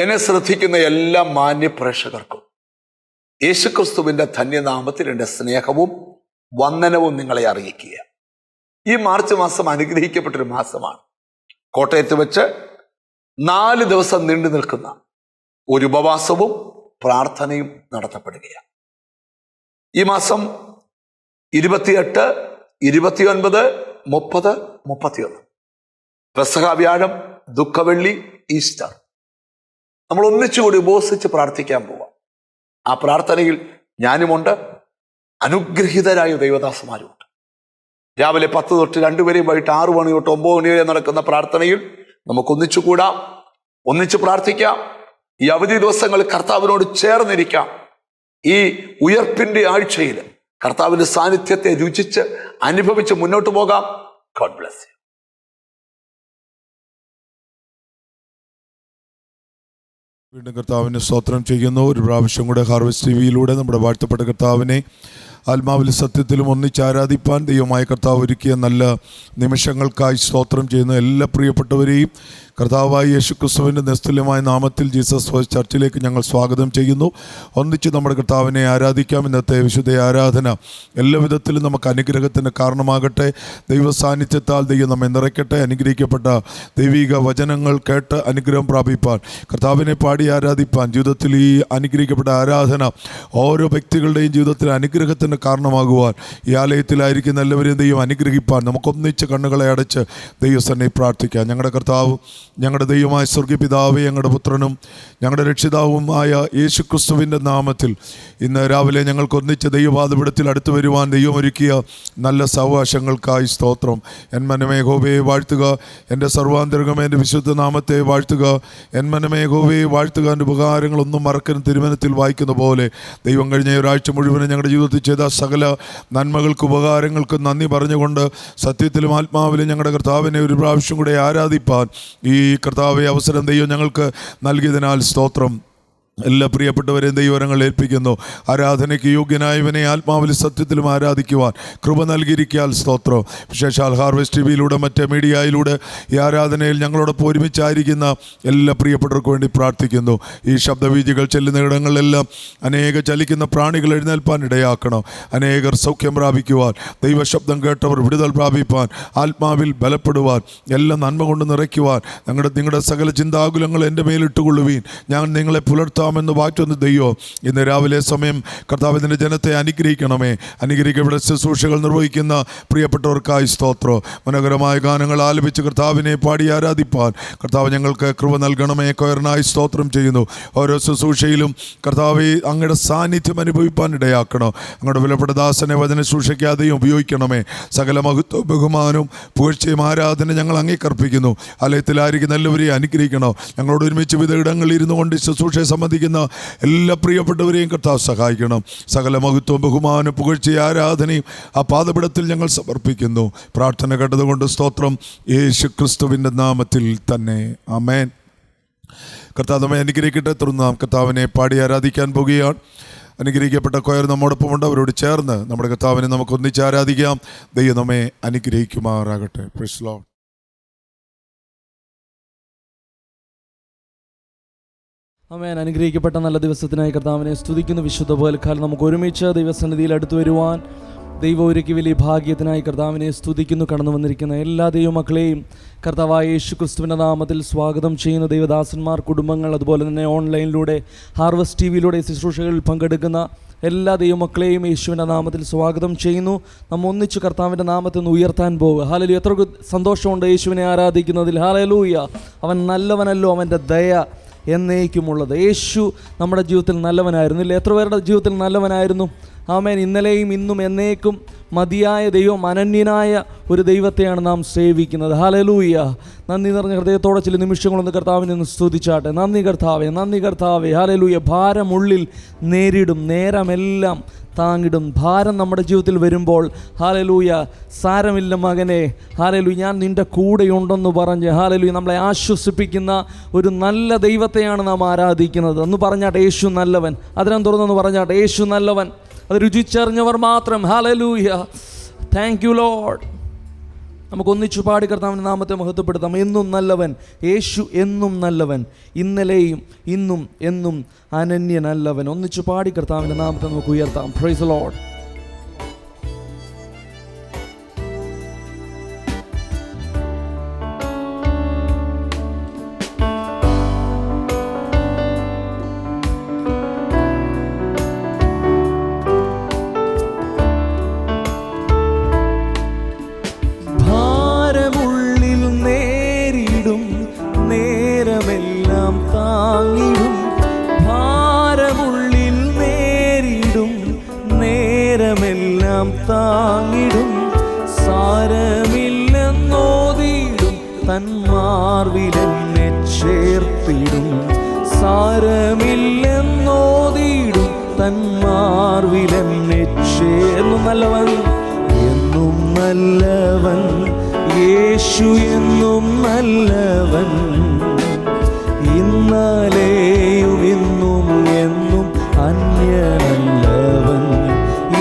എന്നെ ശ്രദ്ധിക്കുന്ന എല്ലാ മാന്യ പ്രേക്ഷകർക്കും യേശുക്രിസ്തുവിന്റെ ധന്യനാമത്തിൽ എൻ്റെ സ്നേഹവും വന്ദനവും നിങ്ങളെ അറിയിക്കുക. ഈ മാർച്ച് മാസം അനുഗ്രഹിക്കപ്പെട്ടൊരു മാസമാണ്. കോട്ടയത്ത് വെച്ച് 4 ദിവസം നീണ്ടു നിൽക്കുന്ന ഒരു ഉപവാസവും പ്രാർത്ഥനയും നടത്തപ്പെടുകയാണ്. ഈ മാസം 28, 29, 30, 31 പെസഹ വ്യാഴം, ദുഃഖവെള്ളി, ഈസ്റ്റർ നമ്മൾ ഒന്നിച്ചുകൂടി ഉപവസിച്ച് പ്രാർത്ഥിക്കാൻ പോവാം. ആ പ്രാർത്ഥനയിൽ ഞാനുമുണ്ട്, അനുഗ്രഹീതരായ ദൈവദാസന്മാരുമുണ്ട്. രാവിലെ 10 തൊട്ട് 2 വരെയും വൈകിട്ട് 6 മണി തൊട്ട് 9 മണി വരെ നടക്കുന്ന പ്രാർത്ഥനയിൽ നമുക്കൊന്നിച്ചു കൂടാം, ഒന്നിച്ച് പ്രാർത്ഥിക്കാം. ഈ അവധി ദിവസങ്ങളിൽ കർത്താവിനോട് ചേർന്നിരിക്കാം. ഈ ഉയർപ്പിന്റെ ആഴ്ചയിൽ കർത്താവിന്റെ സാന്നിധ്യത്തെ രുചിച്ച് അനുഭവിച്ച് മുന്നോട്ട് പോകാം. God bless you. വീണ്ടും കർത്താവിന് സ്തോത്രം ചെയ്യുന്നു. ഒരു പ്രാവശ്യം കൂടെ ഹാർവസ്റ്റ് ടിവിയിലൂടെ നമ്മുടെ വാഴ്ത്തപ്പെട്ട കർത്താവിനെ ആത്മാവിലും സത്യത്തിലും ഒന്നിച്ച് ആരാധിപ്പാൻ ദൈവമായ കർത്താവ് ഒരുക്കിയ നല്ല നിമിഷങ്ങൾക്കായി സ്തോത്രം ചെയ്യുന്ന എല്ലാ പ്രിയപ്പെട്ടവരെയും കർത്താവായ യേശുക്രിസ്തുവിൻ്റെ നിസ്തുല്യമായ നാമത്തിൽ ജീസസ് ഫസ്റ്റ് ചർച്ചിലേക്ക് ഞങ്ങൾ സ്വാഗതം ചെയ്യുന്നു. ഒന്നിച്ച് നമ്മുടെ കർത്താവിനെ ആരാധിക്കാം. ഇന്നത്തെ വിശുദ്ധ ആരാധന എല്ലാ വിധത്തിലും നമുക്ക് അനുഗ്രഹത്തിന് കാരണമാകട്ടെ. ദൈവ സാന്നിധ്യത്താൽ ദൈവം നമ്മെ നിറയ്ക്കട്ടെ. അനുഗ്രഹിക്കപ്പെട്ട ദൈവിക വചനങ്ങൾ കേട്ട് അനുഗ്രഹം പ്രാപിപ്പാൻ, കർത്താവിനെ പാടി ആരാധിപ്പാൻ, ജീവിതത്തിൽ ഈ അനുഗ്രഹിക്കപ്പെട്ട ആരാധന ഓരോ വ്യക്തികളുടെയും ജീവിതത്തിൽ അനുഗ്രഹത്തിന് കാരണമാകുവാൻ, ഈ ആലയത്തിലായിരിക്കുന്ന എല്ലാവരെയും ദൈവം അനുഗ്രഹിപ്പാൻ നമുക്കൊന്നിച്ച് കണ്ണുകളെ അടച്ച് ദൈവസന്നെ പ്രാർത്ഥിക്കാം. ഞങ്ങളുടെ കർത്താവ്, ഞങ്ങളുടെ ദൈവമായ സ്വർഗ്ഗപിതാവേ, ഞങ്ങളുടെ പുത്രനും ഞങ്ങളുടെ രക്ഷിതാവുമായ യേശുക്രിസ്തുവിൻ്റെ നാമത്തിൽ ഇന്ന് രാവിലെ ഞങ്ങൾക്കൊന്നിച്ച് ദൈവപാദപീഠത്തിൽ അടുത്ത് വരുവാൻ ദൈവമൊരുക്കിയ നല്ല സാവകാശങ്ങൾക്കായി സ്തോത്രം. എൻ മനമേ യഹോവയെ വാഴ്ത്തുക, എൻ്റെ സർവാന്തരംഗമേ എൻ്റെ വിശുദ്ധ നാമത്തെ വാഴ്ത്തുക. എൻ മനമേ യഹോവയെ വാഴ്ത്തുക, എൻ്റെ ഉപകാരങ്ങളൊന്നും മറക്കനും തിരുവനത്തിൽ വായിക്കുന്ന പോലെ ദൈവം കഴിഞ്ഞ ഒരാഴ്ച മുഴുവനും ഞങ്ങളുടെ ജീവിതത്തിൽ ചെയ്ത സകല നന്മകൾക്കും ഉപകാരങ്ങൾക്കും നന്ദി പറഞ്ഞുകൊണ്ട് സത്യത്തിലും ആത്മാവിലും ഞങ്ങളുടെ കർത്താവിനെ ഒരു പ്രാവശ്യം കൂടെ ആരാധിപ്പാൻ ഈ കർത്താവെ അവസരം ദൈവം ഞങ്ങൾക്ക് നൽകിയതിനാൽ സ്തോത്രം. എല്ലാ പ്രിയപ്പെട്ടവരെയും ദൈവവരങ്ങൾ ഏൽപ്പിക്കുന്നു. ആരാധനയ്ക്ക് യോഗ്യനായവനെ ആത്മാവിലും സത്യത്തിലും ആരാധിക്കുവാൻ കൃപ നൽകിയിരിക്കാൻ സ്തോത്രം. വിശേഷാൽ ഹാർവസ്റ്റ് ടിവിയിലൂടെ മറ്റ് മീഡിയയിലൂടെ ഈ ആരാധനയിൽ ഞങ്ങളോടൊപ്പം ഒരുമിച്ചായിരിക്കുന്ന എല്ലാ പ്രിയപ്പെട്ടവർക്കും വേണ്ടി പ്രാർത്ഥിക്കുന്നു. ഈ ശബ്ദവീജികൾ ചെല്ലുന്ന ഇടങ്ങളിലെല്ലാം അനേക ചലിക്കുന്ന പ്രാണികൾ എഴുന്നേൽപ്പാൻ ഇടയാക്കണം. അനേകർ സൗഖ്യം പ്രാപിക്കുവാൻ, ദൈവശബ്ദം കേട്ടവർ വിടുതൽ പ്രാപിപ്പാൻ, ആത്മാവിൽ ബലപ്പെടുവാൻ, എല്ലാം നന്മ കൊണ്ട് നിറയ്ക്കുവാൻ നിങ്ങളുടെ സകല ചിന്താകുലങ്ങൾ എൻ്റെ മേലിട്ടുകൊള്ളുവീൻ, ഞാൻ നിങ്ങളെ പുലർത്താമെന്ന് വാറ്റൊന്ന് ദൈവം ഇന്ന് രാവിലെ സമയം കർത്താവിൻ്റെ ജനത്തെ അനുഗ്രഹിക്കണമേ. അനുഗ്രഹിക്കപ്പെട്ട ശുശ്രൂഷകൾ നിർവഹിക്കുന്ന പ്രിയപ്പെട്ടവർക്കായി സ്തോത്രം. മനോഹരമായ ഗാനങ്ങൾ ആലപിച്ച് കർത്താവിനെ പാടി ആരാധിപ്പാൻ കർത്താവ് ഞങ്ങൾക്ക് കൃപ നൽകണമേ. കൊയറിനായി സ്തോത്രം ചെയ്യുന്നു. ഓരോ ശുശ്രൂഷയിലും കർത്താവെ അങ്ങയുടെ സാന്നിധ്യം അനുഭവിപ്പാൻ ഇടയാക്കണം. അങ്ങയുടെ വിലപ്പെട്ട ദാസനെ വചന ശുശ്രൂഷയ്ക്കാതെയും ഉപയോഗിക്കണമേ. സകല മഹത്വവും ബഹുമാനവും പുകഴ്ചയും ആരാധന ഞങ്ങൾ അങ്ങേക്കർപ്പിക്കുന്നു. ആലയത്തിലായിരിക്കുന്ന എല്ലാവരെയും അനുഗ്രഹിക്കണം. ഞങ്ങളോട് ഒരുമിച്ച് വിവിധ ഇടങ്ങളിൽ ഇരുന്നു കൊണ്ട് ശുശ്രൂഷയെ സംബന്ധിക്കുന്ന എല്ലാ പ്രിയപ്പെട്ടവരെയും കർത്താവ് സഹായിക്കണം. സകല മഹത്വവും ബഹുമാനം പുകഴ്ചയും ആരാധനയും ആ പാദപീഠത്തിൽ ഞങ്ങൾ സമർപ്പിക്കുന്നു. പ്രാർത്ഥന കേട്ടതുകൊണ്ട് സ്തോത്രം. യേശു ക്രിസ്തുവിൻ്റെ നാമത്തിൽ തന്നെ ആമേൻ. കർത്താവ് നമ്മെ അനുഗ്രഹിക്കട്ടെ. തുടർന്ന് നാം കർത്താവിനെ പാടി ആരാധിക്കാൻ പോകുകയാണ്. അനുഗ്രഹിക്കപ്പെട്ട കൊയർ നമ്മോടൊപ്പമുണ്ട്. അവരോട് ചേർന്ന് നമ്മുടെ കർത്താവിനെ നമുക്ക് ഒന്നിച്ച് ആരാധിക്കാം. ദൈവം നമ്മെ അനുഗ്രഹിക്കുമാറാകട്ടെ. Praise the Lord. ആമേൻ. അനുഗ്രഹിക്കപ്പെട്ട നല്ല ദിവസത്തിനായി കർത്താവിനെ സ്തുതിക്കുന്നു. വിശുദ്ധ പോൽക്കാലം നമുക്ക് ഒരുമിച്ച് ദൈവസന്നിധിയിൽ അടുത്തു വരുവാൻ ദൈവം ഒരുക്കി വലിയ ഭാഗ്യത്തിനായി കർത്താവിനെ സ്തുതിക്കുന്നു. കടന്നു വന്നിരിക്കുന്ന എല്ലാ ദൈവമക്കളെയും കർത്താവായ യേശു ക്രിസ്തുവിൻ്റെ നാമത്തിൽ സ്വാഗതം ചെയ്യുന്ന ദൈവദാസന്മാർ, കുടുംബങ്ങൾ, അതുപോലെ തന്നെ ഓൺലൈനിലൂടെ ഹാർവസ്റ്റ് ടിവിയിലൂടെ ശുശ്രൂഷകളിൽ പങ്കെടുക്കുന്ന എല്ലാ ദൈവമക്കളെയും യേശുവിൻ്റെ നാമത്തിൽ സ്വാഗതം ചെയ്യുന്നു. നമ്മൾ ഒന്നിച്ച് കർത്താവിൻ്റെ നാമത്തിൽ നിന്ന് ഉയർത്താൻ പോകുക. ഹല്ലേലൂയ. എത്ര സന്തോഷമുണ്ട് യേശുവിനെ ആരാധിക്കുന്നതിൽ. ഹല്ലേലൂയ. അവൻ നല്ലവനല്ലോ, അവൻ്റെ ദയ എന്നേക്കുമുള്ളത്. യേശു നമ്മുടെ ജീവിതത്തിൽ നല്ലവനായിരുന്നില്ല. എത്ര പേരുടെ ജീവിതത്തിൽ നല്ലവനായിരുന്നു? ആമേൻ. ഇന്നലെയും ഇന്നും എന്നേക്കും മതിയായ ദൈവം, അനന്യനായ ഒരു ദൈവത്തെയാണ് നാം സേവിക്കുന്നത്. ഹല്ലേലൂയ. നന്ദി നിറഞ്ഞ ഹൃദയത്തോടെ ചില നിമിഷങ്ങളൊന്ന് കർത്താവിനെ ഒന്ന് സ്തുതിച്ചാട്ടെ. നന്ദി കർത്താവേ, നന്ദി കർത്താവേ. ഹല്ലേലൂയ. ഭാരമുള്ളിൽ നേരിടും, നേരമെല്ലാം താങ്ങിടും. ഭാരം നമ്മുടെ ജീവിതത്തിൽ വരുമ്പോൾ ഹല്ലേലൂയ, സാരമില്ല മകനെ, ഹല്ലേലൂയ, ഞാൻ നിൻ്റെ കൂടെയുണ്ടെന്ന് പറഞ്ഞ് ഹല്ലേലൂയ നമ്മളെ ആശ്വസിപ്പിക്കുന്ന ഒരു നല്ല ദൈവത്തെയാണ് നാം ആരാധിക്കുന്നത്. ഒന്ന് പറഞ്ഞാട്ടെ, യേശു നല്ലവൻ. അതിനെ തുറന്നൊന്ന് പറഞ്ഞാട്ടെ, യേശു നല്ലവൻ. അത് രുചിച്ചറിഞ്ഞവർ മാത്രം. ഹല്ലേലൂയ. Thank you Lord. നമുക്ക് ഒന്നിച്ചു പാടി കർത്താവിൻ്റെ നാമത്തെ മഹത്വപ്പെടുത്താം. എന്നും നല്ലവൻ യേശു, എന്നും നല്ലവൻ, ഇന്നലെയും ഇന്നും എന്നും അനന്യനല്ലവൻ. ഒന്നിച്ചു പാടി കർത്താവിൻ്റെ നാമത്തെ നമുക്ക് ഉയർത്താം. Praise the Lord. താങ്ങിടും സാരമില്ലെന്നോതിടും തന്മാർവിലെന്നെ ചേർത്തിടും. സാരമില്ലെന്നോതിടും തന്മാർവിലെന്നെ ചേർന്നു. നല്ലവൻ എന്നും നല്ലവൻ യേശു, എന്നും നല്ലവൻ, ഇന്നലെയും ഇന്നും എന്നും അന്യനല്ലവൻ.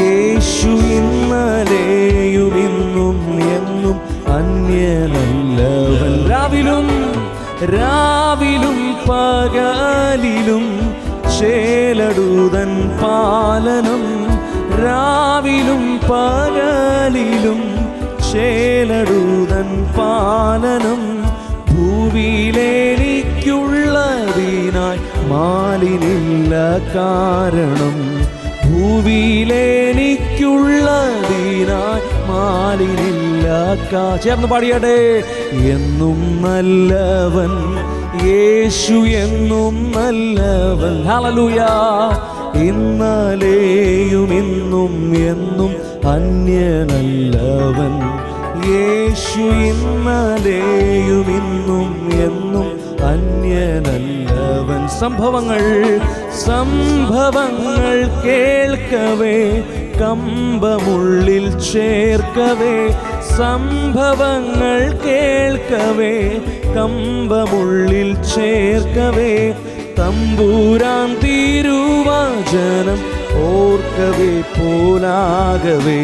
യേശു ഇന്നലെയും ഇന്നും എന്നും അന്യനല്ലവൻ. രാവിലും പകലിലും ചേലടുതൻ പാലനം. രാവിലും പകലിലും ചേലടുതൻ പാലനം. ഭൂവിയിലെനിക്കുള്ളതിനായി മാലിനില്ല കാരണം. ഭൂവിയിലെനിക്കുള്ളതിനായി മാലിനില്ല. ചേർന്ന് പാടിയടേ. എന്നും നല്ലവൻ യേശു, എന്നും നല്ലവൻ. ഹല്ലേലൂയ. ഇന്നലെയും ഇന്നും എന്നും അന്യനല്ലവൻ. യേശു ഇന്നലെയും ഇന്നും എന്നും അന്യനല്ലവൻ. സംഭവങ്ങൾ കേൾക്കവേ കമ്പമുള്ളിൽ ചേർക്കവേ. സംഭവങ്ങൾ കേൾക്കവേ കമ്പമുള്ളിൽ ചേർക്കവേ. തമ്പുരാൻ തിരുവചനം ഓർക്കവേ പോലാകവേ.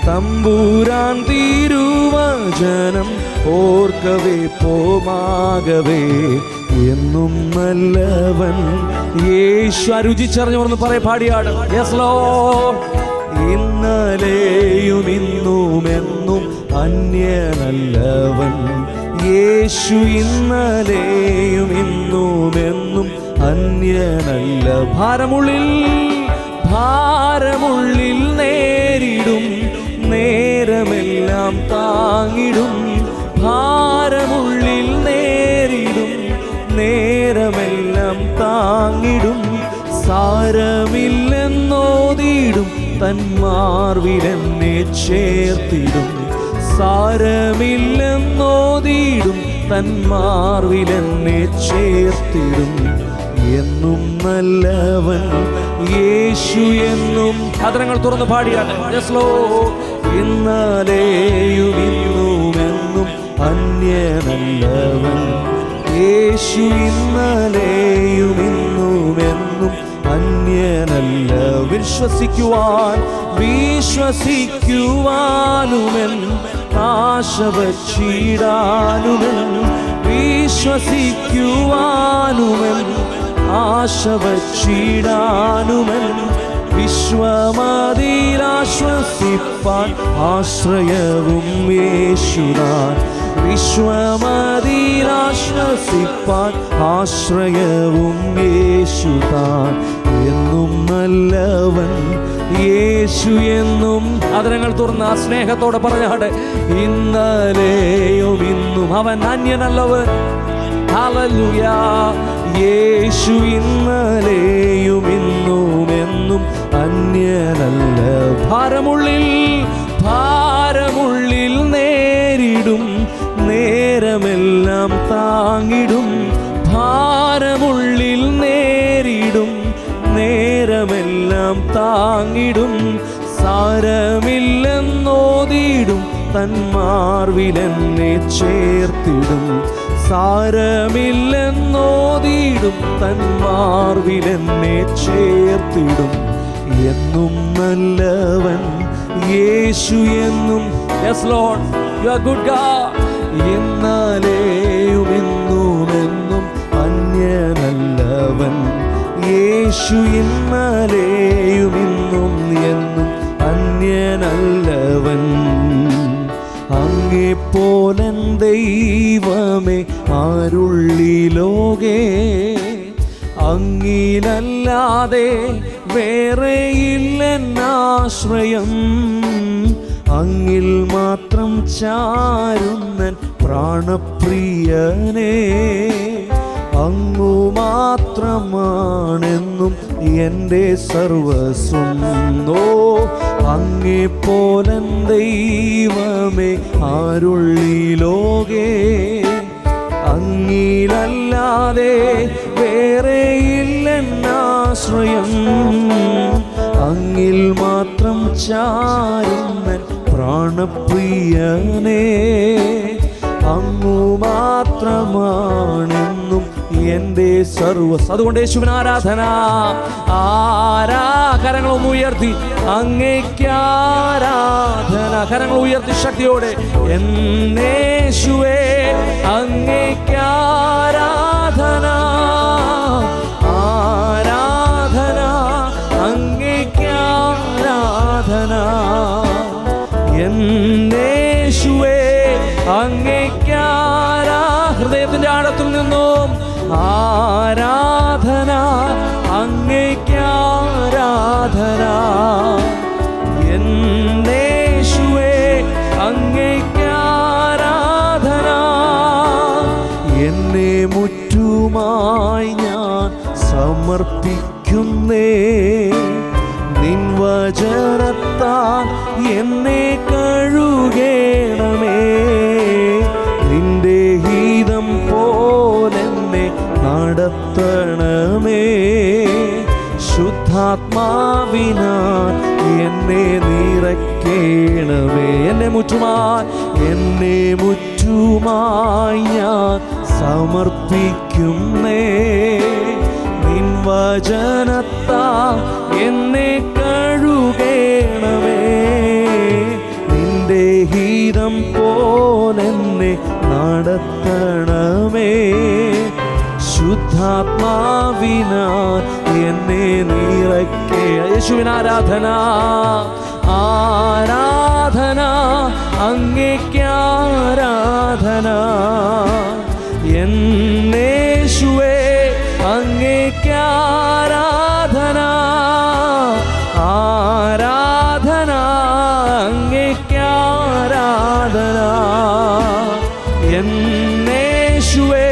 തമ്പുരാൻ തിരുവചനം ഓർക്കവേ പോമാകവേ. എന്നും നല്ലവൻ യേശു. രുചിച്ചറിഞ്ഞു പറയ പാടിയാട്. Yes Lord. ഇന്നലെയും ഇന്നും എന്നും അന്യനല്ലവൻ. യേശു ഇന്നലെയും ഇന്നും എന്നും അന്യനല്ല. ഭാരമുള്ളിൽ നേരിടും നേരമെല്ലാം താങ്ങിടും. ഭാരമുള്ളിൽ നേരിടും നേരമെല്ലാം താങ്ങിടും. സാരമില്ലെന്നോതിടും തന്മാർവിലെന്നെ ചേർത്തിടും. സാരമില്ലെന്നോതിടും തന്മാർവിലെന്നെ ചേർത്തിടും. എന്നും നല്ലവൻ യേശു, എന്നും. അതിരങ്ങൾ തുറന്ന് പാടിയാണ്. ഇന്നലെയും ഇന്നും എന്നും അന്യനല്ലവൻ. യേശു ഇന്നലെയും ഇന്നും എന്നും അന്യനല്ല. വിശ്വസിക്കുവാനുമെൻ ആശ വച്ചിടാനുമെൻ. വിശ്വസിക്കുവാനുമെൻ ആശ വച്ചിടാനുമെൻ. വിശ്വമതിലാശ്വസിപ്പാൻ ആശ്രയവും യേശുതാൻ. വിശ്വമതിലാശ്വസിപ്പാൻ ആശ്രയവും യേശുതാൻ. എന്നും നല്ലവൻ യേശു, എന്നും. അതിരങ്ങൾ തുറന്ന് ആ സ്നേഹത്തോടെ പറഞ്ഞാട്. ഇന്നലെയും ഇന്നും അവൻ അന്യനല്ലവൻ. ഹല്ലേലൂയ. യേശു ഇന്നലെയും ഇന്നും എന്നും അന്യനല്ല. ഭാരമുള്ളിൽ നേരിടും നേരമെല്ലാം താങ്ങിടും. ഭാരമുള്ളിൽ നേരിടും നേരമെല്ലാം താങ്ങിടും. സാരമില്ലെന്നോതിടും തന്മാർവിലെന്നെ ചേർത്തിടും. സാരമില്ലെന്നോതിടും തന്മാർവിലെന്നെ ചേർത്തിടും. എന്നും നല്ലവൻ യേശു, എന്നും. Yes Lord. You are good God. ഇന്നലെയും ഇന്നുമെന്നും അന്യനല്ലവൻ യേശു. ഇന്നലെയും ഇന്നും എന്നും അന്യനല്ലവൻ. അങ്ങെപ്പോലൻ ദൈവമേ ആരുള്ളി ലോകേ, അങ്ങിലല്ലാതെ വേറെയില്ലെന്നാശ്രയം. അങ്ങിൽ മാത്രം ചാരുന്നൻ പ്രാണപ്രിയനേ, അങ്ങു മാത്രമാണെന്നും എൻ്റെ സർവസ്വം. ഓ അങ്ങെപ്പോലൻ ദൈവമേ ആരുള്ളി ലോകേ, അങ്ങിലല്ലാതെ വേറെയില്ലെന്നാശ്രയം. അങ്ങിൽ മാത്രം ചാരുന്നൻ പ്രാണപ്രിയനേ, അങ്ങു മാത്രമാണെന്നും എൻ്റെ സർവസ്. അതുകൊണ്ട് യേശുവിന് ആരാധന. കരങ്ങളൊന്ന് ഉയർത്തി അങ്ങേക്ക് ആരാധന. കരങ്ങൾ ഉയർത്തി ശക്തിയോടെ. എന്നേശുവേ അങ്ങേക്ക് ആരാധന, ആരാധന, അങ്ങേക്ക് ആരാധന. എന്നേശുവേ അങ്ങേക്ക് ഹൃദയത്തിന്റെ ആഴത്തിൽ നിന്നും ആരാധന, അങ്ങേക്ക് ആരാധന. എന്നേശുവേ അങ്ങേക്ക് ആരാധന. എന്നെ മുറ്റുമായി ഞാൻ സമർപ്പിക്കുന്നേ, നിൻ വചനത്താൽ എന്നെ കഴുകേണമേ. നിന്റെ ഗീതം പോലെന്നെ നടത്തണമേ. ശുദ്ധാത്മാവിനാൽ എന്നെ നിറയ്ക്കണമേ. എന്നെ മുറ്റുമായി ഞാൻ സമർപ്പിക്കുന്നേ, നിൻ വചനത്താൽ എന്നെ കഴുകേണമേ. നിന്റെ ഗീതം പോലെന്നെ നടത്തണമേ. ശുദ്ധാത്മാവിനാൽ എന്നെ നിറയ്ക്കേ. യേശുവിന് ആരാധന, ആരാധന, അങ്ങേക്ക് ആരാധന. എന്നേശുവേ അങ്ങേക്ക് ആരാധന, ആരാധന, അങ്ങേക്ക് ആരാധന. എന്നേശുവേ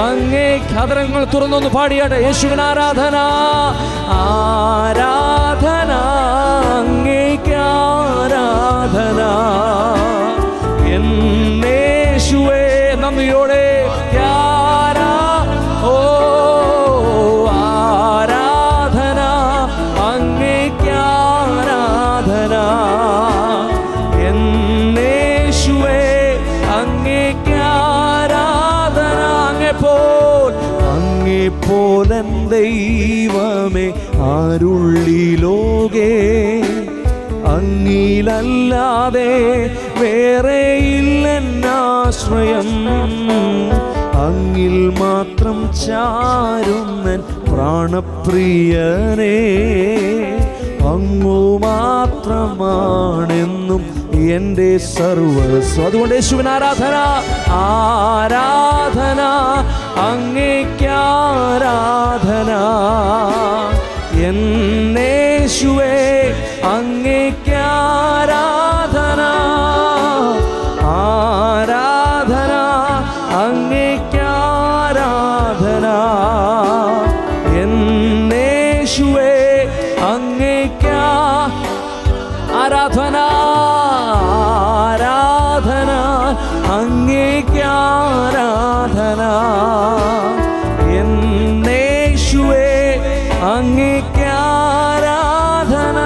അങ്ങേക്ക്. ഹൃദയങ്ങൾ തുറന്നൊന്ന് പാടിയാട്ടെ. യേശുവിന് ആരാധന, ആരാധന, അങ്ങേക്ക് ആരാധന. എന്നേശുവേ നന്ദിയോടെ ഓ ആരാധന, അങ്ങേക്ക് ആരാധന. എന്നേശുവേ അങ്ങേക്ക് ആരാധന. അങ്ങെപ്പോലൻ ദൈവമേ ആരുള്ളി ലോകേ, അങ്ങിലല്ലാതെ വേറെയില്ലെന്നാശ്രയം. അങ്ങിൽ മാത്രം ചാരുന്നൻ പ്രാണപ്രിയനേ, അങ്ങു മാത്രമാണെന്നും എൻ്റെ സർവസ്വം. അതുകൊണ്ട് യേശുവിന് ആരാധന, ആരാധന, അങ്ങേക്ക് ആരാധന. എന്നേശുവേ അങ്ങേക്ക് ആരാധന, ആരാധന, അങ്ങേക്ക് ആരാധന. എന്നേശുവേ അങ്ങേക്ക് ആരാധന, ആരാധന, അങ്ങേക്ക് ആരാധന. എന്നേശുവേ അങ്ങേക്ക് ആരാധന,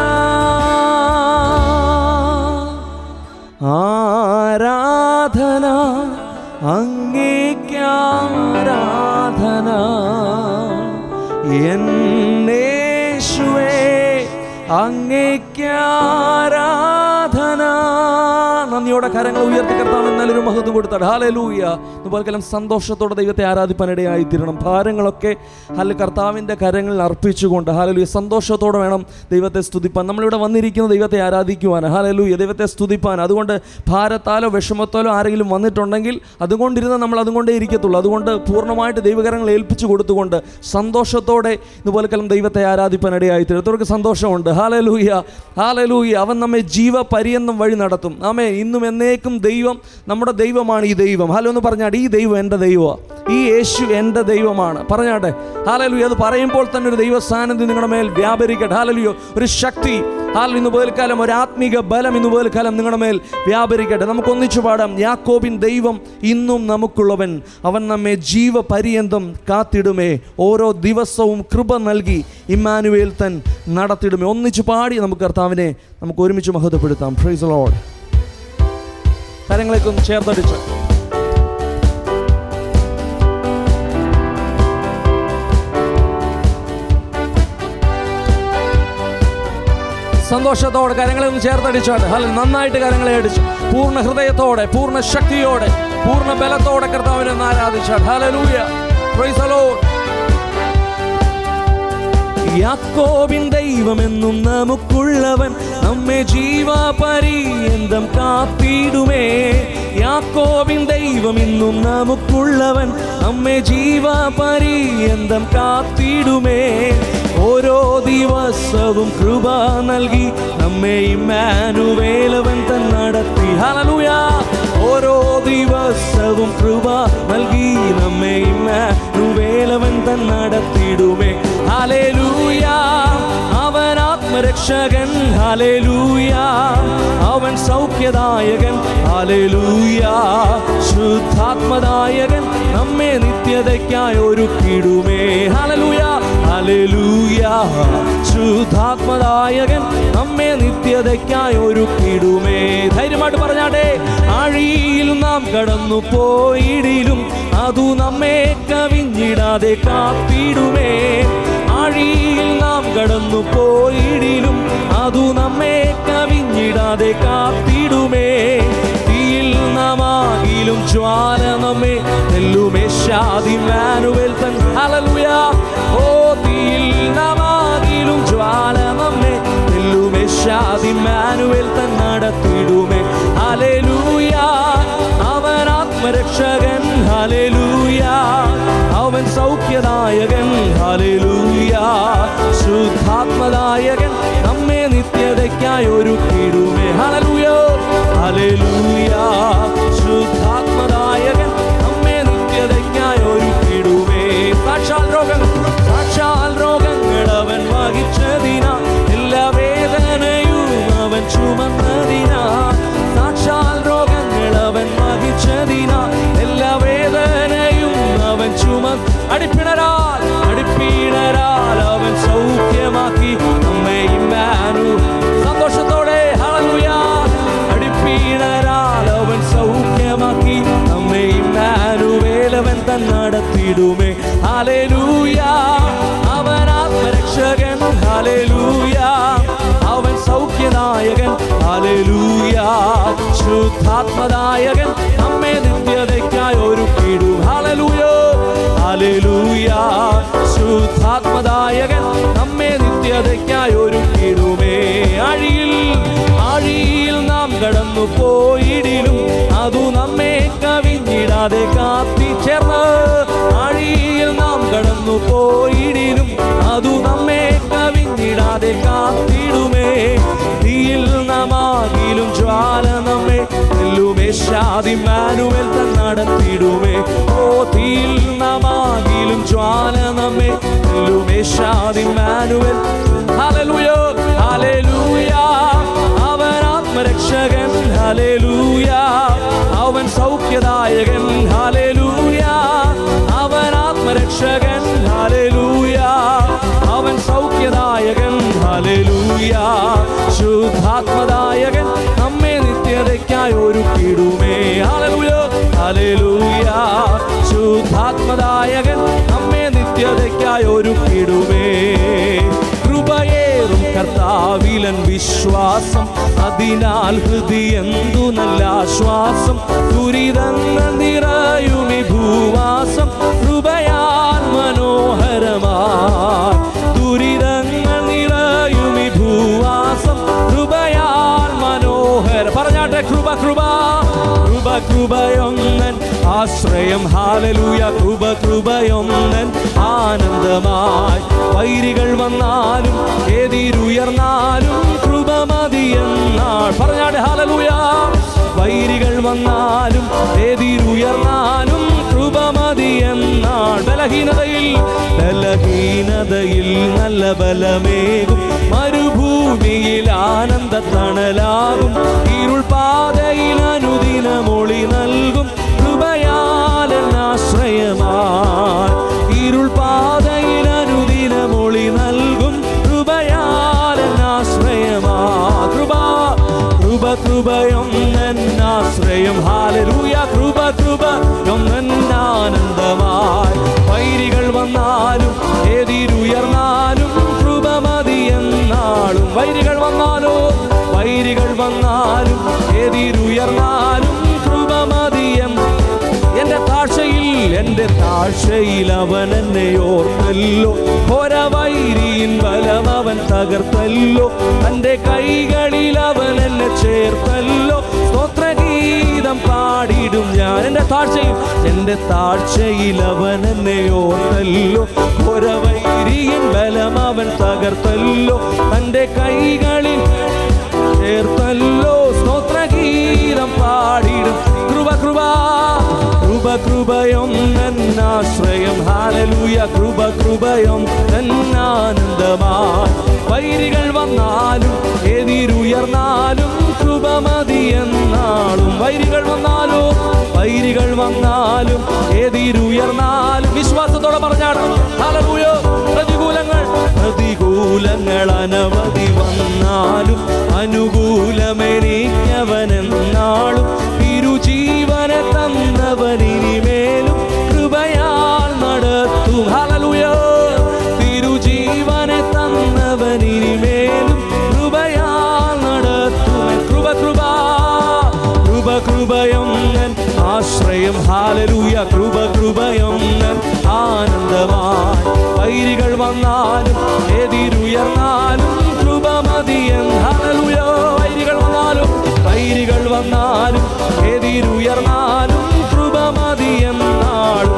ആരാധന, അങ്ങേക്ക് ആരാധന. എന്നേശുവേ അങ്ങേക്ക് ആരാധന. നന്ദിയോടെ കരങ്ങൾ ഉയർത്തി കർത്താവിന് നല്ലൊരു മഹത്വം കൊടുത്താൽ ഹല്ലേലൂയ. അതുപോലെ സന്തോഷത്തോടെ ദൈവത്തെ ആരാധിപ്പാനിടയായി തീരണം. ഭാരങ്ങളൊക്കെ കർത്താവിൻ്റെ കരങ്ങളിൽ അർപ്പിച്ചുകൊണ്ട് ഹല്ലേലൂയ സന്തോഷത്തോടെ വേണം ദൈവത്തെ സ്തുതിപ്പാൻ. നമ്മളിവിടെ വന്നിരിക്കുന്ന ദൈവത്തെ ആരാധിക്കുവാൻ, ഹല്ലേലൂയ ദൈവത്തെ സ്തുതിപ്പാൻ. അതുകൊണ്ട് ഭാരത്താലോ വിഷമത്താലോ ആരെങ്കിലും വന്നിട്ടുണ്ടെങ്കിൽ അതുകൊണ്ടിരുന്ന നമ്മൾ അതുകൊണ്ടേ ഇരിക്കത്തുള്ളൂ. അതുകൊണ്ട് പൂർണ്ണമായിട്ട് ദൈവകരങ്ങൾ ഏൽപ്പിച്ചു കൊടുത്തുകൊണ്ട് സന്തോഷത്തോടെ ഇതുപോലെ ദൈവത്തെ ആരാധിപ്പാനിടയായി തീരും. എത്രയൊക്കെ സന്തോഷമുണ്ട്. Hallelujah hallelujah. അവൻ നമ്മെ ജീവപര്യന്തം വഴി നടത്തും. ആമേൻ. ഇന്നും എന്നേക്കും ദൈവം നമ്മുടെ ദൈവമാണ്. ഈ ദൈവം എന്ന് പറഞ്ഞാൽ ഈ ദൈവം എൻ്റെ ദൈവമാണ്, ഈ യേശു എൻ്റെ ദൈവമാണ് പറഞ്ഞാട്ടെ. ഹല്ലേലൂയ. അത് പറയുമ്പോൾ തന്നെ ഒരു ദൈവ സാന്നിധ്യം നിങ്ങളുടെ മേൽ വ്യാപരിക്കട്ടെ. ഹല്ലേലൂയ. ഒരു ശക്തി ഇന്ന് പകൽക്കാലം, ഒരു ആത്മീക ബലം ഇന്ന് പകൽക്കാലം നിങ്ങളുടെ മേൽ വ്യാപരിക്കട്ടെ. നമുക്കൊന്നിച്ചു പാടാം. യാക്കോബിൻ ദൈവം ഇന്നും നമുക്കുള്ളവൻ, അവൻ നമ്മെ ജീവപര്യന്തം കാത്തിടുമേ, ഓരോ ദിവസവും കൃപ നൽകി ഇമ്മാനുവേൽ തൻ നടത്തിടുമേ. ഒന്നിച്ചു പാടി നമുക്ക് കർത്താവിനെ നമുക്ക് ഒരുമിച്ച് മഹത്വപ്പെടുത്താം. Praise the Lord. കരങ്ങളേക്കൊന്ന് ചേർത്തടിച്ച് സന്തോഷത്തോടെ കരങ്ങളെ ഒന്ന് ചേർത്തടിച്ചാട്ടെ. നന്നായിട്ട് കരങ്ങളെ അടിച്ച് പൂർണ്ണ ഹൃദയത്തോടെ, പൂർണ്ണ ശക്തിയോടെ, പൂർണ്ണ ബലത്തോടെ കർത്താവിനെ ഒന്ന് ആരാധിച്ചാട്ടെ. ഹല്ലേലൂയ. Praise the Lord. യാക്കോബിൻ ദൈവമെന്നും നമുക്കുള്ളവൻ, നമ്മെ ജീവപര്യന്തം കാത്തിടുമേ. യാക്കോബിൻ ദൈവം ഇന്നും നമുക്കുള്ളവൻ, നമ്മെ ജീവപര്യന്തം കാത്തിടുമേ. ഓരോ ദിവസവും കൃപ നൽകി നമ്മെ ഇമ്മാനുവേലവൻ തൻ നടത്തി. ഹല്ലേലൂയ. ഓരോ ദിവസവും കൃപ നൽകി നമ്മെ ഇമ്മാനുവേലവൻ തൻ നടത്തിടുമേ. ഹല്ലേലൂയ. അവൻ ആത്മരക്ഷകൻ. ഹല്ലേലൂയ. അവൻ സൗഖ്യദായകൻ. ഹല്ലേലൂയ. ശുദ്ധാത്മദായകൻ. നമ്മെ നിത്യതയ്ക്കായി ഒരുക്കിടുമേ. Hallelujah hallelujah. ശുദ്ധാത്മദായകൻ നമ്മെ നിത്യതയ്ക്കായി ഒരുക്കിടുമേ. ധൈര്യമായിട്ട് പറഞ്ഞാട്ടെ. ആഴിയിൽ നാം കടന്നു പോയിടിലും അതു നമ്മെ കവിഞ്ഞിടാതെ കാത്തിടുമേ. ആഴിയിൽ നാം കടന്നു പോയിടിലും അതു നമ്മെ കവിഞ്ഞിടാതെ കാത്തിടുമേ. തീയിൽ നാമാകിലും ജ്വാല നമ്മെ നെല്ലുമേ. ഇമ്മാനുവേൽ തൻ. ഹല്ലേലൂയ. ഓ തീയിൽ നാമാകിലും ജ്വാല നമ്മെ നെല്ലുമേ. ഇമ്മാനുവേൽ തൻ നടത്തിടുമേ. ഹല്ലേലൂയ. അവൻ ആത്മരക്ഷകൻ. ഹല്ലേലൂയ. അവൻ സൗഖ്യദായകൻ. ഹല്ലേലൂയ. ശുദ്ധാത്മദായകൻ. നമ്മെ നിത്യതയ്ക്കായി ഒരുക്കിടുമേ. Hallelujah hallelujah. ശുദ്ധാത്മദായകൻ നമ്മെ നിത്യതയ്ക്കായി ഒരുക്കിടുമേ. സാക്ഷാൽ രോഗങ്ങൾ അവൻ വഹിച്ചതിനാ, എല്ലാ വേദനയും അവൻ ചുമന്നതിനാ. സാക്ഷാൽ രോഗങ്ങൾ അവൻ വഹിച്ചതിനാ, എല്ലാ വേദനയും അവൻ അടിപ്പിണരാൽ അവൻ സൗഖ്യമാക്കി നമ്മെ ഇമ്മാനു. സന്തോഷത്തോടെ ഹല്ലേലൂയ. അടിപ്പിണരാൽ അവൻ സൗഖ്യമാക്കി നമ്മെ ഇമ്മാനുവേലവൻ തൻ നടത്തിടുമേ. ഹല്ലേലൂയ. അവൻ ആത്മരക്ഷകൻ. ഹല്ലേലൂയ. അവൻ സൗഖ്യദായകൻ. ഹല്ലേലൂയ. ശുദ്ധാത്മദായകൻ നമ്മെ നിത്യതയ്ക്കായി ഒരുക്കിടും. Hallelujah hallelujah. ശുദ്ധാത്മദായകൻ നമ്മെ നിത്യതയ്ക്കായി ഒരുക്കിടുമേ. ആഴിയിൽ നാം കടന്നു പോയിടിലും അതു നമ്മെ കവിഞ്ഞിടാതെ കാത്തി. ചേർന്ന്. ആഴിയിൽ നാം കടന്നു പോയിടിലും അതു നമ്മെ കവിഞ്ഞിടാതെ കാത്തിടുമേ. തീയിൽ നാമാകിലും ജ്വാല നമ്മെ നെല്ലുമേ. ഇമ്മാനുവേൽ തൻ നടത്തിടുമേ. ഓ തീയിൽ നാമാകിലും ജ്വാല നമ്മെ നെല്ലുമേ. ഇമ്മാനുവേൽ. Hallelujah hallelujah. അവൻ ആത്മരക്ഷകൻ. ഹല്ലേലൂയ. അവൻ സൗഖ്യദായകൻ. ഹല്ലേലൂയ. അവൻ ആത്മരക്ഷകൻ. ഹല്ലേലൂയ. അവൻ സൗഖ്യദായകൻ. ഹല്ലേലൂയ. ശുദ്ധാത്മദായകൻ നമ്മെ നിത്യതയ്ക്കായി ഒരുക്കിടുമേ. Hallelujah hallelujah. ശുദ്ധാത്മദായകൻ നമ്മെ നിത്യതയ്ക്കായി ഒരുക്കിടുമേ. കൃപയേറും കർത്താവിൽ പാരിലൻ വിശ്വാസം, അതിനാൽ ഹൃദയെന്തു നല്ല ആശ്വാസം. ദുരിതങ്ങൾ നിറയുമി ഭൂവാസം, കൃപയാൽ മനോഹരമായി. ദുരിതങ്ങൾ നിറയുമി ഭൂവാസം, കൃപയാൽ മനോഹര. പറഞ്ഞാട്ടെ, കൃപ കൃപ കൃപ കൃപയൊന്നൻ ആശ്രയം. ഹാലലൂയ, കൃപ കൃപയൊന്നൻ ആനന്ദമായി. വൈരികൾ വന്നാലും എതിരുയർന്നാലും കൃപ മതിയെന്നാൾ. പറഞ്ഞാട്ടെ ഹാലലൂയ. വൈരികൾ വന്നാലും എതിരുയർന്നാലും കൃപ മതിയെന്നാൾ. ബലഹീനതയിൽ നല്ല ബലമേകും, മരുഭൂമിയിൽ ആനന്ദ തണലാകും. ഇരുൾ പാതയിൽ അനുദിനമൊളി നൽകും, കൃപയാലെന്നാശ്രയമായി. ഇരുൾ പാതയിൽ അനുദിനമൊളി നൽകും, കൃപയാലെന്നാശ്രയമായി. കൃപ കൃപ കൃപയൊന്നെന്നാശ്രയം. ഹാലലൂയ, കൃപ കൃപയൊന്നെന്നാനന്ദമായി. വൈരികൾ വന്നാലും എതിരുയർന്നാലും കൃപ മതിയെന്നാളും. വൈരികൾ വന്നാലും എതിരുയർന്നാലും കൃപ മതിയെന്ന്. എൻ്റെ താഴ്ചയിൽ അവൻ എന്നെ ഓർത്തല്ലോ, ഘോരവൈരിയിൻ ബലം അവൻ തകർത്തല്ലോ. തൻ്റെ കൈകളിൽ അവൻ എന്നെ ചേർത്തല്ലോ, സ്തോത്രഗീതം പാടിടും ഞാൻ. എൻ്റെ താഴ്ചയിൽ അവൻ എന്നെ ഓർത്തല്ലോ, ഘോരവൈരിയിൻ ബലം അവൻ തകർത്തല്ലോ. തൻ്റെ കൈകളിൽ ചേർത്തല്ലോ, സ്തോത്രഗീതം പാടിടും. കൃപ കൃപ കൃപ കൃപയൊന്നെന്നാശ്രയം. ഹാലലൂയ, കൃപ കൃപയൊന്നെന്നാനന്ദമായി. വൈരികൾ വന്നാലും എതിരുയർന്നാലും കൃപ മതിയെന്നാളും. വൈരികൾ വന്നാലും എതിരുയർന്നാലും. വിശ്വാസത്തോടെ പറഞ്ഞാണ് ഹാലലൂയ. പ്രതികൂലങ്ങൾ അനവധി വന്നാലും അനുകൂലമെനിക്കവനെന്നാളും. തിരുജീവനെ തന്നവനിനിമേലും കൃപയാൽ നടത്തും. ഹാലലൂയ. തിരുജീവനെ തന്നവനിനിമേലും കൃപയാൽ നടത്തും. കൃപ കൃപ കൃപ കൃപയൊന്നൻ ആശ്രയം. ഹാലലൂയ, കൃപ കൃപയൊന്നൻ ആനന്ദമായി. വൈരികൾ വന്നാലും എതിരുയർന്നാലും കൃപ മതിയെന്ന്. ഹാലലൂയ. വൈരികൾ വന്നാലും എതിരുയർന്നാലും കൃപ മതിയെന്നാളും.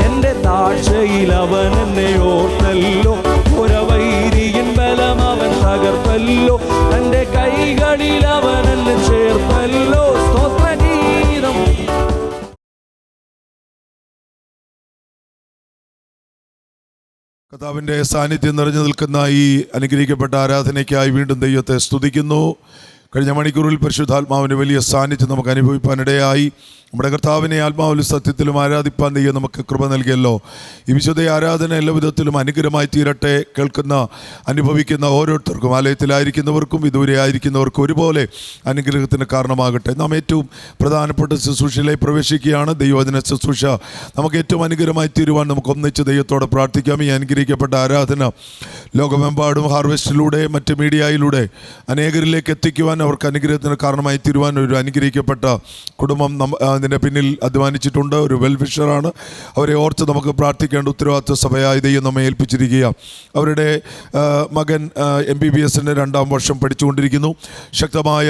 എൻ്റെ താഴ്ചയിൽ അവൻ എന്നെ ഓർത്തല്ലോ, ഘോരവൈരിയിൻ ബലം അവൻ തകർത്തല്ലോ. തൻ്റെ കൈകളിൽ അവൻ എന്നെ ചേർത്തല്ലോ, സ്തോത്രഗീതം. കർത്താവിൻ്റെ സാന്നിധ്യം നിറഞ്ഞു നിൽക്കുന്ന ഈ അനുഗ്രഹിക്കപ്പെട്ട ആരാധനയ്ക്കായി വീണ്ടും ദൈവത്തെ സ്തുതിക്കുന്നു. കഴിഞ്ഞ മണിക്കൂറിൽ പരിശുദ്ധാത്മാവിൻ്റെ വലിയ സാന്നിധ്യം നമുക്ക് അനുഭവിപ്പാനിടയായി. നമ്മുടെ കർത്താവിനെ ആത്മാവിലും സത്യത്തിലും ആരാധിപ്പാൻ ദൈവം നമുക്ക് കൃപ നൽകിയല്ലോ. ഈ വിശുദ്ധ ആരാധന എല്ലാ വിധത്തിലും അനുഗ്രഹമായി തീരട്ടെ. കേൾക്കുന്ന അനുഭവിക്കുന്ന ഓരോരുത്തർക്കും, ആലയത്തിലായിരിക്കുന്നവർക്കും വിദൂരെ ആയിരിക്കുന്നവർക്കും ഒരുപോലെ അനുഗ്രഹത്തിന് കാരണമാകട്ടെ. നാം ഏറ്റവും പ്രധാനപ്പെട്ട ശുശ്രൂഷയിലേക്ക് പ്രവേശിക്കുകയാണ്. ദൈവവചന ശുശ്രൂഷ നമുക്ക് ഏറ്റവും അനുഗ്രഹമായി തീരുവാൻ നമുക്ക് ഒന്നിച്ച് ദൈവത്തോടെ പ്രാർത്ഥിക്കാം. ഈ അനുഗ്രഹിക്കപ്പെട്ട ആരാധന ലോകമെമ്പാടും ഹാർവെസ്റ്റിലൂടെ മറ്റ് മീഡിയയിലൂടെ അനേകരിലേക്ക് എത്തിക്കുവാൻ, അവർക്ക് അനുഗ്രഹത്തിന് കാരണമായി തീരുവാൻ ഒരു അനുഗ്രഹിക്കപ്പെട്ട കുടുംബം അതിൻ്റെ പിന്നിൽ അധ്വാനിച്ചിട്ടുണ്ട്. ഒരു വെൽവിഷറാണ്. അവരെ ഓർത്ത് നമുക്ക് പ്രാർത്ഥിക്കേണ്ട ഉത്തരവാദിത്വ സഭയായി ദൈവം നമ്മെ ഏൽപ്പിച്ചിരിക്കുക. അവരുടെ മകൻ MBBSൻ്റെ 2ാം വർഷം പഠിച്ചുകൊണ്ടിരിക്കുന്നു. ശക്തമായ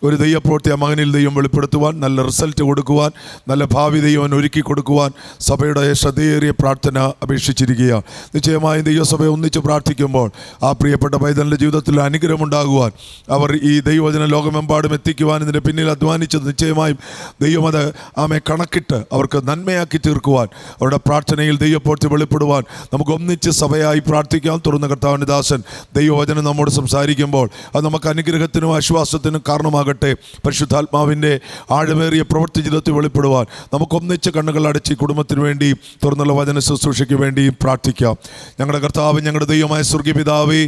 ഒരു ദൈവപ്രവൃത്തി ആ മകനിൽ ദൈവം വെളിപ്പെടുത്തുവാൻ, നല്ല റിസൾട്ട് കൊടുക്കുവാൻ, നല്ല ഭാവി ദൈവം ഒരുക്കി കൊടുക്കുവാൻ സഭയുടെ ശ്രദ്ധയേറിയ പ്രാർത്ഥന അപേക്ഷിച്ചിരിക്കുക. നിശ്ചയമായും ദൈവസഭയെ ഒന്നിച്ച് പ്രാർത്ഥിക്കുമ്പോൾ ആ പ്രിയപ്പെട്ട പൈതലിൻ്റെ ജീവിതത്തിൽ അനുഗ്രഹമുണ്ടാകുവാൻ, അവർ ഈ ദൈവവചന ലോകമെമ്പാടും എത്തിക്കുവാൻ ഇതിൻ്റെ പിന്നിൽ അധ്വാനിച്ചത് നിശ്ചയമായും ദൈവം അത് ആമെ കണക്കിട്ട് അവർക്ക് നന്മയാക്കി തീർക്കുവാൻ, അവരുടെ പ്രാർത്ഥനയിൽ ദൈവപ്രവൃത്തി വെളിപ്പെടുവാൻ നമുക്ക് ഒന്നിച്ച് സഭയായി പ്രാർത്ഥിക്കാം. തുറന്ന കർത്താവിൻ്റെ ദാസൻ ദൈവവചനം നമ്മോട് സംസാരിക്കുമ്പോൾ അത് നമുക്ക് അനുഗ്രഹത്തിനും ആശ്വാസത്തിനും കാരണമാകട്ടെ. പരിശുദ്ധാത്മാവിൻ്റെ ആഴമേറിയ പ്രവൃത്തി ജീവിതത്തിൽ വെളിപ്പെടുവാൻ നമുക്കൊന്നിച്ച് കണ്ണുകൾ അടച്ച് കുടുംബത്തിന് വേണ്ടി തുറന്നുള്ള വചന ശുശ്രൂഷയ്ക്ക് വേണ്ടി പ്രാർത്ഥിക്കാം. ഞങ്ങളുടെ കർത്താവ്, ഞങ്ങളുടെ ദൈവമായ സ്വർഗീയ പിതാവേ,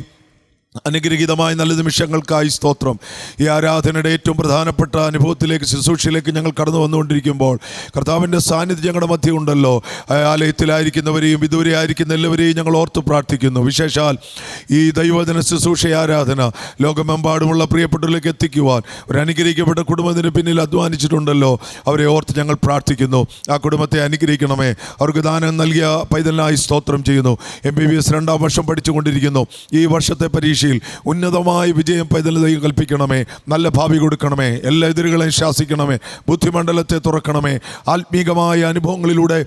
അനുഗ്രഹീതമായ നല്ല നിമിഷങ്ങൾക്കായി സ്തോത്രം. ഈ ആരാധനയുടെ ഏറ്റവും പ്രധാനപ്പെട്ട അനുഭവത്തിലേക്ക്, ശുശ്രൂഷയിലേക്ക് ഞങ്ങൾ കടന്നു വന്നുകൊണ്ടിരിക്കുമ്പോൾ കർത്താവിൻ്റെ സാന്നിധ്യം ഞങ്ങളുടെ മധ്യം ഉണ്ടല്ലോ. ആലയത്തിലായിരിക്കുന്നവരെയും വിദൂരെ ആയിരിക്കുന്ന എല്ലാവരെയും ഞങ്ങൾ ഓർത്ത് പ്രാർത്ഥിക്കുന്നു. വിശേഷാൽ ഈ ദൈവദിന ശുശ്രൂഷ ആരാധന ലോകമെമ്പാടുമുള്ള പ്രിയപ്പെട്ടവരിലേക്ക് എത്തിക്കുവാൻ ഒരു അനുഗ്രഹിക്കപ്പെട്ട കുടുംബത്തിന് പിന്നിൽ അധ്വാനിച്ചിട്ടുണ്ടല്ലോ. അവരെ ഓർത്ത് ഞങ്ങൾ പ്രാർത്ഥിക്കുന്നു. ആ കുടുംബത്തെ അനുഗ്രഹിക്കണമേ. അവർക്ക് ദാനം നൽകിയ പൈതലിനായി സ്തോത്രം ചെയ്യുന്നു. MBBS 2ാം വർഷം പഠിച്ചുകൊണ്ടിരിക്കുന്നു. ഈ വർഷത്തെ പരീക്ഷ ഉന്നതമായ വിജയം പൈതൽ ദൈവം കൽപ്പിക്കണമേ. നല്ല ഭാവി കൊടുക്കണമേ. എല്ലാ എതിരുകളെയും ശാസിക്കണമേ. ബുദ്ധിമണ്ഡലത്തെ തുറക്കണമേ. ആത്മീകമായ അനുഭവങ്ങളിലൂടെ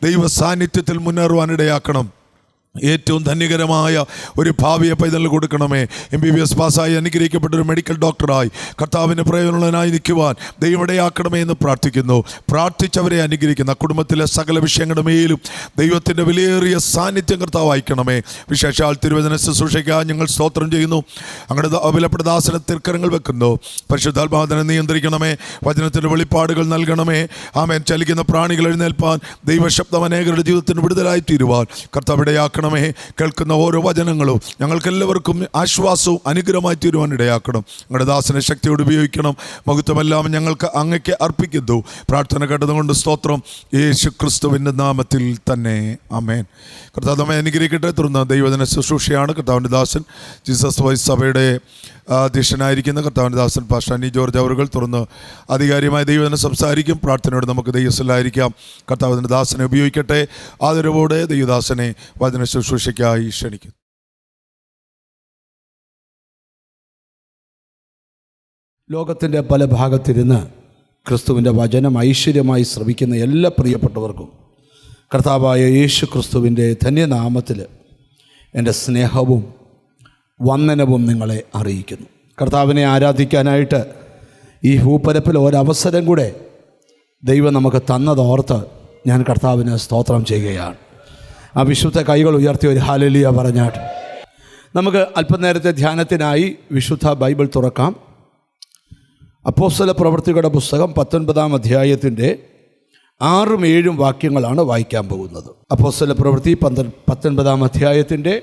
ദൈവ സാന്നിധ്യത്തിൽ മുന്നേറുവാനിടയാക്കണം. ഏറ്റവും ധന്യകരമായ ഒരു ഭാവിയെ പൈതൽ കൊടുക്കണമേ. MBBS പാസ്സായി അനുഗ്രഹിക്കപ്പെട്ടൊരു മെഡിക്കൽ ഡോക്ടറായി കർത്താവിന് പ്രയോജനമുള്ളതിനായി നിൽക്കുവാൻ ദൈവമിടയാക്കണമേ എന്ന് പ്രാർത്ഥിക്കുന്നു. പ്രാർത്ഥിച്ചവരെ അനുഗ്രഹിക്കുന്ന കുടുംബത്തിലെ സകല വിഷയങ്ങളുടെ മേലും ദൈവത്തിൻ്റെ വിലയേറിയ സാന്നിധ്യം കർത്താവ് അയക്കണമേ. വിശേഷാൽ തിരുവചന ശുശ്രൂഷയ്ക്കായി ഞങ്ങൾ സ്തോത്രം ചെയ്യുന്നു. അങ്ങയുടെ വിലപ്പെട്ട ദാസനെ തിർക്കരങ്ങൾ വെക്കുന്നു. പരിശുദ്ധാത്മാവിനെ നിയന്ത്രിക്കണമേ. വചനത്തിൻ്റെ വെളിപ്പാടുകൾ നൽകണമേ. ആമേൻ. ചലിക്കുന്ന പ്രാണികൾ എഴുന്നേൽപ്പാൻ ദൈവശബ്ദം അനേകരുടെ ജീവിതത്തിന് വിടുതലായി തീരുവാൻ കർത്താവ് ഇടയാക്കണം. കേൾക്കുന്ന ഓരോ വചനങ്ങളും ഞങ്ങൾക്കെല്ലാവർക്കും ആശ്വാസവും അനുഗ്രഹമായി തീരുവാൻ ഇടയാക്കണം. ഞങ്ങളുടെ ദാസനെ ശക്തിയോട് ഉപയോഗിക്കണം. മഹത്വമെല്ലാം ഞങ്ങൾക്ക് അങ്ങയ്ക്ക് അർപ്പിക്കുന്നു. പ്രാർത്ഥന കേട്ടതുകൊണ്ട് സ്തോത്രം. യേശു ക്രിസ്തുവിൻ്റെ നാമത്തിൽ തന്നെ ആമേൻ. കർത്താവ് നമ്മെ അനുഗ്രഹിക്കട്ടെ. തുടർന്ന് ദൈവദിന ശുശ്രൂഷയാണ്. കർത്താവിൻ്റെ ദാസൻ ജീസസ് വോയിസ് സഭയുടെ അധ്യക്ഷനായിരിക്കുന്ന കർത്താവിൻ്റെ ദാസൻ പാസ്റ്റർ അനി ജോർജ് അവറുകൾ തുറന്ന് ആധികാരികമായ ദൈവദിനം സംസാരിക്കും. പ്രാർത്ഥനയോടെ നമുക്ക് ദൈവസ്ഥലായിരിക്കാം. കർത്താവിൻ്റെ ദാസനെ ഉപയോഗിക്കട്ടെ. ആദരവോടെ ദൈവദാസനെ വചന ശുശ്രൂഷയ്ക്കായി ക്ഷണിക്കുന്നു. ലോകത്തിൻ്റെ പല ഭാഗത്തിരുന്ന് ക്രിസ്തുവിൻ്റെ വചനം ഐശ്വര്യമായി ശ്രവിക്കുന്ന എല്ലാ പ്രിയപ്പെട്ടവർക്കും കർത്താവായ യേശു ക്രിസ്തുവിൻ്റെ ധന്യനാമത്തിൽ എൻ്റെ സ്നേഹവും വന്ദനവും നിങ്ങളെ അറിയിക്കുന്നു. കർത്താവിനെ ആരാധിക്കാനായിട്ട് ഈ ഭൂപരപ്പിൽ ഒരവസരം കൂടെ ദൈവം നമുക്ക് തന്നതോർത്ത് ഞാൻ കർത്താവിന് സ്തോത്രം ചെയ്യുകയാണ്. ആ വിശുദ്ധ കൈകൾ ഉയർത്തി ഒരു ഹല്ലേലൂയ പറഞ്ഞാട്ട് നമുക്ക് അല്പനേരത്തെ ധ്യാനത്തിനായി വിശുദ്ധ ബൈബിൾ തുറക്കാം. അപ്പോസ്തല പ്രവൃത്തികളുടെ പുസ്തകം 19-ാം അധ്യായത്തിൻ്റെ 6-7 വാക്യങ്ങളാണ് വായിക്കാൻ പോകുന്നത്. അപ്പോസ്തല പ്രവൃത്തി 19-ാം അധ്യായത്തിൻ്റെ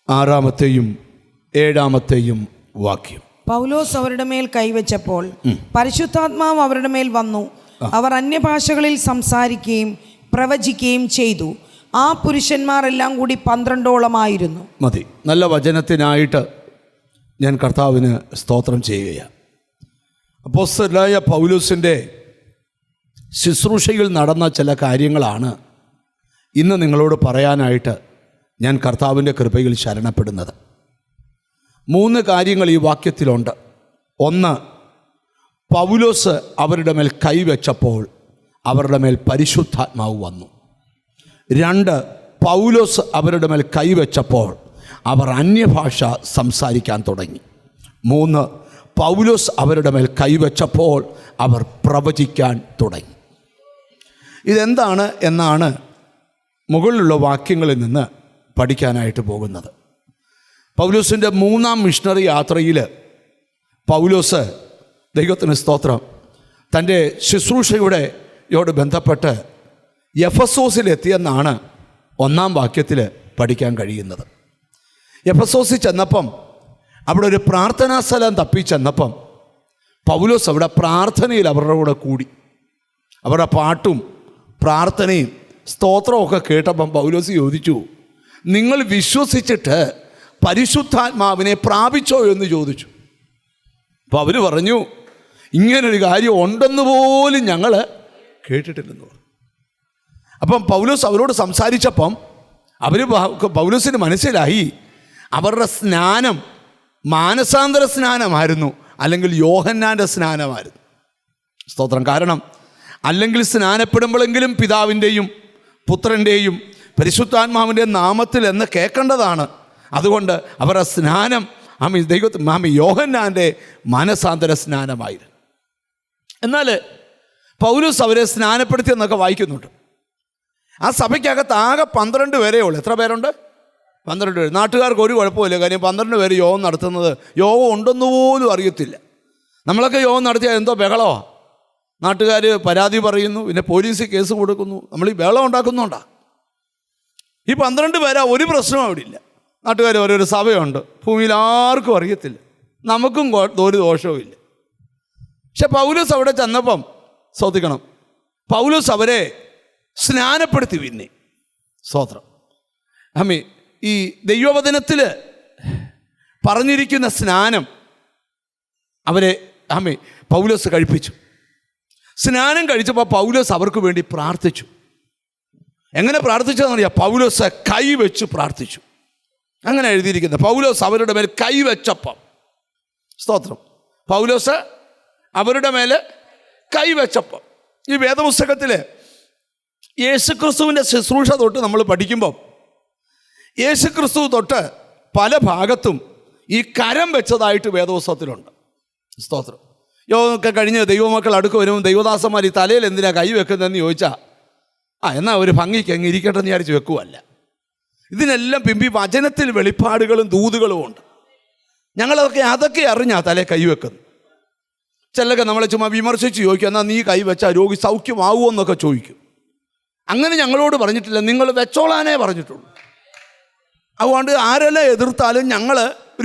6-ാമത്തെയും 7-ാമത്തെയും വാക്യം. പൗലോസ് അവരുടെ മേൽ കൈവച്ചപ്പോൾ പരിശുദ്ധാത്മാവ് അവരുടെ മേൽ വന്നു. അവർ അന്യഭാഷകളിൽ സംസാരിക്കുകയും പ്രവചിക്കുകയും ചെയ്തു. ആ പുരുഷന്മാർ എല്ലാം കൂടി 12ഓളമായിരുന്നു. മതി. നല്ല വചനത്തിനായിട്ട് ഞാൻ കർത്താവിന് സ്തോത്രം ചെയ്യുകയാണ്. അപ്പോസ്തലനായ പൗലോസിൻ്റെ ശുശ്രൂഷയിൽ നടന്ന ചില കാര്യങ്ങളാണ് ഇന്ന് നിങ്ങളോട് പറയാനായിട്ട് ഞാൻ കർത്താവിൻ്റെ കൃപയിൽ ശരണപ്പെടുന്നത്. 3 കാര്യങ്ങൾ ഈ വാക്യത്തിലുണ്ട്. 1, പൗലോസ് അവരുടെ മേൽ കൈവച്ചപ്പോൾ അവരുടെ മേൽ പരിശുദ്ധാത്മാവ് വന്നു. 2, പൗലോസ് അവരുടെ മേൽ കൈവച്ചപ്പോൾ അവർ അന്യഭാഷ സംസാരിക്കാൻ തുടങ്ങി. 3, പൗലോസ് അവരുടെ മേൽ കൈവച്ചപ്പോൾ അവർ പ്രവചിക്കാൻ തുടങ്ങി. ഇതെന്താണ് എന്നാണ് മുകളിലുള്ള വാക്യങ്ങളിൽ നിന്ന് പഠിക്കാനായിട്ട് പോകുന്നത്. പൗലോസിൻ്റെ 3ാം മിഷണറി യാത്രയിൽ പൗലോസ്, ദൈവത്തിന് സ്തോത്രം, തൻ്റെ ശുശ്രൂഷയോട് ബന്ധപ്പെട്ട് എഫെസോസിലെത്തിയെന്നാണ് 1ാം വാക്യത്തിൽ പഠിക്കാൻ കഴിയുന്നത്. എഫെസോസിൽ ചെന്നപ്പം അവിടെ ഒരു പ്രാർത്ഥനാ സ്ഥലം തപ്പി ചെന്നപ്പം പൗലോസ് അവിടെ പ്രാർത്ഥനയിൽ അവരുടെ കൂടെ കൂടി. അവരുടെ പാട്ടും പ്രാർത്ഥനയും സ്തോത്രവും ഒക്കെ കേട്ടപ്പം പൗലോസ് ചോദിച്ചു, നിങ്ങൾ വിശ്വസിച്ചിട്ട് പരിശുദ്ധാത്മാവിനെ പ്രാപിച്ചോ എന്ന് ചോദിച്ചു. അപ്പോൾ അവർ പറഞ്ഞു, ഇങ്ങനൊരു കാര്യം ഉണ്ടെന്ന് പോലും ഞങ്ങൾ കേട്ടിട്ടില്ലെന്ന് പറഞ്ഞു. അപ്പം പൗലോസ് അവരോട് സംസാരിച്ചപ്പം പൗലോസിന് മനസ്സിലായി അവരുടെ സ്നാനം മാനസാന്തര സ്നാനമായിരുന്നു, അല്ലെങ്കിൽ യോഹന്നാൻ്റെ സ്നാനമായിരുന്നു. സ്തോത്രം. കാരണം അല്ലെങ്കിൽ സ്നാനപ്പെടുമ്പോഴെങ്കിലും പിതാവിൻ്റെയും പുത്രൻ്റെയും പരിശുദ്ധാത്മാവിൻ്റെ നാമത്തിൽ എന്ന് കേൾക്കേണ്ടതാണ്. അതുകൊണ്ട് അവരുടെ സ്നാനം യോഹന്നാൻ്റെ മാനസാന്തര സ്നാനമായിരുന്നു. എന്നാൽ പൗലോസ് അവരെ സ്നാനപ്പെടുത്തിയെന്നൊക്കെ വായിക്കുന്നുണ്ട്. ആ സഭയ്ക്കകത്ത് ആകെ 12 പേരേ ഉള്ളൂ. എത്ര പേരുണ്ട്? 12 പേര്. നാട്ടുകാർക്ക് ഒരു കുഴപ്പമില്ല. കാര്യം 12 പേര് യോഗം നടത്തുന്നത് യോഗം ഉണ്ടെന്ന് പോലും അറിയത്തില്ല. നമ്മളൊക്കെ യോഗം നടത്തിയാൽ എന്തോ ബഹളമാണ്. നാട്ടുകാർ പരാതി പറയുന്നു, പിന്നെ പോലീസ് കേസ് കൊടുക്കുന്നു. നമ്മൾ ഈ ബഹളം ഉണ്ടാക്കുന്നുണ്ടാ. ഈ 12 പേരാ, ഒരു പ്രശ്നവും അവിടെ ഇല്ല. നാട്ടുകാർ ഒരു സഭയുണ്ട്, ഭൂമിയിൽ ആർക്കും അറിയത്തില്ല, നമുക്കും ഒരു ദോഷവും ഇല്ല. പക്ഷെ പൗലോസ് അവിടെ ചെന്നപ്പം ശ്രദ്ധിക്കണം, പൗലോസ് അവരെ സ്നാനപ്പെടുത്തി. പിന്നെ സ്തോത്രം. അമ്മേ, ഈ ദൈവവചനത്തിൽ പറഞ്ഞിരിക്കുന്ന സ്നാനം അവരെ പൗലോസ് കഴിപ്പിച്ചു. സ്നാനം കഴിച്ചപ്പോൾ പൗലോസ് അവർക്ക് വേണ്ടി പ്രാർത്ഥിച്ചു. എങ്ങനെ പ്രാർത്ഥിച്ചതെന്നറിയാം? പൗലോസ് കൈവച്ച് പ്രാർത്ഥിച്ചു. അങ്ങനെ എഴുതിയിരിക്കുന്നത്, പൗലോസ് അവരുടെ മേൽ കൈവച്ചപ്പം. സ്തോത്രം. പൗലോസ് അവരുടെ മേൽ കൈവച്ചപ്പം. ഈ വേദപുസ്തകത്തിൽ യേശുക്രിസ്തുവിൻ്റെ ശുശ്രൂഷ തൊട്ട് നമ്മൾ പഠിക്കുമ്പം യേശുക്രിസ്തു തൊട്ട് പല ഭാഗത്തും ഈ കരം വെച്ചതായിട്ട് വേദപുസ്തകത്തിലുണ്ട്. സ്തോത്രം. യോഗമൊക്കെ കഴിഞ്ഞ് ദൈവമക്കൾ അടുക്ക് വരുമ്പോൾ ദൈവദാസന്മാർ ഈ തലയിൽ എന്തിനാ കൈ വെക്കുന്നതെന്ന് ചോദിച്ചാൽ എന്നാൽ ഒരു ഭംഗിക്ക് അങ്ങ് ഇരിക്കട്ടെ എന്ന് വിചാരിച്ച് വെക്കുമല്ല. ഇതിനെല്ലാം പിമ്പി വചനത്തിൽ വെളിപ്പാടുകളും ദൂതുകളും ഉണ്ട്. അതൊക്കെ അറിഞ്ഞാൽ തലേ കൈവെക്കുന്നു. ചിലരൊക്കെ നമ്മളെ ചുമ്മാ വിമർശിച്ച് ചോദിക്കും, എന്നാൽ നീ കൈവച്ചാൽ രോഗി സൗഖ്യമാകുമോ എന്നൊക്കെ ചോദിക്കും. അങ്ങനെ ഞങ്ങളോട് പറഞ്ഞിട്ടില്ല, നിങ്ങൾ വെച്ചോളാനേ പറഞ്ഞിട്ടുള്ളൂ. അതുകൊണ്ട് ആരെല്ലാം എതിർത്താലും ഞങ്ങൾ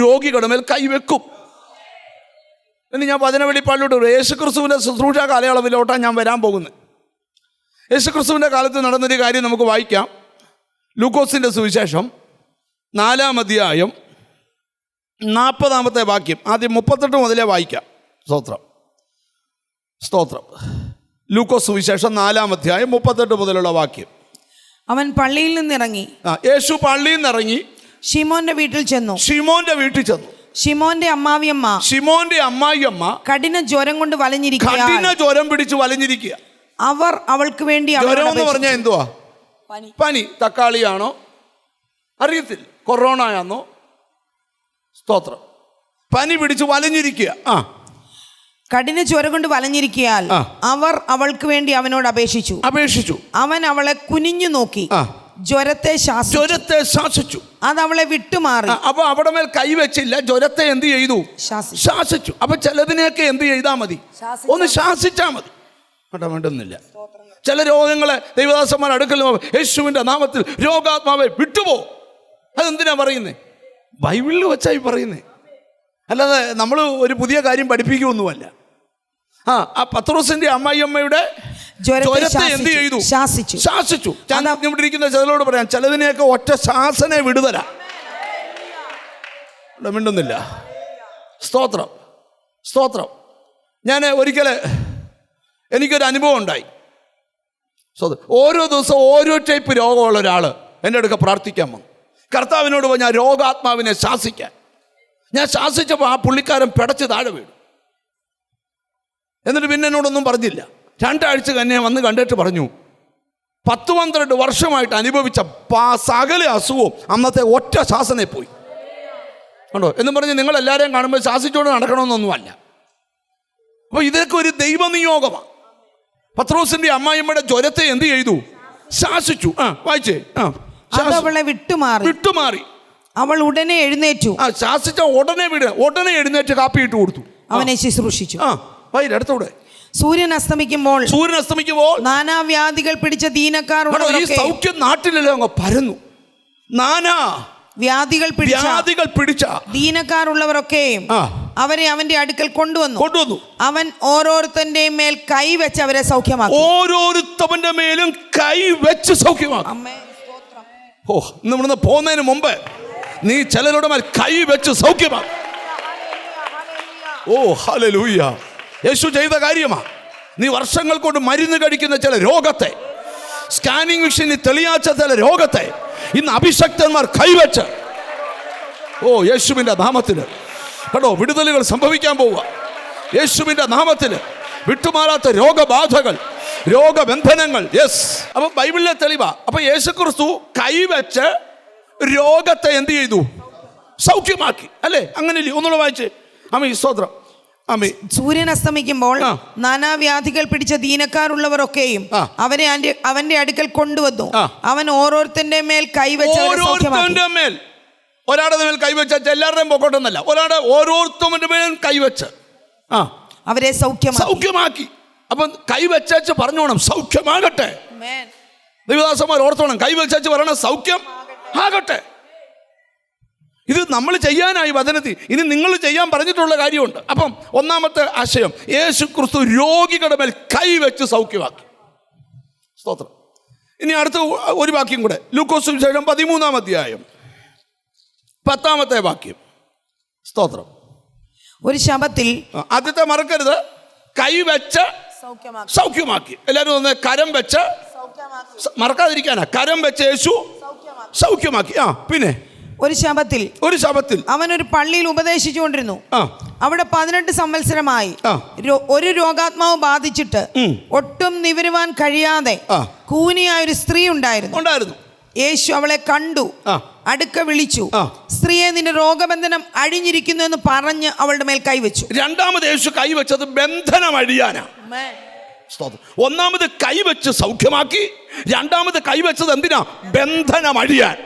രോഗികളുടെ മേൽ കൈവെക്കും എന്ന് ഞാൻ വചന വെളിപ്പാടിലോട്ട് യേശുക്രിസ്തുവിൻ്റെ ശുശ്രൂഷ കാലയളവിലോട്ടാണ് ഞാൻ വരാൻ പോകുന്നത്. യേശുക്രിസ്തുവിൻ്റെ കാലത്ത് നടന്നൊരു കാര്യം നമുക്ക് വായിക്കാം. ലൂക്കോസിൻ്റെ സുവിശേഷം 4-ാം അധ്യായം 40-ാമത്തെ വാക്യം, ആദ്യം 38 മുതലേ വായിക്കാം. സ്തോത്രം. ലൂക്കോസ് സുവിശേഷം 4-ാം അധ്യായം 38 മുതലുള്ള വാക്യം. അവൻ പള്ളിയിൽ നിന്നിറങ്ങി. യേശു പള്ളിയിൽ നിന്നിറങ്ങി ശിമോന്റെ വീട്ടിൽ ചെന്നു. ശിമോന്റെ അമ്മായിയമ്മ കഠിന ജ്വരം കൊണ്ട് ജ്വരം പിടിച്ച് വലഞ്ഞിരിക്കുക. അവർ അവൾക്ക് വേണ്ടി, ജ്വരം എന്ന് പറഞ്ഞാൽ എന്തുവാ? പനി. തക്കാളിയാണോ അറിയത്തില്ല, കൊറോണയാണോ? സ്തോത്രം. പനി പിടിച്ച് വലഞ്ഞിരിക്കുക. കഠിന ജ്വരം കൊണ്ട് വലഞ്ഞിരിക്കയാൽ അവർ അവൾക്ക് വേണ്ടി അവനോട് അപേക്ഷിച്ചു. അവൻ അവളെ കുനിഞ്ഞു നോക്കി ജ്വരത്തെ ശാസിച്ചു. അത് അവളെ വിട്ടുമാറി. അപ്പൊ അവിടെ മേൽ കൈവച്ചില്ല, ജ്വരത്തെ എന്ത് ചെയ്തു? ശാസിച്ചു. അപ്പൊ ചിലതിനെയൊക്കെ എന്ത് ചെയ്താൽ മതി? ഒന്ന് ശാസിച്ചാൽ മതി. വേണ്ടുന്നില്ല. ചില രോഗങ്ങളെ ദൈവദാസന്മാർ അടുക്കൽ യേശുവിൻ്റെ നാമത്തിൽ രോഗാത്മാവെ വിട്ടുപോ. അതെന്തിനാ പറയുന്നേ? ബൈബിളിൽ വെച്ചായി പറയുന്നേ, അല്ലാതെ നമ്മൾ ഒരു പുതിയ കാര്യം പഠിപ്പിക്കുകയൊന്നുമല്ല. ആ പത്രോസിന്റെ അമ്മായിയമ്മയുടെ ജ്വരത്തെ എന്ത് ചെയ്തു? ശാസിച്ചു. ഞാൻ ഇവിടെ ഇരിക്കുന്ന ചിലരോട് പറയാം, ചിലതിനെയൊക്കെ ഒറ്റ ശാസനെ വിടുതല. മിണ്ടുന്നില്ല. സ്തോത്രം. ഞാൻ എനിക്കൊരു അനുഭവം ഉണ്ടായി. ഓരോ ദിവസം ഓരോ ടൈപ്പ് രോഗമുള്ള ഒരാൾ എൻ്റെ അടുക്ക പ്രാർത്ഥിക്കാൻ വന്നു. കർത്താവിനോട് പോയി ഞാൻ രോഗാത്മാവിനെ ശാസിക്കാൻ. ഞാൻ ശാസിച്ചപ്പോൾ ആ പുള്ളിക്കാരൻ പിടച്ച് താഴെ വീണു. എന്നിട്ട് പിന്നെ എന്നോടൊന്നും പറഞ്ഞില്ല. 2 ആഴ്ച തന്നെ വന്ന് കണ്ടിട്ട് പറഞ്ഞു, 10-12 വർഷമായിട്ട് അനുഭവിച്ച സകല അസുഖവും അന്നത്തെ ഒറ്റ ശാസനയിൽ പോയി. കണ്ടോ എന്നും പറഞ്ഞ് നിങ്ങളെല്ലാവരെയും കാണുമ്പോൾ ശാസിച്ചുകൊണ്ട് നടക്കണമെന്നൊന്നുമല്ല. അപ്പോൾ ഇതൊക്കെ ഒരു ദൈവനിയോഗമാണ്. പത്രോസിന്റെ അമ്മായിയമ്മയുടെ ജ്വരത്തെ എന്ത് ചെയ്തു? ശാസിച്ചു. വായിച്ചേ. അവളെ വിട്ടുമാറി. അവൾ ഉടനെ എഴുന്നേറ്റു. ശാസിച്ച ഉടനെ എഴുന്നേറ്റ് കാപ്പി ഇട്ട് കൊടുത്തു. അവനെ ശുശ്രൂഷിച്ചു. അടുത്തൂടെ സൂര്യൻ അസ്തമിക്കുമ്പോൾ നാനാവ്യാധികൾ പിടിച്ച ദീനക്കാർ സൗഖ്യം നാട്ടിലെല്ലാം അങ്ങ് പരന്നു. നാനാ വ്യാധികൾ പിടിച്ച ദീനക്കാരുള്ളവരൊക്കെയും അവരെ അവന്റെ അടുക്കൽ കൊണ്ടുവന്നു. അവൻ ഓരോരുത്തന്റെയും മേൽ കൈവച്ച് അവരെ സൗഖ്യമാക്കി. ഓരോരുത്തവന്റെ മേലും കൈവച്ച് സൗഖ്യമാക്കി. ഇവിടുന്ന് പോകുന്നതിന് മുമ്പ് നീ ചിലരുടെ മേൽ കൈവച്ച് സൗഖ്യമാക്കി. ഹല്ലേലൂയ. യേശു ചെയ്ത കാര്യമാ. നീ വർഷങ്ങൾ കൊണ്ട് മരുന്ന് കഴിക്കുന്ന ചില രോഗത്തെ, സ്കാനിങ് മെഷീനിൽ തെളിയാച്ച ചില രോഗത്തെ ഇന്ന് അഭിഷക്തന്മാർ കൈവച്ച് യേശുവിൻ്റെ നാമത്തിൽ കേട്ടോ വിടുതലുകൾ സംഭവിക്കാൻ പോവുക. യേശുവിൻ്റെ നാമത്തിൽ വിട്ടുമാറാത്ത രോഗബാധകൾ, രോഗബന്ധനങ്ങൾ. അപ്പൊ ബൈബിളിലെ തെളിവാ. അപ്പൊ യേശുക്രിസ്തു കൈവച്ച് രോഗത്തെ എന്ത് ചെയ്തു? സൗഖ്യമാക്കി. അല്ലേ? അങ്ങനെയല്ലേ? ഒന്നുകൂടെ വായിച്ചേ. സ്തോത്രം. സൂര്യൻ അസ്തമിക്കുമ്പോൾ നാനാവ്യാധികൾ പിടിച്ച ദീനക്കാരുള്ളവരൊക്കെയും അവരെ അവന്റെ അടുക്കൽ കൊണ്ടുവന്നു. അവൻ ഓരോരുത്തന്റെ മേൽ കൈവച്ച് മേൽ ഒരാളുടെ മേൽ കൈവച്ച എല്ലാവരുടെയും പൊക്കോട്ടെന്നല്ല, ഓരോരുത്തരുടെ മേലും കൈവച്ച് അവരെ സൗഖ്യമാക്കി. അപ്പം കൈവച്ചു പറഞ്ഞോണം സൗഖ്യമാകട്ടെ. ദൈവദാസന്മാർ ഓർത്തോണം, കൈവച്ചു പറയണം സൗഖ്യം ആകട്ടെ. ഇത് നമ്മൾ ചെയ്യാനായി വചനത്തിൽ, ഇനി നിങ്ങൾ ചെയ്യാൻ പറഞ്ഞിട്ടുള്ള കാര്യമുണ്ട്. അപ്പം ഒന്നാമത്തെ ആശയം, യേശു ക്രിസ്തു രോഗികളുടെ മേൽ കൈവച്ച് സൗഖ്യമാക്കി. സ്തോത്രം. ഇനി അടുത്ത ഒരു വാക്യം കൂടെ, ലൂക്കോസ് സുവിശേഷം 13-ാം അധ്യായം 10-ാമത്തെ വാക്യം. സ്തോത്രം. ഒരു ശബത്തിൽ ആദ്യത്തെ മറക്കരുത്, കൈവച്ച് സൗഖ്യമാക്കി. എല്ലാവരും ഒന്ന് കരം വെച്ച്, മറക്കാതിരിക്കാനാ, കരം വെച്ച് യേശു സൗഖ്യമാക്കി. പിന്നെ ഒരു ശബത്തിൽ അവനൊരു പള്ളിയിൽ ഉപദേശിച്ചുകൊണ്ടിരുന്നു. അവിടെ 18 സംവത്സരമായി ഒരു രോഗാത്മാവ് ബാധിച്ചിട്ട് ഒട്ടും നിവരുവാൻ കഴിയാതെ കൂനിയായ ഒരു സ്ത്രീ ഉണ്ടായിരുന്നു. യേശു അവളെ കണ്ടു, അടുക്ക വിളിച്ചു, സ്ത്രീയെ, നിന്റെ രോഗബന്ധനം അഴിഞ്ഞിരിക്കുന്നു എന്ന് പറഞ്ഞ് അവളുടെ മേൽ കൈവച്ചു. രണ്ടാമത് യേശു കൈവച്ചത് ബന്ധനം അഴിയാനാ. ഒന്നാമത് കൈവച്ച് സൗഖ്യമാക്കി, രണ്ടാമത് കൈവച്ചത് എന്തിനാ? ബന്ധനം അഴിയാൻ.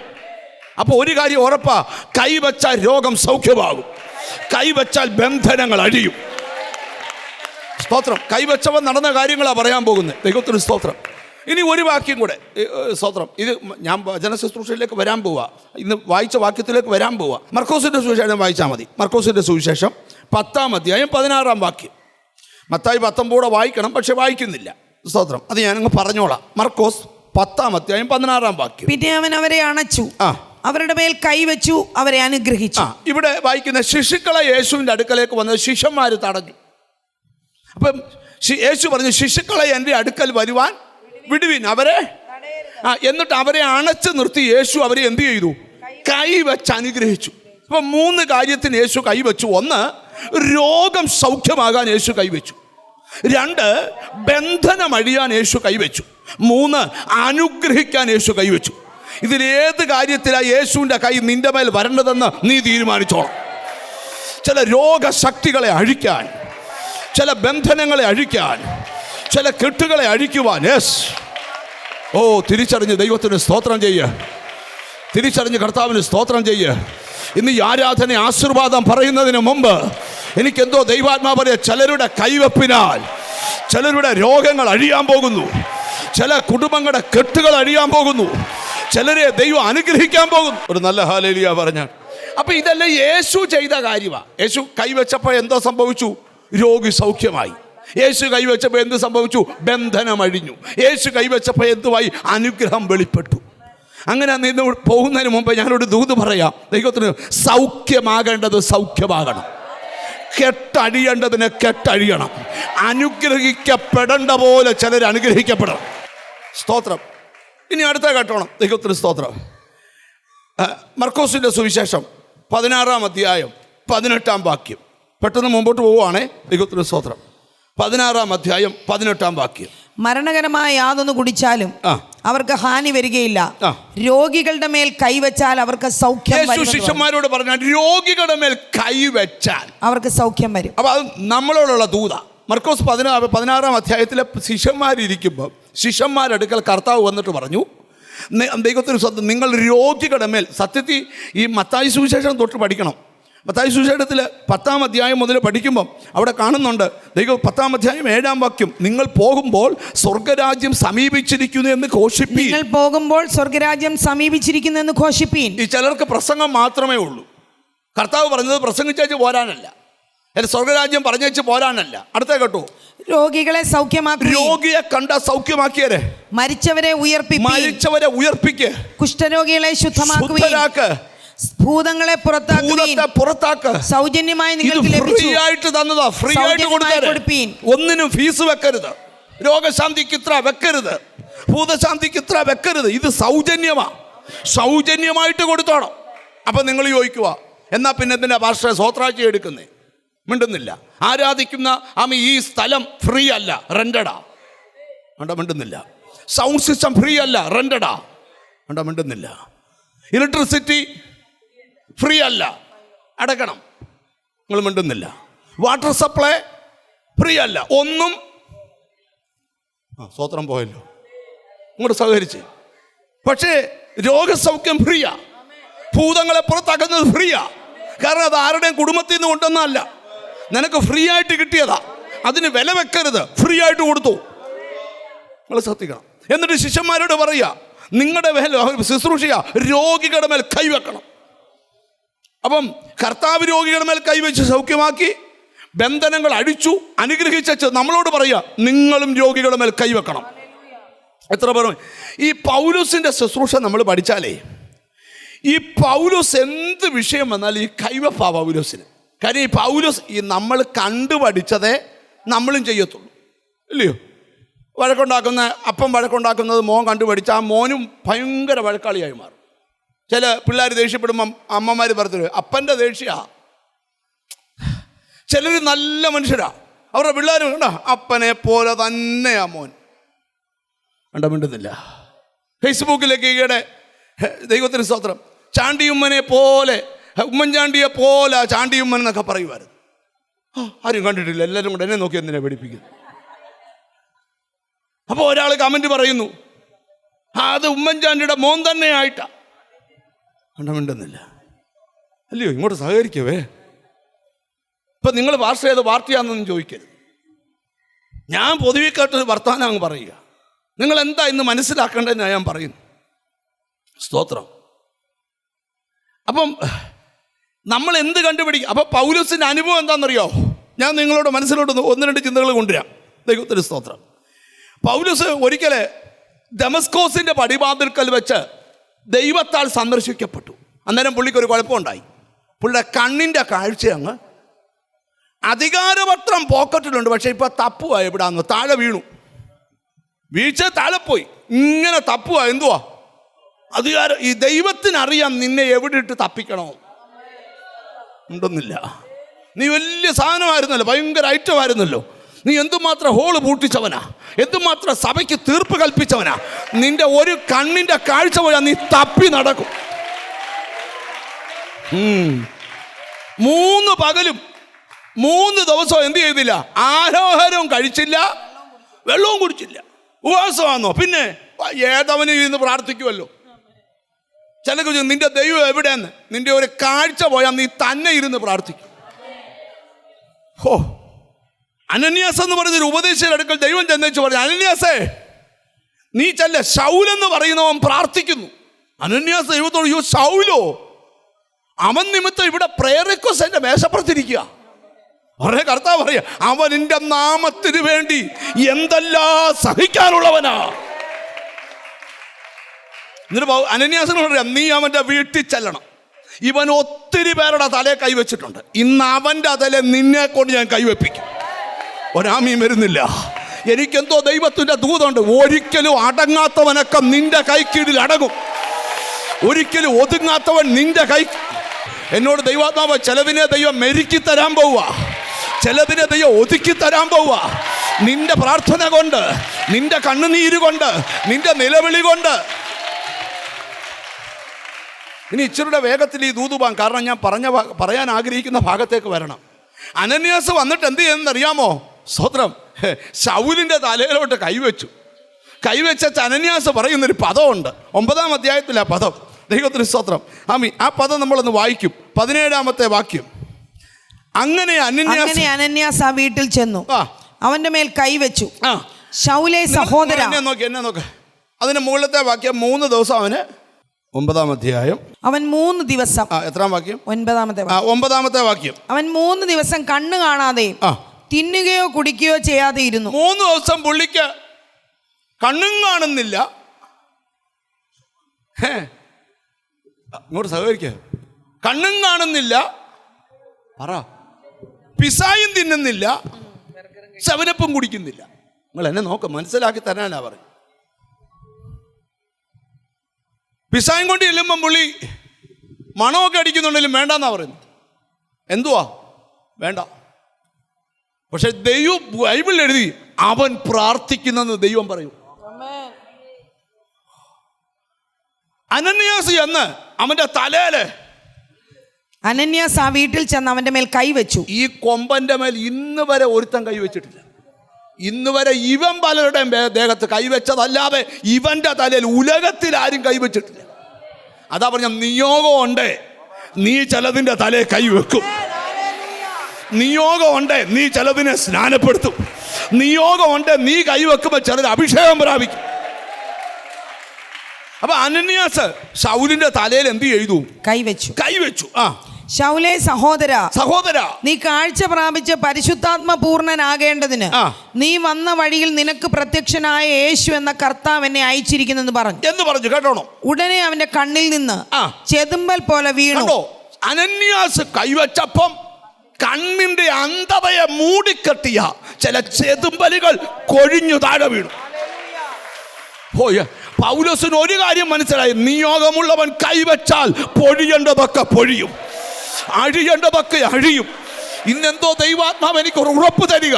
അപ്പൊ ഒരു കാര്യം ഉറപ്പാ, കൈവച്ചാൽ രോഗം സൗഖ്യമാകും, കൈവച്ചാൽ ബന്ധനങ്ങൾ അഴിയും. സ്തോത്രം. കൈവച്ചവൻ നടന്ന കാര്യങ്ങളാണ് പറയാൻ പോകുന്നത്. ദൈവത്തിന് സ്തോത്രം. ഇനി ഒരു വാക്യം കൂടെ. സ്തോത്രം. ഇത് ഞാൻ വചന ശുശ്രൂഷയിലേക്ക് വരാൻ പോവുക, ഇന്ന് വായിച്ച വാക്യത്തിലേക്ക് വരാൻ പോവുക. മർക്കോസിൻ്റെ സുവിശേഷം വായിച്ചാൽ മതി. മർക്കോസിൻ്റെ സുവിശേഷം 10-ാം അധ്യായം 16-ാം വാക്യം. മത്തായി 19 വായിക്കണം, പക്ഷെ വായിക്കുന്നില്ല. സ്തോത്രം. അത് ഞാനങ്ങ് പറഞ്ഞോളാം. മർക്കോസ് 10-ാം അധ്യായം 16-ാം വാക്യം. പിന്നെ അവൻ അവരെ അണച്ചു, അവരുടെ മേൽ കൈവച്ചു, അവരെ അനുഗ്രഹിച്ചു. ഇവിടെ വായിക്കുന്ന ശിശുക്കളെ യേശുവിൻ്റെ അടുക്കലേക്ക് വന്ന് ശിഷ്യന്മാർ തടഞ്ഞു. അപ്പം യേശു പറഞ്ഞു, ശിശുക്കളെ എൻ്റെ അടുക്കൽ വരുവാൻ വിടുവിൻ, അവരെ. എന്നിട്ട് അവരെ അണച്ചു നിർത്തി യേശു അവരെ എന്ത് ചെയ്തു? കൈവച്ച് അനുഗ്രഹിച്ചു. ഇപ്പം 3 കാര്യത്തിന് യേശു കൈവച്ചു. 1, രോഗം സൗഖ്യമാകാൻ യേശു കൈവച്ചു. 2, ബന്ധനം അഴിയാൻ യേശു കൈവച്ചു. 3, അനുഗ്രഹിക്കാൻ യേശു കൈവച്ചു. ഇതിലേത് കാര്യത്തിലാണ് യേശുവിൻ്റെ കൈ നിന്റെ മേൽ വരേണ്ടതെന്ന് നീ തീരുമാനിച്ചോളാം. ചില രോഗശക്തികളെ അഴിക്കാൻ, ചില ബന്ധനങ്ങളെ അഴിക്കാൻ, ചില കെട്ടുകളെ അഴിക്കുവാൻ. തിരിച്ചറിഞ്ഞ് ദൈവത്തിന് സ്തോത്രം ചെയ്യുക, തിരിച്ചറിഞ്ഞ് കർത്താവിന് സ്തോത്രം ചെയ്യുക. ഇന്ന് ഈ ആരാധന ആശീർവാദം പറയുന്നതിന് മുമ്പ് എനിക്കെന്തോ ദൈവാത്മാവ് പറയാ, ചിലരുടെ കൈവപ്പിനാൽ ചിലരുടെ രോഗങ്ങൾ അഴിയാൻ പോകുന്നു, ചില കുടുംബങ്ങളുടെ കെട്ടുകൾ അഴിയാൻ പോകുന്നു, ചിലരെ ദൈവം അനുഗ്രഹിക്കാൻ പോകുന്നു. ഒരു നല്ല ഹല്ലേലൂയ പറഞ്ഞാൽ. അപ്പൊ ഇതെല്ലാം യേശു ചെയ്ത കാര്യമാണ്. യേശു കൈവച്ചപ്പോൾ എന്തോ സംഭവിച്ചു? രോഗി സൗഖ്യമായി. യേശു കൈവച്ചപ്പോൾ എന്ത് സംഭവിച്ചു? ബന്ധനം അഴിഞ്ഞു. യേശു കൈവച്ചപ്പോൾ എന്തുമായി? അനുഗ്രഹം വെളിപ്പെട്ടു. അങ്ങനെ നിന്ന് പോകുന്നതിന് മുമ്പ് ഞാനൊരു ദൂത് പറയാം. ദൈവത്തിന് സൗഖ്യമാകേണ്ടത് സൗഖ്യമാകണം, കെട്ടഴിയേണ്ടതിന് കെട്ടഴിയണം. അനുഗ്രഹിക്കപ്പെടേണ്ട പോലെ ചിലർ അനുഗ്രഹിക്കപ്പെടണം. സ്തോത്രം. ഇനി അടുത്ത കേട്ടോണം. ദൈവത്തിന് സ്തോത്രം. മർക്കോസിൻ്റെ സുവിശേഷം 16-ാം അധ്യായം 18-ാം വാക്യം. പെട്ടെന്ന് മുമ്പോട്ട് പോവുകയാണേ. ദൈവത്തിന് സ്തോത്രം. 16-ാം അധ്യായം 18-ാം വാക്യം. മരണകരമായ യാതൊന്ന് കുടിച്ചാലും അവർക്ക് ഹാനി വരികയില്ല, രോഗികളുടെ മേൽ കൈവച്ചാൽ അവർക്ക് സൗഖ്യം വരും. ശിഷ്യന്മാരോട് പറഞ്ഞാൽ രോഗികളുടെ മേൽ കൈവച്ചാൽ അവർക്ക് സൗഖ്യം വരും. അപ്പൊ അത് നമ്മളോടുള്ള ദൂത. മർക്കോസ് 16-ാം അധ്യായത്തിലെ ശിഷ്യന്മാരിയ്ക്കുമ്പോൾ ശിഷ്യന്മാരടുക്കൽ കർത്താവ് വന്നിട്ട് പറഞ്ഞു, ദൈവത്തിന് സ്വന്തം നിങ്ങൾ രോഗികളുടെ മേൽ. സത്യത്തിൽ ഈ മത്തായി സുവിശേഷം തൊട്ട് പഠിക്കണം. മത്തായി സുവിശേഷത്തിൽ 10-ാം അധ്യായം മുതൽ പഠിക്കുമ്പം അവിടെ കാണുന്നുണ്ട്. ദൈവം 10-ാം അധ്യായം 7-ാം വാക്യം, നിങ്ങൾ പോകുമ്പോൾ സ്വർഗരാജ്യം സമീപിച്ചിരിക്കുന്നു എന്ന് ഘോഷിപ്പീൻ. നിങ്ങൾ പോകുമ്പോൾ സ്വർഗരാജ്യം സമീപിച്ചിരിക്കുന്നു എന്ന് ഘോഷിപ്പീൻ. ഈ ചിലർക്ക് പ്രസംഗം മാത്രമേ ഉള്ളൂ. കർത്താവ് പറഞ്ഞത് പ്രസംഗിച്ചു പോരാനല്ല, സ്വർഗരാജ്യം പറഞ്ഞേച്ച് പോരാനല്ല. അടുത്ത കേട്ടോ, രോഗികളെ സൗഖ്യമാക്കി, രോഗിയെ കണ്ട സൗഖ്യമാക്കിയരെ, മരിച്ചവരെ ഉയർപ്പിക്ക്, കുഷ്ഠരോഗികളെ ശുദ്ധമാക്കുക, ഭൂതങ്ങളെ പുറത്താക്കുക, സൗജന്യമായി നിങ്ങൾക്ക് ലഭിച്ചു. ഫ്രീ ആയിട്ട് തന്നതാ, ഫ്രീ ആയിട്ട് കൊടുപ്പീൻ. ഒന്നിനും ഫീസ് വെക്കരുത്. രോഗശാന്തിക്ക് ഇത്ര വെക്കരുത്, ഭൂതശാന്തിക്ക് ഇത്ര വെക്കരുത്. ഇത് സൗജന്യമാ, സൗജന്യമായിട്ട് കൊടുത്തോണം. അപ്പൊ നിങ്ങൾ ചോദിക്കുക, എന്നാ പിന്നെ എന്തിനാ പാസ്റ്ററെ സ്വത്രാഴ്ച എടുക്കുന്നേ? മിണ്ടുന്നില്ല. ആരാധിക്കുന്ന ഈ സ്ഥലം ഫ്രീ അല്ല, റെന്റഡാ. മിണ്ടുന്നില്ല. സൗണ്ട് സിസ്റ്റം ഫ്രീ അല്ല, റെന്റഡാ. മിണ്ടുന്നില്ല. ഇലക്ട്രിസിറ്റി ഫ്രീ അല്ല, അടക്കണം. നിങ്ങൾ മിണ്ടുന്നില്ല. വാട്ടർ സപ്ലൈ ഫ്രീ അല്ല, ഒന്നും. സ്വത്രം പോയല്ലോ, ഇങ്ങോട്ട് സഹകരിച്ച്. പക്ഷേ രോഗസൗഖ്യം ഫ്രീയാ, ഭൂതങ്ങളെ പുറത്താക്കുന്നത് ഫ്രീയാ. കാരണം അത് ആരുടെയും കുടുംബത്തിൽ നിന്ന് കൊണ്ടൊന്നല്ല, നിനക്ക് ഫ്രീ ആയിട്ട് കിട്ടിയതാ. അതിന് വില വെക്കരുത്, ഫ്രീ ആയിട്ട് കൊടുത്തു. നിങ്ങൾ ശ്രദ്ധിക്കണം. എന്നിട്ട് ശിഷ്യന്മാരോട് പറയുക, നിങ്ങളുടെ മേൽ ശുശ്രൂഷ രോഗികളുടെ മേൽ കൈവെക്കണം. അപ്പം കർത്താവ് രോഗികളുടെ മേൽ കൈവച്ച് സൗഖ്യമാക്കി, ബന്ധനങ്ങൾ അടിച്ചു, അനുഗ്രഹിച്ചു. നമ്മളോട് പറയുക, നിങ്ങളും രോഗികളുടെ മേൽ കൈവെക്കണം. എത്ര പേർ ഈ പൗലോസിൻ്റെ ശുശ്രൂഷ നമ്മൾ പഠിച്ചാലേ, ഈ പൗലോസ് എന്ത് വിഷയം വന്നാലും ഈ കൈവപ്പാ പൗലോസിന്. കാര്യം ഈ പൗലോസ് ഈ നമ്മൾ കണ്ടുപഠിച്ചതേ നമ്മളും ചെയ്യത്തുള്ളൂ, ഇല്ലയോ? വഴക്കുണ്ടാക്കുന്ന അപ്പം വഴക്കുണ്ടാക്കുന്നത് മോൻ കണ്ടുപഠിച്ച ആ മോനും ഭയങ്കര വഴക്കാളിയായി മാറും. ചില പിള്ളേർ ദേഷ്യപ്പെടുമ്പം അമ്മമാർ പറഞ്ഞു അപ്പൻ്റെ ദേഷ്യ. ചിലർ നല്ല മനുഷ്യരാ, അവരുടെ പിള്ളേർ കണ്ട അപ്പനെ പോലെ തന്നെയാ മോൻ. കണ്ട മിണ്ടുന്നില്ല. ഫേസ്ബുക്കിലേക്ക് ഈയിടെ ദൈവത്തിന് സ്തോത്രം, ചാണ്ടിയുമ്മനെ പോലെ, ഉമ്മൻചാണ്ടിയെ പോലെ ചാണ്ടിയുമ്മൻ എന്നൊക്കെ പറയുമായിരുന്നു. ആരും കണ്ടിട്ടില്ല, എല്ലാവരും കൂടെ എന്നെ നോക്കി എന്തിനാ പഠിപ്പിക്കുന്നു. അപ്പോൾ ഒരാൾ കമൻറ്റ് പറയുന്നു, അത് ഉമ്മൻചാണ്ടിയുടെ മോൻ തന്നെയായിട്ടാ. കണ്ട മിണ്ടുന്നില്ല, അല്ലയോ? ഇങ്ങോട്ട് സഹകരിക്കവേ. ഇപ്പം നിങ്ങൾ പാർട്ടി ഏത് പാർട്ടിയാണെന്നൊന്നും ചോദിക്കരുത്. ഞാൻ പൊതുവെ കേട്ടൊരു വർത്തമാനം അങ്ങ് പറയുക. നിങ്ങൾ എന്താ ഇന്ന് മനസ്സിലാക്കേണ്ടതെന്ന് ഞാൻ പറയുന്നു. സ്തോത്രം. അപ്പം നമ്മൾ എന്ത് കണ്ടുപിടിക്കും? അപ്പം പൗലോസിൻ്റെ അനുഭവം എന്താണെന്നറിയോ? ഞാൻ നിങ്ങളോട് മനസ്സിലോട്ട് 1-2 ചിന്തകൾ കൊണ്ടുവരാം. ദൈവത്തിന് സ്തോത്രം. പൗലോസ് ഒരിക്കൽ ദമസ്കോസിൻ്റെ പടിവാതിൽക്കൽ വെച്ച് ദൈവത്താൽ സന്ദർശിക്കപ്പെട്ടു. അന്നേരം പുള്ളിക്കൊരു കുഴപ്പമുണ്ടായി. പുള്ളിയുടെ കണ്ണിൻ്റെ കാഴ്ച അങ്ങ് അധികാരപത്രം പോക്കറ്റിലുണ്ട്, പക്ഷേ ഇപ്പോൾ തപ്പുക എവിടാന്ന്, താഴെ വീണു. വീഴ്ച താഴെ പോയി, ഇങ്ങനെ തപ്പുക. എന്തുവാ അധികാരം? ഈ ദൈവത്തിനറിയാം നിന്നെ എവിടെ ഇട്ട് തപ്പിക്കണോ. ഉണ്ടെന്നില്ല, നീ വലിയ സാധനമായിരുന്നല്ലോ, ഭയങ്കര ഐറ്റമായിരുന്നല്ലോ, നീ എന്തുമാത്രം ഹോള് പൂട്ടിച്ചവനാ, എന്തുമാത്രം സഭയ്ക്ക് തീർപ്പ് കൽപ്പിച്ചവനാ. നിന്റെ ഒരു കണ്ണിൻ്റെ കാഴ്ച പോയാൽ നീ തപ്പി നടക്കും. 3 പകലും 3 ദിവസവും എന്ത് ചെയ്തില്ല? ആഹാരവും കഴിച്ചില്ല, വെള്ളവും കുടിച്ചില്ല. ഉപവാസമാണോ? പിന്നെ ഏതവനും ഇരുന്ന് പ്രാർത്ഥിക്കുമല്ലോ. ചിലക്ക് നിന്റെ ദൈവം എവിടെയെന്ന്, നിന്റെ ഒരു കാഴ്ച പോയാൽ നീ തന്നെ ഇരുന്ന് പ്രാർത്ഥിക്കും. ഹോ, അനന്യാസ് എന്ന് പറയുന്നൊരു ഉപദേശിയുടെ അടുക്കൽ ദൈവം ചെന്നേച്ച് പറഞ്ഞു, അനന്യാസേ നീ ചെല്ല, ശൗലെന്ന് പറയുന്നവൻ പ്രാർത്ഥിക്കുന്നു. അനന്യാസ് ദൈവത്തോട്, യോ ശൗലോ, അവൻ നിമിത്തം ഇവിടെ പ്രേയർ റിക്വസ്റ്റ് എൻ്റെ മേശപ്പുറത്തിരിക്കുക. അവരുടെ കർത്താവ് പറയാ, അവൻ എൻ്റെ നാമത്തിന് വേണ്ടി എന്തെല്ലാം സഹിക്കാനുള്ളവനാ. എന്നിട്ട് അനന്യാസിനോട് പറയാം, നീ അവൻ്റെ വീട്ടിൽ ചെല്ലണം. ഇവൻ ഒത്തിരി പേരുടെ തലയെ കൈവച്ചിട്ടുണ്ട്, ഇന്ന് അവൻ്റെ തലയെ നിന്നെ കൊണ്ട് ഞാൻ കൈവെപ്പിക്കും. ഒരാമീൻ വരുന്നില്ല. എനിക്കെന്തോ ദൈവത്തിൻ്റെ ദൂതുണ്ട്. ഒരിക്കലും അടങ്ങാത്തവനൊക്കെ നിന്റെ കൈക്കീഴിൽ അടങ്ങും. ഒരിക്കലും ഒതുങ്ങാത്തവൻ നിന്റെ കൈ. എന്നോട് ദൈവാത്മാവ്, ചിലതിനെ ദൈവം മെരുക്കി തരാൻ പോവുക, ചിലതിനെ ദൈവം ഒതുക്കി തരാൻ പോവുക. നിന്റെ പ്രാർത്ഥന കൊണ്ട്, നിന്റെ കണ്ണുനീര് കൊണ്ട്, നിന്റെ നിലവിളി കൊണ്ട്. ഇനി ഇച്ചിരുടെ വേഗത്തിൽ ഈ ദൂതുപാൻ, കാരണം ഞാൻ പറയാൻ ആഗ്രഹിക്കുന്ന ഭാഗത്തേക്ക് വരണം. അനന്യാസ് വന്നിട്ട് എന്ത് ചെയ്യുന്നറിയാമോ? സ്തോത്രം. ശൗലിൻ്റെ തലയിലോട്ട് കൈവച്ച അനന്യാസ് പറയുന്നൊരു പദമുണ്ട്. 9-ാം അധ്യായത്തിലെ ആ പദം. ദൈവത്തിന് സ്തോത്രം. ആ പദം നമ്മളൊന്ന് വായിക്കും. 17-ാമത്തെ വാക്യം. അങ്ങനെ അനന്യാസ് ആ വീട്ടിൽ ചെന്നു, അവന്റെ മേൽ കൈവച്ചു. ശൗലേ സഹോദര, എന്നെ നോക്ക്. അതിന് മുകളിലത്തെ വാക്യം 3 ദിവസം അവന്. 9-ാം അധ്യായം. അവൻ 3 ദിവസം. എത്രാം വാക്യം? 9-ാമത്തെ വാക്യം. അവൻ 3 ദിവസം കണ്ണ് കാണാതെ തിന്നുകയോ കുടിക്കുകയോ ചെയ്യാതെ ഇരുന്നു. 3 ദിവസം പുള്ളിക്ക് കണ്ണും കാണുന്നില്ല. ഇങ്ങോട്ട് സഹകരിക്ക. കണ്ണും കാണുന്നില്ല, പറ, പിസായും തിന്നുന്നില്ല, ശവനപ്പും കുടിക്കുന്നില്ല. നിങ്ങൾ എന്നെ നോക്ക, മനസ്സിലാക്കി തരാനാ പറയും. പിസായും കൊണ്ട് ചെല്ലുമ്പം പുള്ളി മണമൊക്കെ അടിക്കുന്നുണ്ടെങ്കിലും വേണ്ടെന്നാ പറയുന്നു. എന്തുവാ വേണ്ട. പക്ഷെ ദൈവം ബൈബിളിൽ എഴുതി, അവൻ പ്രാർത്ഥിക്കുന്നെന്ന് ദൈവം പറയും. അനന്യാസ് എന്ന് അവന്റെ തലയില്, അനന്യാസ് ആ വീട്ടിൽ ചെന്ന് അവന്റെ മേൽ കൈവച്ചു. ഈ കൊമ്പന്റെ മേൽ ഇന്ന് വരെ ഒരുത്തൻ കൈവച്ചിട്ടില്ല. ഇന്ന് വരെ ഇവൻ പലരുടെയും ദേഹത്ത് കൈവച്ചതല്ലാതെ ഇവന്റെ തലയിൽ ഉലകത്തിൽ ആരും കൈവച്ചിട്ടില്ല. അതാ പറഞ്ഞ, നിയോഗമുണ്ട് നീ ചിലതിൻ്റെ തലയെ കൈവെക്കും. നിയോഗമുണ്ട് നീ ചിലതിനെ സ്നാനപ്പെടുത്തും. നിയോഗമുണ്ട് നീ കൈവെക്കുമ്പോൾ ചിലർ അഭിഷേകം പ്രാപിക്കും. അപ്പൊ അനന്യാസ് ശൗലിന്റെ തലയിൽ എന്ത് ചെയ്തു? കൈവച്ചു. ശൗലേ സഹോദര നീ കാഴ്ച പ്രാപിച്ച് പരിശുദ്ധാത്മ പൂർണ്ണനാകേണ്ടതിന് ആ. നീ വന്ന വഴിയിൽ നിനക്ക് പ്രത്യക്ഷനായ യേശു എന്ന കർത്താവ് എന്നെ അയച്ചിരിക്കുന്നെന്ന് പറഞ്ഞു. എന്ന് പറഞ്ഞു കേട്ടോണം. ഉടനെ അവന്റെ കണ്ണിൽ നിന്ന് ആ. ചെതുമ്പൽ പോലെ വീണു. കണ്ടോ, അനന്യാസ് കൈവച്ചപ്പം കണ്ണിന്റെ അന്ധതയെ മൂടിക്കെട്ടിയ ചില ചെതുമ്പലുകൾ കൊഴിഞ്ഞു താഴെ വീണു. പൗലോസിന് ഒരു കാര്യം മനസ്സിലായി, നിയോഗമുള്ളവൻ കൈവച്ചാൽ പൊഴിയേണ്ടതൊക്കെ പൊഴിയും, അഴിയേണ്ടതൊക്കെ അഴിയും. ഇന്നെന്തോ ദൈവാത്മാവ് എനിക്ക് ഒരു ഉറപ്പ് തരിക.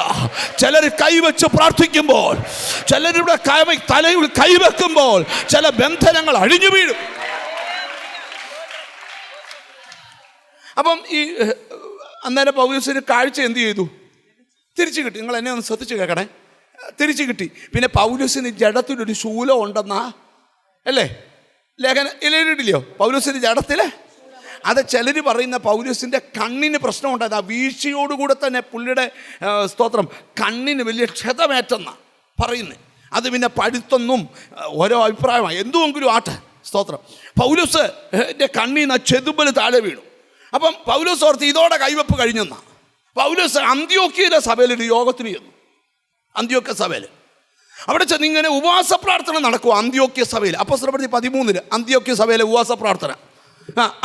ചിലർ കൈവച്ച് പ്രാർത്ഥിക്കുമ്പോൾ, ചിലരുടെ തലയിൽ കൈവെക്കുമ്പോൾ ചില ബന്ധനങ്ങൾ അഴിഞ്ഞു വീഴും. അപ്പം ഈ അന്നേരം പൗലോസിന് കാഴ്ച എന്ത് ചെയ്തു? തിരിച്ചു കിട്ടി. നിങ്ങൾ എന്നെ ഒന്ന് ശ്രദ്ധിച്ച് കേൾക്കണേ. തിരിച്ചു കിട്ടി. പിന്നെ പൗലോസിന് ജഡത്തിലൊരു ശൂലം ഉണ്ടെന്നാ അല്ലേ ലേഖന ഇല്ലയോ? പൗലോസിന് ജഡത്തിൽ അത് ചിലർ പറയുന്ന പൗലോസിൻ്റെ കണ്ണിന് പ്രശ്നമുണ്ടായത് ആ വീഴ്ചയോടുകൂടെ തന്നെ പുള്ളിയുടെ സ്തോത്രം കണ്ണിന് വലിയ ക്ഷതമേറ്റെന്നാ പറയുന്നത്. അത് പിന്നെ പഴുത്തൊന്നും ഓരോ അഭിപ്രായമായി എന്തുമെങ്കിലും ആട്ടെ സ്തോത്രം. പൗലോസിൻ്റെ കണ്ണിൽ നിന്ന് ചെതുമ്പൽ താഴെ വീണു. അപ്പം പൗലോസ് ഓർത്ത് ഇതോടെ കൈവപ്പ് കഴിഞ്ഞെന്നാ. പൗലോസ് അന്ത്യോക്യയിലെ സഭയിൽ ഒരു യോഗത്തിന് ചെന്നു. അന്ത്യോക്യ സഭയിൽ അവിടെ ചെന്ന് ഇങ്ങനെ ഉപവാസ പ്രാർത്ഥന നടക്കുക. അന്ത്യോക്യ സഭയിൽ അപ്പോസ്തലപ്രവൃത്തി 13 അന്ത്യോക്യ സഭയിലെ ഉപവാസ പ്രാർത്ഥന.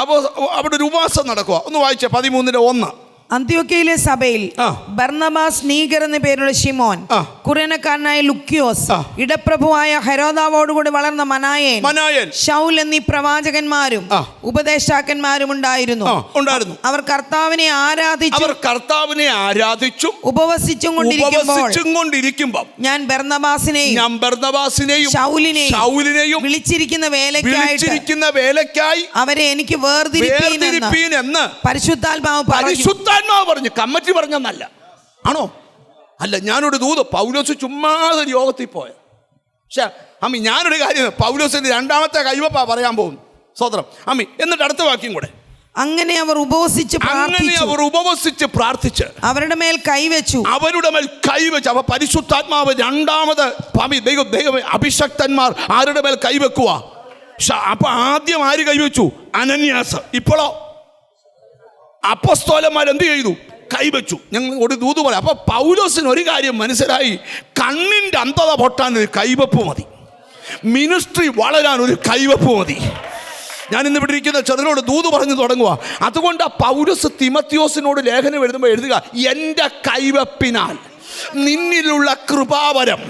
അപ്പോൾ അവിടെ ഒരു ഉപവാസം നടക്കുക. ഒന്ന് വായിച്ചേ 13:1. അന്ത്യോക്യയിലെ സഭയിൽ ബർന്നബാസ്, നീഗർ എന്ന പേരുള്ള ശിമോൻ, കുറേനക്കാരനായ ലുക്യോസ്, ഇടപ്രഭുവായ ഹെരോദാവോടുകൂടി വളർന്ന മനായേൻ, ശൗൽ എന്നീ പ്രവാചകന്മാരും ഉപദേഷ്ടാക്കന്മാരും ഉണ്ടായിരുന്നു. അവർ കർത്താവിനെ ആരാധിച്ചു ഉപവസിച്ചും കൊണ്ടിരിക്കുമ്പോൾ ഞാൻ ബർന്നബാസിനെയും ശൗലിനെയും വിളിച്ചിരിക്കുന്ന വേലയ്ക്കായി അവരെ എനിക്ക് വേർതിരിപ്പീൻ എന്ന് പരിശുദ്ധാത്മാവ് പറഞ്ഞു. കമ്മിറ്റി പറഞ്ഞെന്നല്ല, ആണോ? അല്ല, ഞാനൊരു ദൂത്. പൗലോസ് ചുമ്മാതെ യോഗത്തിൽ പോയ. പക്ഷേ അമ്മി ഞാനൊരു കാര്യം, പൗലോസിന്റെ രണ്ടാമത്തെ കൈവപ്പാ പറയാൻ പോകും സ്വതന്ത്രം അമ്മി. എന്നിട്ട് അടുത്ത വാക്യം കൂടെ. അങ്ങനെ അവർ ഉപവസിച്ച് പ്രാർത്ഥിച്ച് അവരുടെ മേൽ കൈവച്ചു. അവ പരിശുദ്ധാത്മാവ് രണ്ടാമത് ദൈവം അഭിഷക്തന്മാർ ആരുടെ മേൽ കൈവെക്കുക? അപ്പൊ ആദ്യം ആര് കൈവച്ചു? അനന്യാസ്. ഇപ്പോഴോ അപ്പോസ്തലന്മാർ എന്ത് ചെയ്തു? കൈവച്ചു. ഞങ്ങൾ ഒരു ദൂത് പറയാം. അപ്പൊ പൗലോസിന് ഒരു കാര്യം മനസ്സിലായി, കണ്ണിന്റെ അന്ധത പൊട്ടാൻ ഒരു കൈവപ്പ് മതി, മിനിസ്ട്രി വളരാൻ ഒരു കൈവപ്പ് മതി. ഞാൻ ഇന്ന് ഇവിടെ ഇരിക്കുന്ന ചെറുതിനോട് ദൂത് പറഞ്ഞു തുടങ്ങുക. അതുകൊണ്ട് ആ പൗലോസ് തിമത്തിയോസിനോട് ലേഖനം എഴുതുമ്പോൾ എഴുതുക, എൻ്റെ കൈവപ്പിനാൽ നിന്നിലുള്ള കൃപാവരം,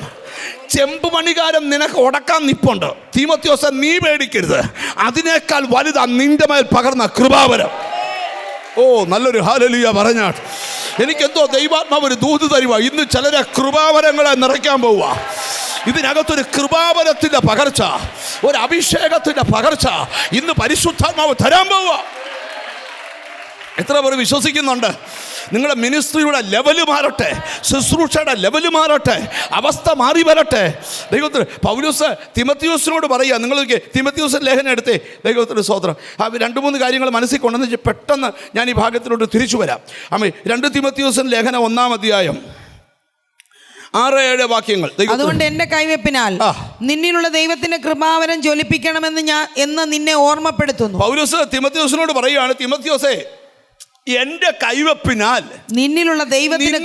ചെമ്പുമണികാരം നിനക്ക് ഉടക്കാൻ നിപ്പുണ്ട്. തിമത്തിയോസ്, നീ പേടിക്കരുത്, അതിനേക്കാൾ വലുതാ നിന്റെ മേൽ പകർന്ന കൃപാവരം. ഓ, നല്ലൊരു ഹല്ലേലൂയ പറഞ്ഞാൽ എനിക്കെന്തോ ദൈവാത്മാവ് ഒരു ദൂത് തരുക. ഇന്ന് ചിലരെ കൃപാവരങ്ങളെ നിറയ്ക്കാൻ പോവുക. ഇതിനകത്തൊരു കൃപാവരത്തിൻ്റെ പകർച്ച, ഒരു അഭിഷേകത്തിൻ്റെ പകർച്ച ഇന്ന് പരിശുദ്ധാത്മാവ് തരാൻ പോവുക. എത്ര പേർ വിശ്വസിക്കുന്നുണ്ട്? നിങ്ങളുടെ മിനിസ്ട്രിയുടെ ലെവല് മാറട്ടെ, ശുശ്രൂഷയുടെ ലെവല് മാറട്ടെ, അവസ്ഥ മാറി വരട്ടെ. ദൈവത്തിന് പൗലോസ് തിമത്തിയോസിനോട് പറയുക. നിങ്ങൾ തിമത്തിയോസിൻ്റെ ലേഖനം എടുത്തേ. ദൈവത്തിന് സ്തോത്രം. 2-3 കാര്യങ്ങൾ മനസ്സിൽ കൊണ്ടെന്ന് വെച്ചാൽ പെട്ടെന്ന് ഞാൻ ഈ ഭാഗത്തിലോട്ട് തിരിച്ചു വരാം. അമ്മേ, 2 തിമത്തിയോസിൻ്റെ ലേഖനം 1-ാം അധ്യായം 6-7 വാക്യങ്ങൾ. അതുകൊണ്ട് എന്റെ കൈവെപ്പിനാൽ നിന്നിലുള്ള ദൈവത്തിന്റെ കൃപാവരം ജ്വലിപ്പിക്കണമെന്ന് എന്ന് നിന്നെ ഓർമ്മപ്പെടുത്തുന്നു. പൗലോസ് തിമത്തിയോസിനോട് പറയുകയാണ്, തിമത്തിയോസേ, എന്റെ കൈവപ്പിനാൽ നിന്നിലുള്ള ദൈവത്തിന്റെ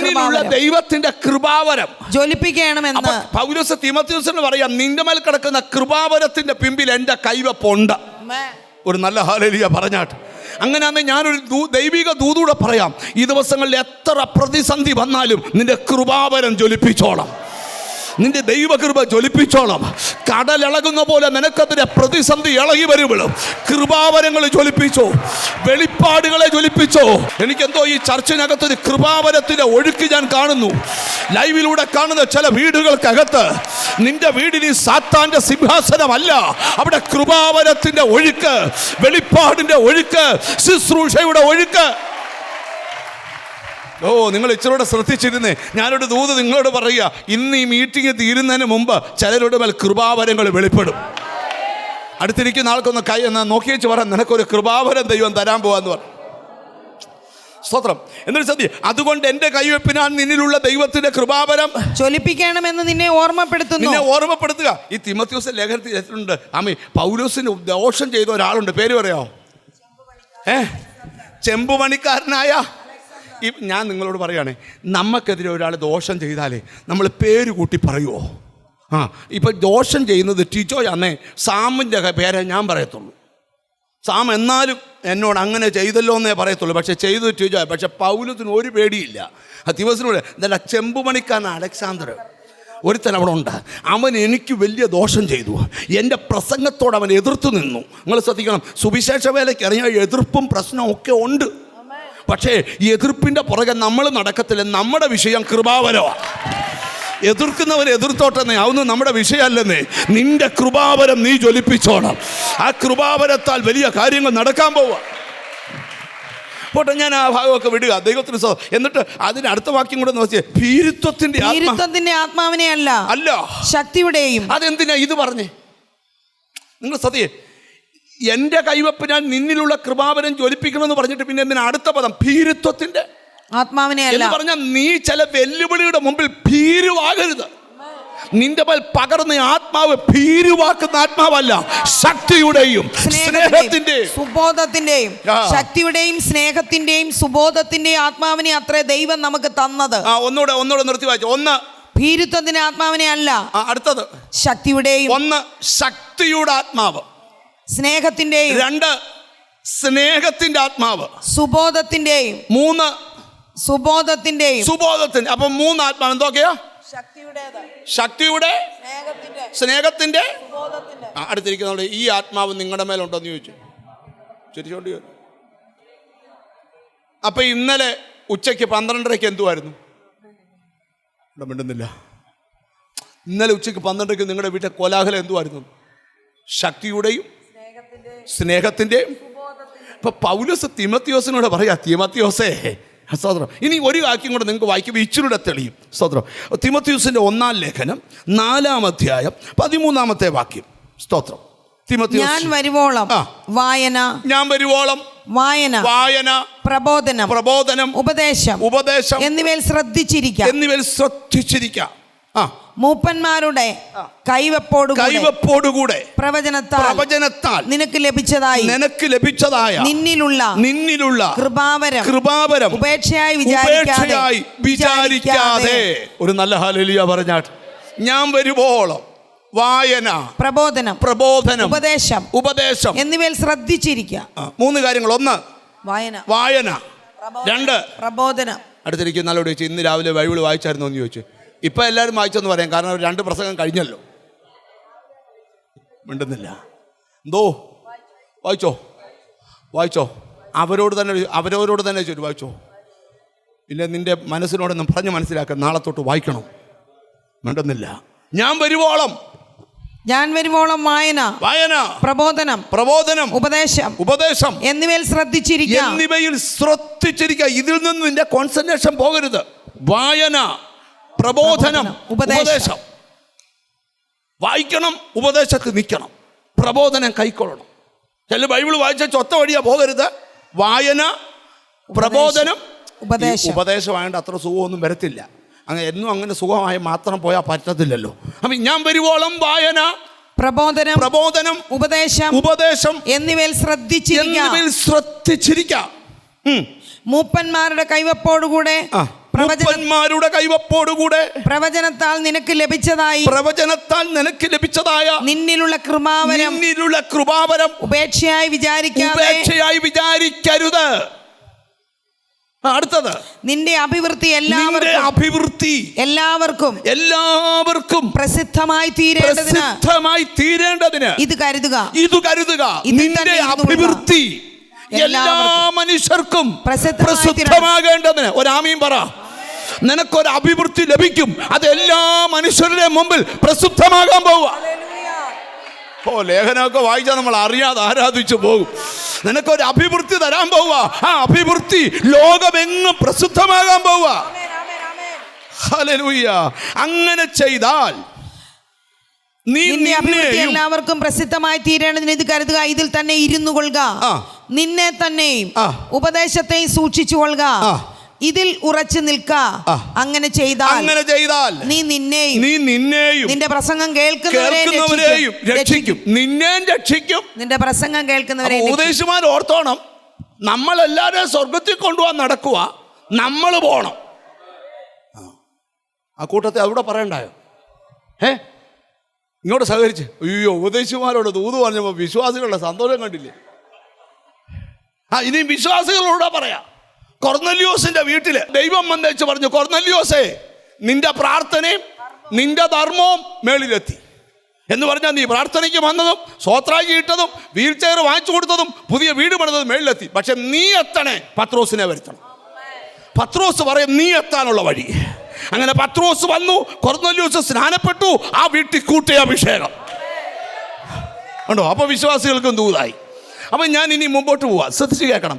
കൃപാവരം ജ്വലിപ്പിക്കണമെന്ന് പൗലോസ് തിമത്തിയോസിന് പറയാം. നിന്റെ മേൽ കിടക്കുന്ന കൃപാവരത്തിന്റെ പിമ്പിൽ എന്റെ കൈവപ്പുണ്ട്. ഒരു നല്ല ഹല്ലേലൂയ പറഞ്ഞാട്ട്. അങ്ങനെയാണെങ്കിൽ ഞാനൊരു ദൈവിക ദൂതൂടെ പറയാം. ഈ ദിവസങ്ങളിൽ എത്ര പ്രതിസന്ധി വന്നാലും നിന്റെ കൃപാവരം ജ്വലിപ്പിച്ചോളാം, നിന്റെ ദൈവകൃപ ജ്വലിപ്പിച്ചോളാം. കടലിളകുന്ന പോലെ നിനക്കതിന്റെ പ്രതിസന്ധി ഇളകി വരുമ്പോഴും കൃപാവരങ്ങൾ ജ്വലിപ്പിച്ചോ, വെളിപ്പാടുകളെ ജ്വലിപ്പിച്ചോ. എനിക്കെന്തോ ഈ ചർച്ചിനകത്തൊരു കൃപാവരത്തിന്റെ ഒഴുക്ക് ഞാൻ കാണുന്നു. ലൈവിലൂടെ കാണുന്ന ചില വീടുകൾക്കകത്ത് നിന്റെ വീടിൽ ഈ സാത്താന്റെ സിംഹാസനമല്ല, അവിടെ കൃപാവരത്തിന്റെ ഒഴുക്ക്, വെളിപ്പാടിന്റെ ഒഴുക്ക്, ശുശ്രൂഷയുടെ ഒഴുക്ക്. ഓ, നിങ്ങൾ ഇച്ചിരൂടെ ശ്രദ്ധിച്ചിരുന്നേ. ഞാനൊരു ദൂത് നിങ്ങളോട് പറയുക. ഇന്ന് ഈ മീറ്റിംഗ് തീരുന്നതിന് മുമ്പ് ചിലരുടെ മേൽ കൃപാവരങ്ങൾ വെളിപ്പെടും. അടുത്തിരിക്കുന്ന ആൾക്കൊന്ന് കൈ എന്നാ നോക്കി വെച്ച് പറയാം, നിനക്കൊരു കൃപാവരം ദൈവം തരാൻ പോവാന്ന് പറഞ്ഞു. സ്തോത്രം. എന്നൊരു സത്യം. അതുകൊണ്ട് എന്റെ കൈവെപ്പിനാൽ നിന്നിലുള്ള ദൈവത്തിന്റെ കൃപാവരം ജ്വലിപ്പിക്കണമെന്ന് നിന്നെ ഓർമ്മപ്പെടുത്തുക. ഈ തിമത്തിയോസ് ലേഖനത്തിൽ എഴുതിയിട്ടുണ്ട്. ആമേ, പൗലോസിന് ദോഷം ചെയ്ത ഒരാളുണ്ട്. പേര് പറയോ? ചെമ്പുപണിക്കാരനായ ഞാൻ നിങ്ങളോട് പറയുകയാണേ, നമുക്കെതിരെ ഒരാൾ ദോഷം ചെയ്താലേ നമ്മൾ പേര് കൂട്ടി പറയുമോ? ഇപ്പം ദോഷം ചെയ്യുന്നത് ടിജോയാന്നേ, സാമിൻ്റെ പേരെ ഞാൻ പറയത്തുള്ളൂ. സാം എന്നാലും എന്നോട് അങ്ങനെ ചെയ്തല്ലോ എന്നേ പറയത്തുള്ളൂ. പക്ഷെ ചെയ്തത് ടിജോ. പക്ഷെ പൗലത്തിന് ഒരു പേടിയില്ല. ദിവസത്തിനോട് എന്താ ചെമ്പുപണിക്കാരൻ അലക്സാണ്ടർ ഒരുത്തൻ അവിടെ ഉണ്ട്. അവൻ എനിക്ക് വലിയ ദോഷം ചെയ്തു. എൻ്റെ പ്രസംഗത്തോട് അവൻ എതിർത്ത് നിന്നു. നിങ്ങൾ ശ്രദ്ധിക്കണം, സുവിശേഷ വേലയ്ക്ക് ഇറങ്ങിയ എതിർപ്പും പ്രശ്നവും ഒക്കെ ഉണ്ട്. പക്ഷേ ഈ എതിർപ്പിൻ്റെ പുറകെ നമ്മൾ നടക്കത്തില്ല. നമ്മുടെ വിഷയം കൃപാവരമാണ്. എതിർക്കുന്നവർ എതിർത്തോട്ടെന്നേ, അതൊന്നും നമ്മുടെ വിഷയമല്ലെന്നേ. നിന്റെ കൃപാവരം നീ ജ്വലിപ്പിച്ചോണം. ആ കൃപാവരത്താൽ വലിയ കാര്യങ്ങൾ നടക്കാൻ പോവുക. പോട്ടെ, ഞാൻ ആ ഭാഗമൊക്കെ വിടുക. ദൈവത്തിന് എന്നിട്ട് അതിന് അടുത്ത വാക്യം കൂടെ നോക്കിയേ, ഭീരുത്വത്തിന്റെ ആത്മാവിനെ അല്ല അല്ല ശക്തിയുടെയും. അതെന്തിനാ ഇത് പറഞ്ഞേ? നിങ്ങൾ സത്യം, എൻ്റെ കൈവപ്പിനാൽ നിന്നിലുള്ള കൃപാവരം ജ്വലിപ്പിക്കണമെന്ന് പറഞ്ഞിട്ട് പിന്നെ എന്തിനാ അടുത്ത പദം ഭീരുത്വത്തിന്റെ ആത്മാവിനെ അല്ല എന്ന് പറഞ്ഞാൽ നീ ചില വെല്ലുവിളിയുടെ മുമ്പിൽ ഭീരുവാകരുത്. നിന്റെ മേൽ പകർന്ന ആത്മാവ് ഭീരുവാക്കുന്ന ആത്മാവല്ല, ശക്തിയുടെയും സ്നേഹത്തിന്റെയും സുബോധത്തിന്റെയും ശക്തിയുടെയും സ്നേഹത്തിന്റെയും സുബോധത്തിന്റെയും ആത്മാവിനെ അത്രേ ദൈവം നമുക്ക് തന്നത്. ഒന്നുകൂടെ നിർത്തി വായിച്ചു. ഒന്ന്, ഭീരുത്വത്തിന്റെ ആത്മാവിനെ അല്ല. അടുത്തത് ശക്തിയുടെയും. ഒന്ന്, ശക്തിയുടെ ആത്മാവ്. സ്നേഹത്തിന്റെയും. രണ്ട്, സ്നേഹത്തിന്റെ ആത്മാവ്. സുബോധത്തിന്റെയും. മൂന്ന്, സുബോധത്തിന്റെയും. അപ്പൊ മൂന്ന് ആത്മാവ് എന്തൊക്കെയാ? ശക്തിയുടെ, സ്നേഹത്തിന്റെ. അടുത്തിരിക്കുന്ന ഈ ആത്മാവ് നിങ്ങളുടെ മേലുണ്ടോന്ന് ചോദിച്ചു. ശരിച്ചോണ്ട്. അപ്പൊ ഇന്നലെ ഉച്ചയ്ക്ക് 12:30 എന്തുവായിരുന്നു? മിണ്ടുന്നില്ല. ഇന്നലെ ഉച്ചയ്ക്ക് 12:30 നിങ്ങളുടെ വീട്ടിലെ കോലാഹലം എന്തുവായിരുന്നു? ശക്തിയുടെയും സ്നേഹത്തിന്റെയും. ഇപ്പൊ പൗലോസ് തിമത്തിയോസിനോട് പറയാ, തിമത്തിയോസേ സ്തോത്രം. ഇനി ഒരു വാക്യം കൂടെ നിങ്ങൾക്ക് വായിക്കുമ്പോൾ ഇച്ചിരൂടെ തെളിയും. സ്തോത്രം. തിമത്തിയോസിന്റെ 1-ാം ലേഖനം 4-ാം അധ്യായം 13-ാമത്തെ വാക്യം. സ്തോത്രം. തിമത്തിയോസ്, ഞാൻ വരുവോളം വായന, ഞാൻ വരുവോളം വായന, പ്രബോധനം, ഉപദേശം എന്നിവയിൽ ശ്രദ്ധിച്ചിരിക്കാം. മൂപ്പന്മാരുടെ കൈവപ്പോടുകൂടെ പ്രവചനത്താൽ നിനക്ക് ലഭിച്ചതായ നിന്നിലുള്ള കൃപാവരം ഉപേക്ഷയായി വിചാരിക്കാതെ. ഒരു നല്ല ഹല്ലേലൂയ പറഞ്ഞാട്ട്. ഞാൻ വരുവോളം വായന, പ്രബോധനം, ഉപദേശം എന്നിവയിൽ ശ്രദ്ധിച്ചിരിക്കുക. മൂന്ന് കാര്യങ്ങൾ. ഒന്ന്, വായന. രണ്ട്, പ്രബോധനം. അടുത്തിരിക്കുന്ന ആളോട് ചോദിച്ചു, ഇന്ന് രാവിലെ ബൈബിൾ വായിച്ചായിരുന്നു എന്ന് ചോദിച്ചു. ഇപ്പം എല്ലാവരും വായിച്ചെന്ന് പറയാം, കാരണം 2 പ്രസംഗം കഴിഞ്ഞല്ലോ. മിണ്ടുന്നില്ല. എന്തോ വായിച്ചോ അവരോട് തന്നെ ചോദിച്ചു, വായിച്ചോ. പിന്നെ നിന്റെ മനസ്സിനോടൊന്നും പറഞ്ഞ് മനസ്സിലാക്കാൻ നാളെ തൊട്ട് വായിക്കണം. മിണ്ടുന്നില്ല. ഞാൻ വരുവോളം വായന, പ്രബോധനം, ഉപദേശം എന്നിവയിൽ ശ്രദ്ധിച്ചിരിക്കുക. ഇതിൽ നിന്ന് നിന്റെ കോൺസെൻട്രേഷൻ പോകരുത്. വായന, പ്രബോധനം, ഉപദേശം. വായിക്കണം, ഉപദേശത്തിൽ നിൽക്കണം, പ്രബോധനം കൈക്കൊള്ളണം. ചില ബൈബിൾ വായിച്ച ചൊത്ത വഴിയാ പോകരുത്. വായന, പ്രബോധനം, ഉപദേശമായതുകൊണ്ട് അത്ര സുഖമൊന്നും വരത്തില്ല. എന്നും അങ്ങനെ സുഖമായി മാത്രം പോയാൽ പറ്റത്തില്ലല്ലോ. അപ്പം ഞാൻ വരുവോളം വായന, പ്രബോധനം, ഉപദേശം എന്നിവയിൽ ശ്രദ്ധിച്ചിരിക്കുക. മൂപ്പന്മാരുടെ കൈവപ്പോടുകൂടെ പ്രവചനത്താൽ നിനക്ക് ലഭിച്ചതായ നിന്നിലുള്ള കൃപാവരം ഉപേക്ഷയായി വിചാരിക്കരുത്. അടുത്തത്, നിന്റെ അഭിവൃദ്ധി എല്ലാവർക്കും പ്രസിദ്ധമായി തീരേണ്ടതിന് ഇത് കരുതുക. നിന്റെ അഭിവൃദ്ധി എല്ലാ മനുഷ്യർക്കും പ്രസിദ്ധമാകേണ്ടതിന്. ഒരാമീൻ പറ. നിനക്കൊരു അഭിവൃദ്ധി ലഭിക്കും, അത് എല്ലാ മനുഷ്യരുടെയും മുമ്പിൽ പ്രസിദ്ധമാകാൻ പോവുക. ലേഖനമൊക്കെ വായിച്ചാൽ നമ്മൾ അറിയാതെ ആരാധിച്ചു പോകും. നിനക്കൊരു അഭിവൃദ്ധി തരാൻ പോവുക. ആ അഭിവൃദ്ധി ലോകമെങ്ങും പ്രസിദ്ധമാകാൻ പോവുക. ഹല്ലേലൂയ. അങ്ങനെ ചെയ്താൽ എല്ലാവർക്കും പ്രസിദ്ധമായി തീരേണ്ടതിന് ഇത് കരുതുക. ഇതിൽ തന്നെ ഇരുന്നു കൊള്ളുക. നിന്നെ തന്നെയും ഉപദേശത്തെയും സൂക്ഷിച്ചു കൊള്ളുക. ഇതിൽ ഉറച്ചു നിൽക്ക. അങ്ങനെ ചെയ്താൽ നീ നിന്നെയും നിന്റെ പ്രസംഗം കേൾക്കുന്നവരെയും രക്ഷിക്കും. നിന്നെയും രക്ഷിക്കും, നിന്റെ പ്രസംഗം കേൾക്കുന്നവരെയും. ഉപദേശിമാർ ഓർത്തോണം, നമ്മളെല്ലാവരെയും സ്വർഗത്തിൽ കൊണ്ടുപോകാൻ നടക്കുക, നമ്മൾ പോകണം. ആ കൂട്ടത്തെ അവിടെ പറയണ്ടായോ? ഇങ്ങോട്ട് സഹകരിച്ച് അയ്യോ ഉപദേശിമാരോട് ദൂത് പറഞ്ഞപ്പോൾ വിശ്വാസികളുടെ സന്തോഷം കണ്ടില്ലേ? ഇനിയും വിശ്വാസികളോട് പറയാം. കൊർന്നല്യോസിന്റെ വീട്ടില് ദൈവം വന്നേച്ച് പറഞ്ഞു, കൊർന്നല്യോസേ, നിന്റെ പ്രാർത്ഥനയും നിന്റെ ധർമ്മവും മേളിലെത്തി എന്ന് പറഞ്ഞാൽ നീ പ്രാർത്ഥനയ്ക്ക് വന്നതും സ്വോത്രാജി ഇട്ടതും വീൽ ചെയർ വാങ്ങിച്ചു കൊടുത്തതും പുതിയ വീട് പണിതതും മേളിലെത്തി. പക്ഷെ നീ എത്തണേ, പത്രോസിനെ വരുത്തണം. പത്രോസ് പറയും നീ എത്താനുള്ള വഴി. അങ്ങനെ പത്രോസ് വന്നു, കൊർന്നല്യോസ് സ്നാനപ്പെട്ടു, ആ വീട്ടിൽ കൂട്ടിയ അഭിഷേകം ഉണ്ടോ? അപ്പോൾ വിശ്വാസികൾക്കും ദൂതായി. അപ്പം ഞാൻ ഇനി മുമ്പോട്ട് പോവാം, ശ്രദ്ധിച്ച് കേൾക്കണം.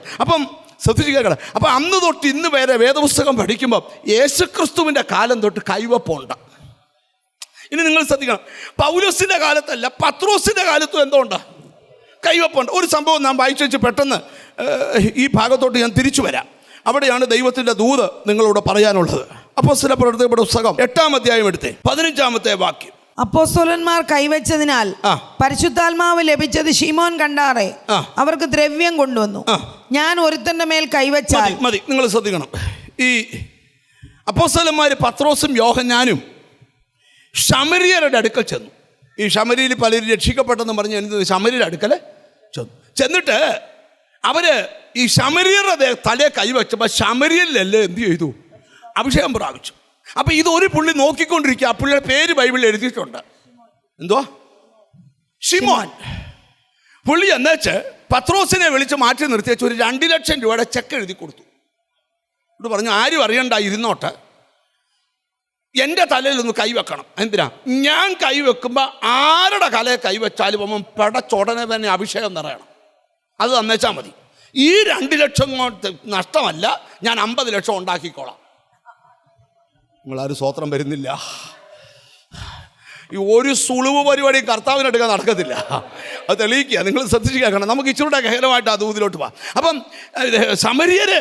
അപ്പം അന്ന് തൊട്ട് ഇന്ന് വരെ വേദപുസ്തകം പഠിക്കുമ്പോൾ യേശുക്രിസ്തുവിൻ്റെ കാലം തൊട്ട് കൈവപ്പുണ്ട്. ഇനി നിങ്ങൾ ശ്രദ്ധിക്കണം, പൗലോസിൻ്റെ കാലത്തല്ല, പത്രോസിൻ്റെ കാലത്തും എന്തോ ഉണ്ട്, കൈവപ്പുണ്ട്. ഒരു സംഭവം നാം വായിച്ചു വെച്ച് പെട്ടെന്ന് ഈ ഭാഗത്തോട്ട് ഞാൻ തിരിച്ചു വരാം. അവിടെയാണ് ദൈവത്തിൻ്റെ ദൂത് നിങ്ങളോട് പറയാനുള്ളത്. അപ്പോസ്തലപ്രവൃത്തിയുടെ പുസ്തകം 8-ാം അധ്യായം എടുത്തേ, 15-ാമത്തെ വാക്യം. അപ്പോസ്തലന്മാർ കൈവച്ചതിനാൽ പരിശുദ്ധാത്മാവ് ലഭിച്ചത് ശിമോൻ കണ്ടാറെ അവർക്ക് ദ്രവ്യം കൊണ്ടുവന്നു. ഞാൻ ഒരുത്തന്റെ മേൽ കൈവച്ചാൽ മതി. നിങ്ങൾ ശ്രദ്ധിക്കണം, ഈ അപ്പോസ്തലന്മാർ പത്രോസും യോഹന്നാനും ശമര്യരുടെ അടുക്കൽ ചെന്നു. ഈ ശമര്യയിൽ പലരും രക്ഷിക്കപ്പെട്ടെന്ന് പറഞ്ഞ് ശമര്യരുടെ അടുക്കൽ ചെന്നിട്ട് അവര് ഈ ശമര്യരുടെ തലയെ കൈവച്ചപ്പോൾ ശമര്യരിലല്ലേ എന്ത് ചെയ്തു? അഭിഷേകം പ്രാപിച്ചു. അപ്പം ഇതൊരു പുള്ളി നോക്കിക്കൊണ്ടിരിക്കുക. ആ പുള്ളിയുടെ പേര് ബൈബിളിൽ എഴുതിയിട്ടുണ്ട്, എന്തുവാ? ശിമോൻ. പുള്ളി എന്നുവെച്ച് പത്രോസിനെ വിളിച്ച് മാറ്റി നിർത്തിയച്ച് ഒരു 2 ലക്ഷം രൂപയുടെ ചെക്ക് എഴുതി കൊടുത്തു. ഇവിടെ പറഞ്ഞു, ആരും അറിയണ്ട, ഇരുന്നോട്ട്, എൻ്റെ തലയിലൊന്ന് കൈവെക്കണം. എന്തിനാ? ഞാൻ കൈവെക്കുമ്പോൾ ആരുടെ കലയെ കൈവച്ചാലും അവൻ പടച്ചോടനെ തന്നെ അഭിഷേകം നിറയണം. അത് തന്നേച്ചാൽ മതി. ഈ 2 ലക്ഷം കൊണ്ട് നഷ്ടമല്ല, ഞാൻ 50 ലക്ഷം ഉണ്ടാക്കിക്കോളാം. നിങ്ങളാരും സ്വോത്രം വരുന്നില്ല. ഈ ഒരു സുളുവ് പരിപാടിയും കർത്താവിനെടുക്കാൻ നടക്കത്തില്ല. അത് തെളിയിക്കുക. നിങ്ങൾ ശ്രദ്ധിച്ച് കേൾക്കണം. നമുക്ക് ഇച്ചിരൂടെ ഗഹനമായിട്ട് ആ ദൂതിലോട്ട് പോവാം. അപ്പം ശമര്യര്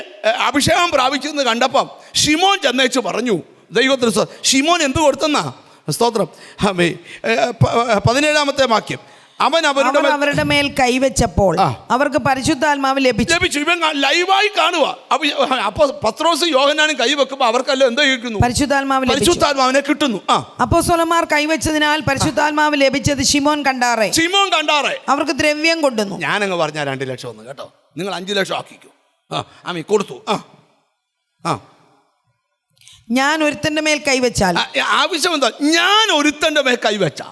അഭിഷേകം പ്രാപിച്ചെന്ന് കണ്ടപ്പം ശിമോൻ ചെന്നേച്ച് പറഞ്ഞു, ദൈവത്തിന് ശിമോൻ എന്ത് കൊടുത്തെന്നാ? സ്തോത്രം. 17-ാമത്തെ വാക്യം. അവൻ അവരുടെ മേൽ കൈവച്ചപ്പോൾ അവർക്ക് പരിശുദ്ധാത്മാവ് ലഭിച്ചു. ഇവൻ ലൈവായി കാണുക. അപ്പൊ പത്രോസ് യോഹന്നാനും കൈവെക്കുമ്പോൾ അവർക്കെല്ലാം എന്താ കിട്ടുന്നു? പരിശുദ്ധാത്മാവിനെ കിട്ടുന്നു. അപ്പോസ്തലന്മാർ കൈവച്ചതിനാൽ പരിശുദ്ധാത്മാവ് ലഭിച്ചത് ശിമോൻ കണ്ടാറെ അവർക്ക് ദ്രവ്യം കൊണ്ടുവന്നു. ഞാനങ്ങ് പറഞ്ഞ 2 ലക്ഷം ഒന്ന് കേട്ടോ, നിങ്ങൾ 5 ലക്ഷം ആക്കിക്കോ. കൊടുത്തു. ഞാൻ ഒരുത്തന്റെ മേൽ കൈവച്ചാൽ, ആവശ്യം എന്താ? ഞാൻ ഒരുത്തന്റെ മേൽ കൈവച്ച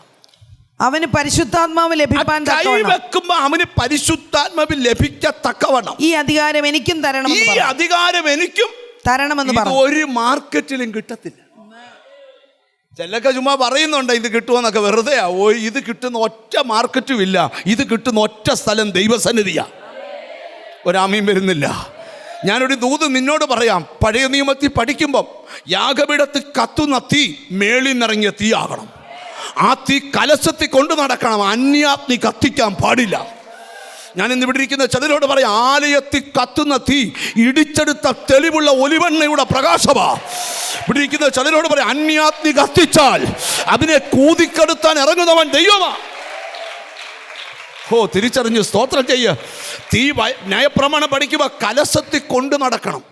അവന് പരിശുദ്ധാത്മാവ് ലഭിക്കാൻ കൈവെക്കുമ്പോ അവന് പരിശുദ്ധാത്മാവ് ലഭിക്കത്തക്കവണ്ണം ഈ അധികാരം എനിക്കും തരണമെന്ന് പറഞ്ഞു. ഒരു മാർക്കറ്റിലും കിട്ടത്തില്ല. ചിലൊക്കെ ചുമ്മാ പറയുന്നുണ്ട് ഇത് കിട്ടുമെന്നൊക്കെ, വെറുതെ. ഇത് കിട്ടുന്ന ഒറ്റ മാർക്കറ്റും ഇല്ല. ഇത് കിട്ടുന്ന ഒറ്റ സ്ഥലം ദൈവസന്നിധിയാ. ഒരാമീൻ വരുന്നില്ല. ഞാനൊരു ദൂത് നിന്നോട് പറയാം. പഴയ നിയമത്തിൽ പഠിക്കുമ്പം യാഗപീഠത്തിൽ കത്തുന്ന തീ മേളിൽ നിന്നിറങ്ങിയ തീ ആകണം. ആ തീ കലശത്തിൽ കൊണ്ടു നടക്കണം. അന്യാഗ്നി കത്തിക്കാൻ പാടില്ല. ഞാൻ ഇന്ന് ഇവിടെ ഇരിക്കുന്ന ചിലരോട് പറയാം, ആലയത്തിൽ കത്തുന്ന തീ ഇടിച്ചെടുത്ത തെളിവുള്ള ഒലിവെണ്ണയുടെ പ്രകാശമാ. ഇവിടെ ഇരിക്കുന്ന ചിലരോട് പറയാം, അന്യാഗ്നി കത്തിച്ചാൽ അതിനെ കൂതിക്കെടുത്താൻ ഇറങ്ങുന്നവൻ ദൈവമാ. തിരിച്ചറിഞ്ഞ് സ്തോത്രം ചെയ്യ. തീ ന്യായപ്രമാണം പഠിക്കുമ്പോൾ കലശത്തിൽ കൊണ്ടു നടക്കണം.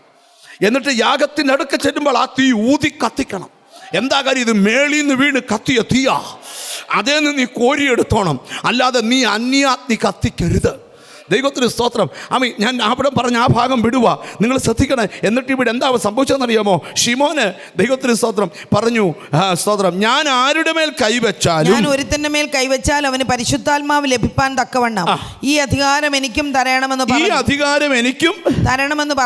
എന്നിട്ട് യാഗത്തിൻ്റെ അടുക്ക ചെല്ലുമ്പോൾ ആ തീ ഊതി കത്തിക്കണം. എന്താ കാര്യം? ഇത് മേളിൽ നിന്ന് വീണ് കത്തിയ തീയാ. അതേ നിന്ന് നീ കോരിയെടുത്തോണം, അല്ലാതെ നീ അന്യാഗ്നി കത്തിക്കരുത്. ദൈവത്തിന് സ്തോത്രം. ഞാൻ അവിടെ പറഞ്ഞ ആ ഭാഗം വിടുക. നിങ്ങൾ ശ്രദ്ധിക്കണേ. എന്നിട്ട് ഇവിടെ എന്താ സംഭവിച്ചതെന്നറിയാമോ? ശിമോന് ദൈവത്തിന് സ്തോത്രം പറഞ്ഞു, സ്തോത്രം, ഞാൻ ആരുടെ മേൽ കൈവച്ചാലും, ഒരുത്തന്റെ മേൽ കൈവച്ചാൽ അവന് പരിശുദ്ധാത്മാവ് ലഭിക്കാൻ തക്കവണ്ണം ഈ അധികാരം എനിക്കും തരണമെന്ന്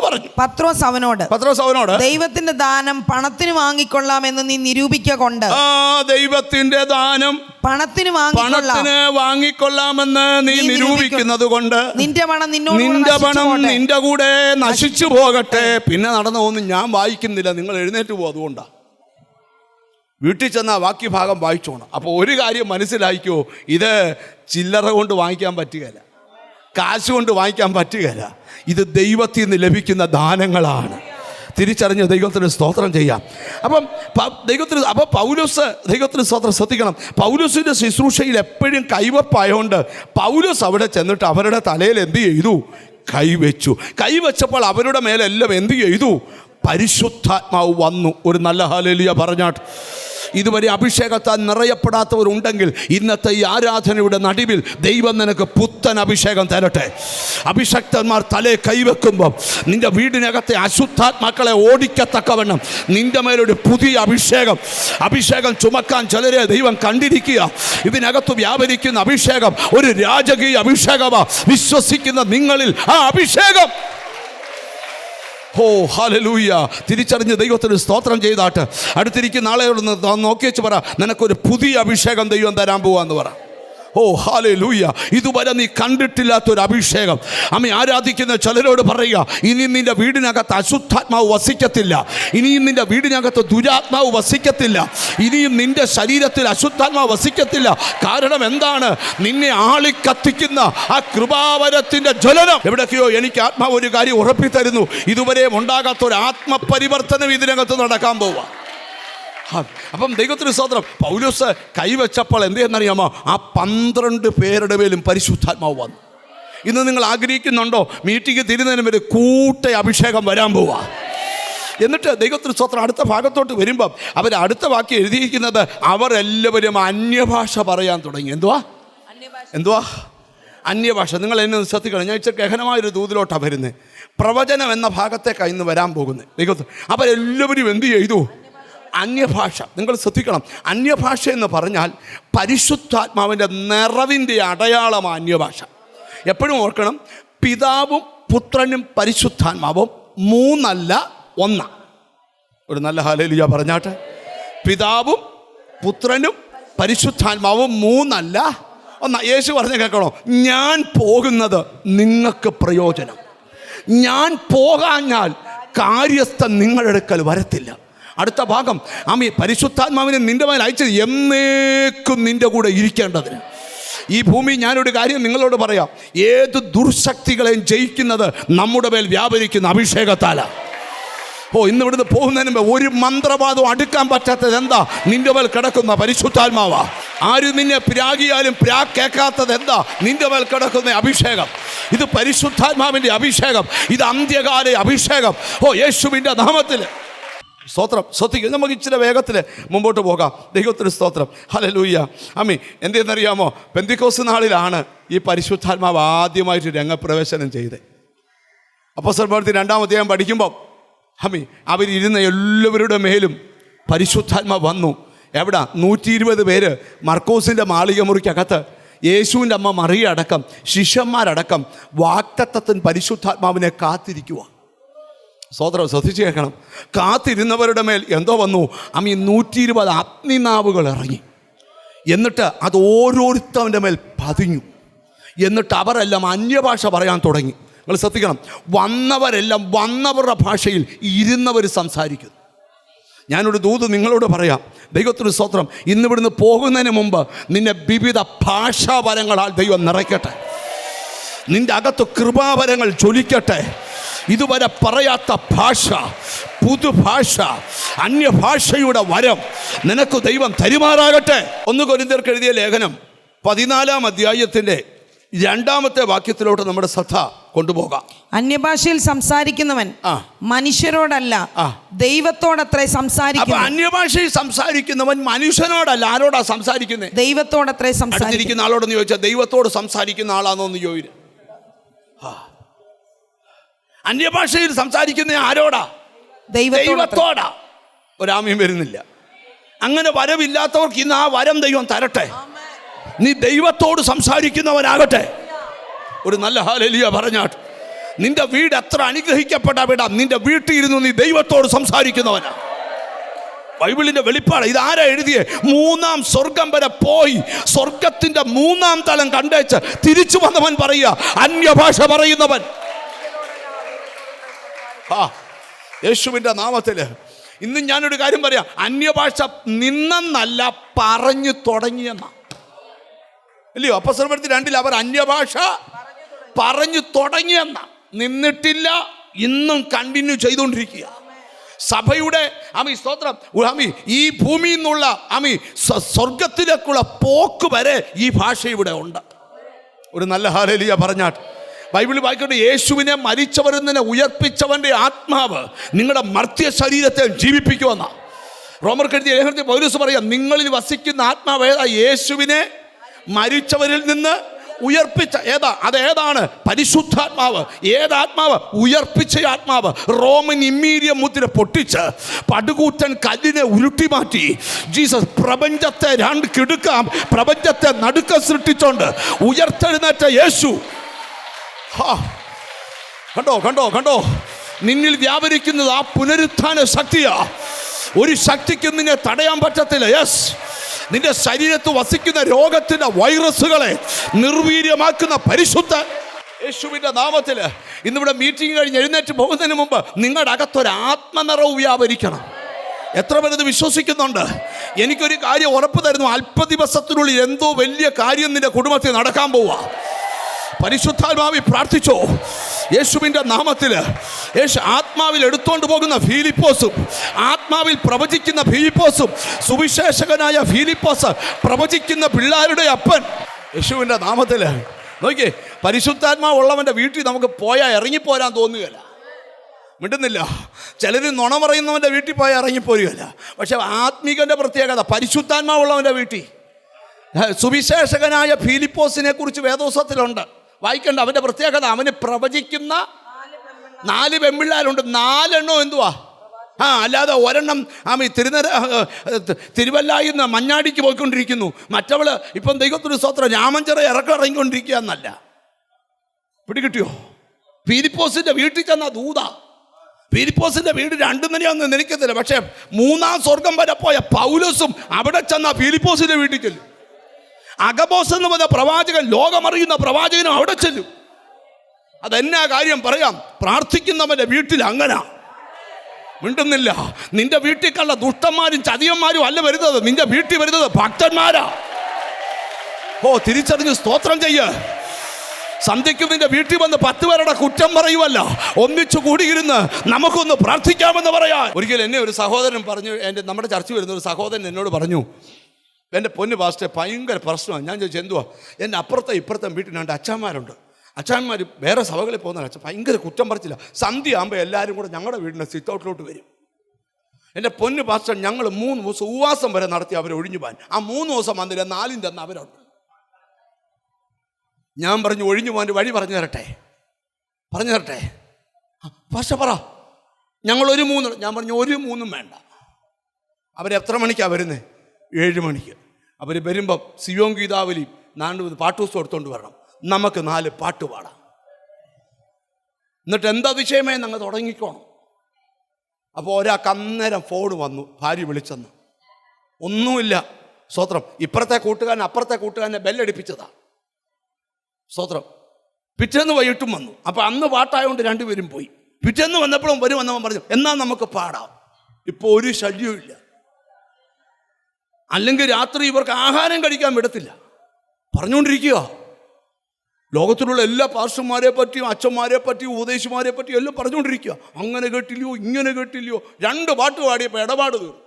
പറഞ്ഞു. പത്രോസ് അവനോട് ദൈവത്തിന്റെ ദാനം പണത്തിന് വാങ്ങിക്കൊള്ളാമെന്ന് നീ നിരൂപിക്കൊണ്ട്, ദൈവത്തിന്റെ ദാനം പണത്തിന് വാങ്ങിക്കൊള്ളാമെന്ന് നീ നിരൂപിക്കുന്നത് കൊണ്ട് നിന്റെ പണം നിന്റെ കൂടെ നശിച്ചു പോകട്ടെ. പിന്നെ നടന്നതൊന്നും ഞാൻ വായിക്കുന്നില്ല, നിങ്ങൾ എഴുന്നേറ്റ് പോകും. അതുകൊണ്ടാണ് വീട്ടിൽ ചെന്നാൽ ബാക്കി ഭാഗം വായിച്ചോണം. അപ്പോൾ ഒരു കാര്യം മനസ്സിലായിക്കോ, ഇത് ചില്ലറ കൊണ്ട് വാങ്ങിക്കാൻ പറ്റുകയില്ല, കാശ് കൊണ്ട് വാങ്ങിക്കാൻ പറ്റുകയില്ല. ഇത് ദൈവത്തിൽ നിന്ന് ലഭിക്കുന്ന ദാനങ്ങളാണ്. തിരിച്ചറിഞ്ഞ് ദൈവത്തിന് സ്തോത്രം ചെയ്യാം. അപ്പം പൗലോസ് ദൈവത്തിന് സ്തോത്രം. ശ്രദ്ധിക്കണം, പൗലോസിൻ്റെ ശുശ്രൂഷയിൽ എപ്പോഴും കൈവപ്പായതുകൊണ്ട് പൗലോസ് അവിടെ ചെന്നിട്ട് അവരുടെ തലയിൽ എന്ത് ചെയ്തു? കൈവച്ചപ്പോൾ അവരുടെ മേലെല്ലാം എന്ത് ചെയ്തു? പരിശുദ്ധാത്മാവ് വന്നു. ഒരു നല്ല ഹല്ലേലൂയ പറഞ്ഞാട്ട്. ഇതുവരെ അഭിഷേകത്താൽ നിറയപ്പെടാത്തവരുണ്ടെങ്കിൽ ഇന്നത്തെ ഈ ആരാധനയുടെ നടുവിൽ ദൈവം നിനക്ക് പുത്തൻ അഭിഷേകം തരട്ടെ. അഭിഷക്തന്മാർ തലേ കൈവെക്കുമ്പം നിന്റെ വീടിനകത്തെ അശുദ്ധാത്മാക്കളെ ഓടിക്കത്തക്കവണ്ണം നിന്റെ മേലൊരു പുതിയ അഭിഷേകം ചുമക്കാൻ ചിലരെ ദൈവം കണ്ടിരിക്കുക. ഇതിനകത്ത് വ്യാപരിക്കുന്ന അഭിഷേകം ഒരു രാജകീയ അഭിഷേകമാണ്. വിശ്വസിക്കുന്ന നിങ്ങളിൽ ആ അഭിഷേകം, ഓ ഹല്ലേലൂയ, തിരിച്ചറിഞ്ഞ് ദൈവത്തിന് സ്തോത്രം ചെയ്താട്ട് അടുത്തിരിക്കുന്ന ആളെയോട് നോക്കി വെച്ച് പറ, നിനക്കൊരു പുതിയ അഭിഷേകം ദൈവം തരാൻ പോവാന്ന് പറ. ഓ ഹല്ലേലൂയ, ഇതുവരെ നീ കണ്ടിട്ടില്ലാത്തൊരു അഭിഷേകം. അമ്മ ആരാധിക്കുന്ന ചിലരോട് പറയുക, ഇനിയും നിന്റെ വീടിനകത്ത് അശുദ്ധാത്മാവ് വസിക്കത്തില്ല, ഇനിയും നിന്റെ വീടിനകത്ത് ദുരാത്മാവ് വസിക്കത്തില്ല, ഇനിയും നിന്റെ ശരീരത്തിൽ അശുദ്ധാത്മാവ് വസിക്കത്തില്ല. കാരണം എന്താണ്? നിന്നെ ആളിക്കത്തിക്കുന്ന ആ കൃപാവരത്തിൻ്റെ ജ്വലനം. എവിടൊക്കെയോ എനിക്ക് ആത്മാവ് ഒരു കാര്യം ഉറപ്പിത്തരുന്നു, ഇതുവരെ ഉണ്ടാകാത്ത ഒരു ആത്മപരിവർത്തനം ഇതിനകത്ത് നടക്കാൻ പോവുക. അപ്പം ദൈവത്തിന് സ്തോത്രം. പൗലോസ് കൈവച്ചപ്പോൾ എന്തെന്നറിയാമോ? ആ 12 പേരുടെ മേലും പരിശുദ്ധാത്മാവ് വന്നു. ഇന്ന് നിങ്ങൾ ആഗ്രഹിക്കുന്നുണ്ടോ മീറ്റിംഗ് തിരുന്നതിന് വരെ കൂട്ട അഭിഷേകം വരാൻ പോവുക? എന്നിട്ട് ദൈവത്തിന് സ്തോത്രം അടുത്ത ഭാഗത്തോട്ട് വരുമ്പം അവർ അടുത്ത വാക്യം എഴുതിയിരിക്കുന്നത്, അവരെല്ലാവരും അന്യഭാഷ പറയാൻ തുടങ്ങി. എന്തുവാ അന്യഭാഷ? നിങ്ങൾ എന്നെ ശ്രദ്ധിക്കണം. ഞാൻ ഇച്ചിരി ഗഹനമായൊരു ദൂതിലോട്ടാണ് വരുന്നത്. പ്രവചനം എന്ന ഭാഗത്തേക്കാണ് ഇന്ന് വരാൻ പോകുന്നത്. ദൈവത്തിന് അവരെല്ലാവരും എന്ത് ചെയ്തു? അന്യഭാഷ. നിങ്ങൾ ശ്രദ്ധിക്കണം, അന്യഭാഷ എന്ന് പറഞ്ഞാൽ പരിശുദ്ധാത്മാവിൻ്റെ നിറവിൻ്റെ അടയാളമാണ് അന്യഭാഷ. എപ്പോഴും ഓർക്കണം, പിതാവും പുത്രനും പരിശുദ്ധാത്മാവും 3 അല്ല 1. ഒരു നല്ല ഹല്ലേലൂയ പറഞ്ഞാട്ടെ. പിതാവും പുത്രനും പരിശുദ്ധാത്മാവും 3 അല്ല 1. യേശു പറഞ്ഞ കേൾക്കണോ? ഞാൻ പോകുന്നത് നിങ്ങൾക്ക് പ്രയോജനം. ഞാൻ പോകാഞ്ഞാൽ കാര്യസ്ഥൻ നിങ്ങളുടെ അടുക്കൽ വരത്തില്ല. അടുത്ത ഭാഗം, ആമി പരിശുദ്ധാത്മാവിനെ നിന്റെ മേൽ അയച്ചത് എന്നേക്കും നിന്റെ കൂടെ ഇരിക്കേണ്ടതിന്. ഈ ഭൂമി, ഞാനൊരു കാര്യം നിങ്ങളോട് പറയാം, ഏത് ദുർശക്തികളെയും ജയിക്കുന്നത് നമ്മുടെ മേൽ വ്യാപരിക്കുന്ന അഭിഷേകത്താലാണ്. ഇന്ന് ഇവിടുന്ന് പോകുന്നതിന് മുമ്പ് ഒരു മന്ത്രവാദവും അടുക്കാൻ പറ്റാത്തത് എന്താ? നിന്റെ മേൽ കിടക്കുന്ന പരിശുദ്ധാത്മാവാ. ആരും നിന്നെ പ്രാഗിയാലും കേൾക്കാത്തത് എന്താ? നിന്റെ മേൽ കിടക്കുന്ന അഭിഷേകം. ഇത് പരിശുദ്ധാത്മാവിൻ്റെ അഭിഷേകം, ഇത് അന്ത്യകാല അഭിഷേകം. യേശുവിൻ്റെ നാമത്തിൽ സ്തോത്രം. ശ്രദ്ധിക്കുക, നമുക്ക് ഇച്ചിരി വേഗത്തിൽ മുമ്പോട്ട് പോകാം. ദൈവത്തിന് സ്തോത്രം. ഹല്ലേലൂയ. അമ്മി എന്തെന്നറിയാമോ? പെന്തിക്കോസ് നാളിലാണ് ഈ പരിശുദ്ധാത്മാവ് ആദ്യമായിട്ട് രംഗപ്രവേശനം ചെയ്തത്. അപ്പോസ്തലപ്രവൃത്തി 2-ാം അധ്യായം പഠിക്കുമ്പോൾ അമ്മി അവരിരുന്ന എല്ലാവരുടെ മേലും പരിശുദ്ധാത്മാവ് വന്നു. എവിടെ? 120 പേര് മർക്കോസിൻ്റെ മാളിക മുറിക്കകത്ത് യേശുവിൻ്റെ അമ്മ മറിയ അടക്കം ശിഷ്യന്മാരടക്കം വാഗ്ദത്തത്തിന് പരിശുദ്ധാത്മാവിനെ കാത്തിരിക്കുക. സോദരം ശ്രദ്ധിച്ച് കേൾക്കണം. കാത്തിരുന്നവരുടെ മേൽ എന്തോ വന്നു. അമ്മ 120 അഗ്നിനാവുകൾ ഇറങ്ങി. എന്നിട്ട് അത് ഓരോരുത്തവൻ്റെ മേൽ പതിഞ്ഞു. എന്നിട്ട് അവരെല്ലാം അന്യഭാഷ പറയാൻ തുടങ്ങി. നിങ്ങൾ ശ്രദ്ധിക്കണം, വന്നവരെല്ലാം വന്നവരുടെ ഭാഷയിൽ ഇരുന്നവർ സംസാരിക്കുന്നു. ഞാനൊരു ദൂത് നിങ്ങളോട് പറയാം. ദൈവത്തിന് സ്തോത്രം. ഇന്നിവിടുന്ന് പോകുന്നതിന് മുമ്പ് നിന്നെ വിവിധ ഭാഷാവരങ്ങളാൽ ദൈവം നിറയ്ക്കട്ടെ. നിന്റെ അകത്ത് കൃപാവരങ്ങൾ ജ്വലിക്കട്ടെ. ഇതുവരെ പറയാത്ത ഭാഷ, പുതുഭാഷ, അന്യഭാഷയുടെ വരം നിനക്ക് ദൈവം തരുമാറാകട്ടെ. 1 കൊരിന്ത്യർക്ക് എഴുതിയ ലേഖനം 14-ാം അധ്യായത്തിൻ്റെ 2-ാമത്തെ വാക്യത്തിലോട്ട് നമ്മുടെ ശ്രദ്ധ കൊണ്ടുപോകാം. അന്യഭാഷയിൽ സംസാരിക്കുന്നവൻ മനുഷ്യരോടല്ല ദൈവത്തോടത്രേ സംസാരിക്കുന്നു. അന്യഭാഷയിൽ സംസാരിക്കുന്നവൻ മനുഷ്യനോടല്ല. ആരോടാ സംസാരിക്കുന്നത്? ദൈവത്തോടത്രേ സംസാരിക്കുന്ന ആളോടൊന്ന് ചോദിച്ചാൽ ദൈവത്തോട് സംസാരിക്കുന്ന ആളാണോ എന്ന് ചോദിച്ചു. അന്യഭാഷയിൽ സംസാരിക്കുന്ന ആരോടാ? ദൈവത്തോടാ. ഒരാമയും വരുന്നില്ല. അങ്ങനെ വരവില്ലാത്തവർക്ക് ഇന്ന് ആ വരം ദൈവം തരട്ടെ. നീ ദൈവത്തോട് സംസാരിക്കുന്നവനാകട്ടെ. ഒരു നല്ല ഹല്ലേലൂയ പറഞ്ഞാട്ട്. നിന്റെ വീട് എത്ര അനുഗ്രഹിക്കപ്പെട്ട വീടാ, നിന്റെ വീട്ടിൽ ഇരുന്ന് നീ ദൈവത്തോട് സംസാരിക്കുന്നവനാ. ബൈബിളിന്റെ വെളിപ്പാട്. ഇതാരാ എഴുതിയേ? 3-ാം സ്വർഗം വരെ പോയി സ്വർഗത്തിന്റെ 3-ാം തലം കണ്ടേച്ച് തിരിച്ചു വന്നവൻ പറയുക, അന്യഭാഷ പറയുന്നവൻ. യേശുവിൻ്റെ നാമത്തിൽ ഇന്ന് ഞാനൊരു കാര്യം പറയാം. അന്യഭാഷ നിന്നെന്നല്ല, പറഞ്ഞു തുടങ്ങിയെന്ന. ഇല്ലയോ? അപ്പോസ്തലപ്രവൃത്തി 2-ൽ അവർ അന്യഭാഷ പറഞ്ഞു തുടങ്ങിയെന്ന. നിന്നിട്ടില്ല, ഇന്നും കണ്ടിന്യൂ ചെയ്തുകൊണ്ടിരിക്കുക. സഭയുടെ സ്തോത്രം ഈ ഭൂമിയിൽ നിന്നുള്ള സ്വർഗത്തിലേക്കുള്ള പോക്ക് വരെ ഈ ഭാഷ ഇവിടെ ഉണ്ട്. ഒരു നല്ല ഹല്ലേലൂയ പറഞ്ഞാട്ട്. ബൈബിളിൽ വായിക്കട്ടെ, യേശുവിനെ മരിച്ചവരിൽ നിന്ന് ഉയർപ്പിച്ചവൻ്റെ ആത്മാവ് നിങ്ങളുടെ മർത്യ ശരീരത്തെ ജീവിപ്പിക്കുമെന്ന റോമർക്ക് എഴുതിയ ലേഖനത്തിൽ പൗലോസ് പറയാം, നിങ്ങളിൽ വസിക്കുന്ന ആത്മാവ് ഏതാ? യേശുവിനെ മരിച്ചവരിൽ നിന്ന് ഉയർപ്പിച്ച അതേതാണ്? പരിശുദ്ധാത്മാവ്. ഏതാത്മാവ്? ഉയർപ്പിച്ച ആത്മാവ്. റോമൻ ഇമ്മീരിയം മുദ്ര പൊട്ടിച്ച് പടുകൂറ്റൻ കല്ലിനെ ഉരുട്ടി മാറ്റി ജീസസ് പ്രപഞ്ചത്തെ രണ്ട് കിടുക്കാം, പ്രപഞ്ചത്തെ നടുക്കം സൃഷ്ടിച്ചോണ്ട് ഉയർത്തെഴുന്നേറ്റ യേശു. കണ്ടോ കണ്ടോ കണ്ടോ, നിന്നിൽ വ്യാപരിക്കുന്നത് ആ പുനരുത്ഥാന ശക്തിയാ. ഒരു ശക്തിക്കും നിന്നെ തടയാൻ പറ്റത്തില്ല. യെസ്, നിന്റെ ശരീരത്ത് വസിക്കുന്ന രോഗത്തിന്റെ വൈറസുകളെ നിർവീര്യമാക്കുന്ന പരിശുദ്ധ യേശുവിൻ്റെ നാമത്തിൽ ഇന്നിവിടെ മീറ്റിംഗ് കഴിഞ്ഞ് എഴുന്നേറ്റ് പോകുന്നതിന് മുമ്പ് നിങ്ങളുടെ അകത്തൊരു ആത്മനിറവ് വ്യാപരിക്കണം. എത്ര പേരത് വിശ്വസിക്കുന്നുണ്ട്? എനിക്കൊരു കാര്യം ഉറപ്പ് തരുന്നു, അല്പദിവസത്തിനുള്ളിൽ എന്തോ വലിയ കാര്യം നിന്റെ കുടുംബത്തിൽ നടക്കാൻ പോവുക. പരിശുദ്ധാത്മാവിൽ പ്രാർത്ഥിച്ചോ, യേശുവിൻ്റെ നാമത്തിൽ. യേശു ആത്മാവിൽ എടുത്തുകൊണ്ട് പോകുന്ന ഫിലിപ്പോസും, ആത്മാവിൽ പ്രവചിക്കുന്ന ഫിലിപ്പോസും, സുവിശേഷകനായ ഫിലിപ്പോസ്, പ്രവചിക്കുന്ന പിള്ളേരുടെ അപ്പൻ, യേശുവിൻ്റെ നാമത്തിൽ. നോക്കിയേ, പരിശുദ്ധാത്മാവ് ഉള്ളവൻ്റെ വീട്ടിൽ നമുക്ക് പോയാൽ ഇറങ്ങിപ്പോരാൻ തോന്നുകയില്ല. മിണ്ടുന്നില്ല. ചിലർ നുണ പറയുന്നവൻ്റെ വീട്ടിൽ പോയാൽ ഇറങ്ങിപ്പോരുകയില്ല. പക്ഷെ ആത്മീകൻ്റെ പ്രത്യേകത, പരിശുദ്ധാത്മാവുള്ളവൻ്റെ വീട്ടിൽ. സുവിശേഷകനായ ഫിലിപ്പോസിനെ കുറിച്ച് വേദോസത്തിലുണ്ട്, വായിക്കണ്ട. അവൻ്റെ പ്രത്യേകത, അവന് പ്രവചിക്കുന്ന 4 പെൺപിള്ളേരുണ്ട്. 4 എണ്ണം എന്തുവാ? അല്ലാതെ ഒരെണ്ണം തിരുവല്ലായിൽ നിന്ന് മഞ്ഞാടിക്ക് പോയിക്കൊണ്ടിരിക്കുന്നു, മറ്റവള് ഇപ്പം ദൈവത്തിന് സ്തോത്രം രാമഞ്ചിറ ഇറങ്ങിക്കൊണ്ടിരിക്കുക എന്നല്ല. പിടികിട്ടിയോ? ഫിലിപ്പോസിൻ്റെ വീട്ടിൽ ചെന്ന ദൂത. ഫിലിപ്പോസിൻ്റെ വീട് 2 നിലയൊന്നും നിനക്കത്തില്ല. പക്ഷേ 3-ാം സ്വർഗം വരെ പോയ പൗലോസും അവിടെ ചെന്ന ഫിലിപ്പോസിൻ്റെ വീട്ടിൽ ചെല്ലും. അഗബോസ് എന്ന് പറഞ്ഞ പ്രവാചകൻ, ലോകമറിയുന്ന പ്രവാചകനും അവിടെ ചെല്ലും. അതെന്നാ കാര്യം പറയാം, പ്രാർത്ഥിക്കുന്നവൻ്റെ വീട്ടിൽ അങ്ങനെ മിണ്ടുന്നില്ല. നിന്റെ വീട്ടിൽ കണ്ട ദുഷ്ടന്മാരും ചതിയന്മാരും അല്ല വരുന്നത്, നിന്റെ വീട്ടിൽ വരുന്നത് ഭക്തന്മാരാ. തിരിച്ചറിഞ്ഞ് സ്തോത്രം ചെയ്യ. സന്ധ്യയ്ക്ക് നിന്റെ വീട്ടിൽ വന്ന് 10 പേരുടെ കുറ്റം പറയുമല്ല, ഒന്നിച്ചു കൂടിയിരുന്ന് നമുക്കൊന്ന് പ്രാർത്ഥിക്കാമെന്ന് പറയാൻ. ഒരിക്കലും എന്നെ ഒരു സഹോദരൻ പറഞ്ഞു, നമ്മുടെ ചർച്ച വരുന്ന ഒരു സഹോദരൻ എന്നോട് പറഞ്ഞു, എൻ്റെ പൊന്ന് പാസ്റ്റേ ഭയങ്കര പ്രശ്നമാണ്. ഞാൻ ചോദിച്ചു എന്തുവാ? എൻ്റെ അപ്പുറത്തെ ഇപ്പുറത്തെ വീട്ടിൽ 2 അച്ഛന്മാരുണ്ട്. അച്ഛന്മാർ വേറെ സഭകളിൽ പോകുന്ന അച്ഛൻ ഭയങ്കര കുറ്റം പറിച്ചില്ല. സന്ധ്യ ആകുമ്പോൾ എല്ലാവരും കൂടെ ഞങ്ങളുടെ വീടിൻ്റെ സിറ്റ് ഔട്ടിലോട്ട് വരും. എൻ്റെ പൊന്ന് പാസ്റ്റർ, ഞങ്ങൾ 3 ദിവസം ഉപവാസം വരെ നടത്തി അവരെ ഒഴിഞ്ഞു പോകാൻ. ആ 3 ദിവസം വന്നില്ല, 4ൻ്റെ അന്ന് അവരുണ്ട്. ഞാൻ പറഞ്ഞു, ഒഴിഞ്ഞു പോകാൻ വഴി പറഞ്ഞു തരട്ടെ. പാസ്റ്റർ പറ, ഞങ്ങൾ 3. ഞാൻ പറഞ്ഞു 3 വേണ്ട. അവരെത്ര മണിക്കാണ് വരുന്നത്? 7 മണിക്ക്. അവർ വരുമ്പം സിയോൻ ഗീതാവലി 4 പാട്ടൂസ് എടുത്തുകൊണ്ട് വരണം. നമുക്ക് 4 പാട്ട് പാടാം. എന്നിട്ട് എന്താ വിഷയമേ ഞങ്ങൾ തുടങ്ങിക്കോണം. അപ്പോൾ ഒരാൾക്ക് അന്നേരം ഫോൺ വന്നു, ഭാര്യ വിളിച്ചെന്ന്. ഒന്നുമില്ല, സ്തോത്രം. ഇപ്പുറത്തെ കൂട്ടുകാരൻ അപ്പുറത്തെ കൂട്ടുകാരനെ ബെല്ലടിപ്പിച്ചതാ, സ്തോത്രം. പിറ്റേന്ന് വൈകിട്ടും വന്നു. അപ്പോൾ അന്ന് പാട്ടായതുകൊണ്ട് 2 പേരും പോയി. പിറ്റേന്ന് വന്നപ്പോഴും വന്നവൻ പറഞ്ഞു, എന്നാൽ നമുക്ക് പാടാം. ഇപ്പോൾ ഒരു ശല്യവും ഇല്ല. അല്ലെങ്കിൽ രാത്രി ഇവർക്ക് ആഹാരം കഴിക്കാൻ വിടത്തില്ല. പറഞ്ഞുകൊണ്ടിരിക്കുക. ലോകത്തിലുള്ള എല്ലാ പാസ്റ്റർമാരെ പറ്റിയും അച്ഛന്മാരെ പറ്റിയും ഉപദേശിമാരെ പറ്റിയും എല്ലാം പറഞ്ഞുകൊണ്ടിരിക്കുക. അങ്ങനെ കേട്ടില്ലയോ, ഇങ്ങനെ കേട്ടില്ലയോ. 2 പാട്ട് പാടിയപ്പോൾ ഇടപാട് തീർന്നു.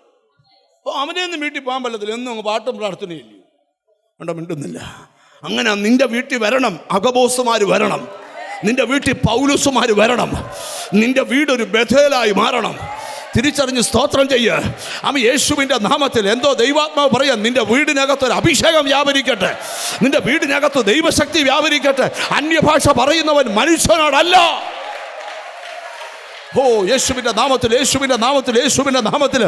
അപ്പോൾ അവനെയൊന്നും വീട്ടിൽ പോകാൻ പറ്റത്തില്ല, എന്നും അങ്ങ് പാട്ടും പ്രാർത്ഥനയില്ലയോ. കണ്ടോ, മിണ്ടുന്നില്ല. അങ്ങനെ നിന്റെ വീട്ടിൽ വരണം, അഗബോസുമാർ വരണം. നിന്റെ വീട്ടിൽ പൗലോസുമാർ വരണം. നിന്റെ വീടൊരു ബഥേലായി മാറണം. തിരിച്ചറിഞ്ഞ് സ്തോത്രം ചെയ്യ്. യേശുവിൻ്റെ നാമത്തിൽ എന്തോ ദൈവാത്മാവ് പറയാം, നിന്റെ വീടിനകത്തൊരു അഭിഷേകം വ്യാപരിക്കട്ടെ, നിന്റെ വീടിനകത്ത് ദൈവശക്തി വ്യാപരിക്കട്ടെ. അന്യഭാഷ പറയുന്നവൻ മനുഷ്യനോടല്ല. യേശുവിൻ്റെ നാമത്തിൽ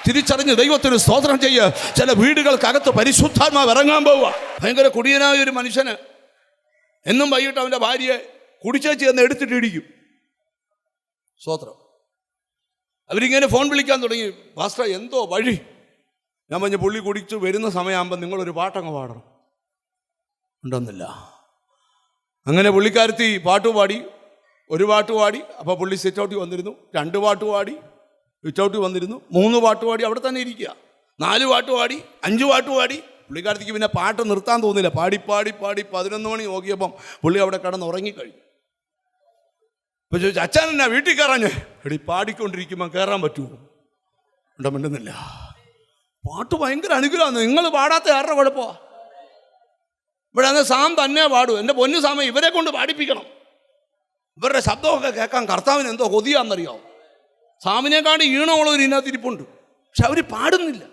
തിരിച്ചറിഞ്ഞ് ദൈവത്തിന് സ്തോത്രം ചെയ്യ്. ചില വീടുകൾക്കകത്ത് പരിശുദ്ധാത്മാവ് ഇറങ്ങാൻ പോവുക. ഭയങ്കര കുടിയനായ ഒരു മനുഷ്യന് എന്നും വൈകിട്ട് അവൻ്റെ ഭാര്യയെ കുടിച്ചേച്ച് എന്ന് എടുത്തിട്ട് ഇടിക്കും. സ്തോത്രം. അവരിങ്ങനെ ഫോൺ വിളിക്കാൻ തുടങ്ങി, പാസ്റ്റർ എന്തോ വഴി. ഞാൻ പറഞ്ഞ പുള്ളി കുടിച്ച് വരുന്ന സമയമാകുമ്പോൾ നിങ്ങളൊരു പാട്ടങ്ങ് പാടണം. ഉണ്ടെന്നില്ല. അങ്ങനെ പുള്ളിക്കാരത്തി പാട്ടുപാടി, 1 പാട്ട് പാടി. അപ്പോൾ പുള്ളി സിറ്റ് ഔട്ടിൽ വന്നിരുന്നു. 2 പാട്ട് പാടി സിറ്റ് ഔട്ടിൽ വന്നിരുന്നു. 3 പാട്ട് പാടി അവിടെ തന്നെ ഇരിക്കുക. 4 പാട്ട് പാടി, 5 പാട്ട് പാടി. പുള്ളിക്കാരത്തിക്ക് പിന്നെ പാട്ട് നിർത്താൻ തോന്നില്ല. പാടി 11 മണി നോക്കിയപ്പം പുള്ളി അവിടെ കിടന്ന് ഉറങ്ങിക്കഴിഞ്ഞു. അപ്പോൾ ചോദിച്ചു, അച്ഛൻ എന്നാ വീട്ടിൽ കയറാഞ്ഞേ? എടി പാടിക്കൊണ്ടിരിക്കുമ്പോൾ കയറാൻ പറ്റുമോ? ഉണ്ടോ, മിണ്ടുന്നില്ല. പാട്ട് ഭയങ്കര അനുഗ്രഹമാണ്. നിങ്ങൾ പാടാത്ത ആരുടെ കുഴപ്പമാണ്? ഇവിടെ അന്ന് സാം തന്നെ പാടും. എൻ്റെ പൊന്നു സാമ ഇവരെ കൊണ്ട് പാടിപ്പിക്കണം. ഇവരുടെ ശബ്ദമൊക്കെ കേൾക്കാൻ കർത്താവിന് എന്തോ കൊതിയാണെന്നറിയാമോ? സാമിനെക്കാണ്ട് ഈണമുള്ളവർ ഇതിനകത്ത് ഇരിപ്പുണ്ട്, പക്ഷെ അവർ പാടുന്നില്ല.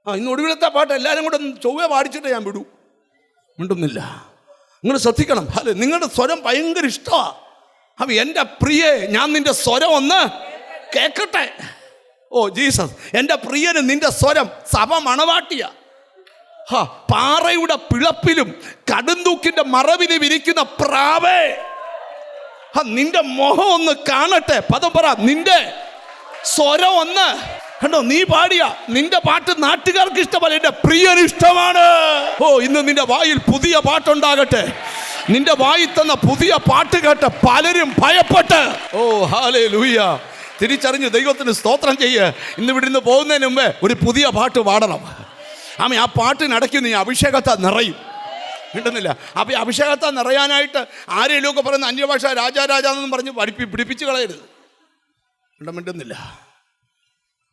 ഇന്ന് ഒടുവിലത്തെ പാട്ട് എല്ലാവരും കൂടെ ചൊവ്വ പാടിച്ചിട്ട് ഞാൻ വിടൂ. മിണ്ടുന്നില്ല. നിങ്ങൾ ശ്രദ്ധിക്കണം. അല്ലെ, നിങ്ങളുടെ സ്വരം ഭയങ്കര ഇഷ്ടമാണ്. അപ്പം എൻ്റെ പ്രിയേ, ഞാൻ നിന്റെ സ്വരം ഒന്ന് കേൾക്കട്ടെ. ഓ ജീസസ്, എൻ്റെ പ്രിയന് നിന്റെ സ്വരം സഭ മണവാട്ടിയ. പാറയുടെ പിളപ്പിലും കടുന്തൂക്കിന്റെ മറവിലും ഇരിക്കുന്ന പ്രാവേ, നിന്റെ മുഖം ഒന്ന് കാണട്ടെ. പദം പറ, നിന്റെ സ്വരം ഒന്ന് കണ്ടോ. നീ പാടിയ നിന്റെ പാട്ട് നാട്ടുകാർക്ക് ഇഷ്ടമല്ല, എൻ്റെ പ്രിയന് ഇഷ്ടമാണ്. ഓ, ഇന്ന് നിന്റെ വായിൽ പുതിയ പാട്ടുണ്ടാകട്ടെ. നിന്റെ വായിൽ തന്ന പുതിയ പാട്ട് കേട്ട് പലരും ഭയപ്പെട്ട്, ഓ ഹല്ലേലൂയ, തിരിച്ചറിഞ്ഞ് ദൈവത്തിന് സ്തോത്രം ചെയ്യ്. ഇന്ന് ഇവിടുന്ന് പോകുന്നതിന് മുമ്പേ ഒരു പുതിയ പാട്ട് പാടണം. ആ പാട്ടിനിടയ്ക്ക് നീ അഭിഷേകത്താൽ നിറയും. കിട്ടുന്നില്ല. അപ്പം ഈ അഭിഷേകത്താൽ നിറയാനായിട്ട് ആരെങ്കിലും ഒക്കെ പറയുന്ന അന്യഭാഷ രാജാരാജാന്നും പറഞ്ഞ് പിടിപ്പിച്ച് കളയരുത്. മിണ്ടുന്നില്ല.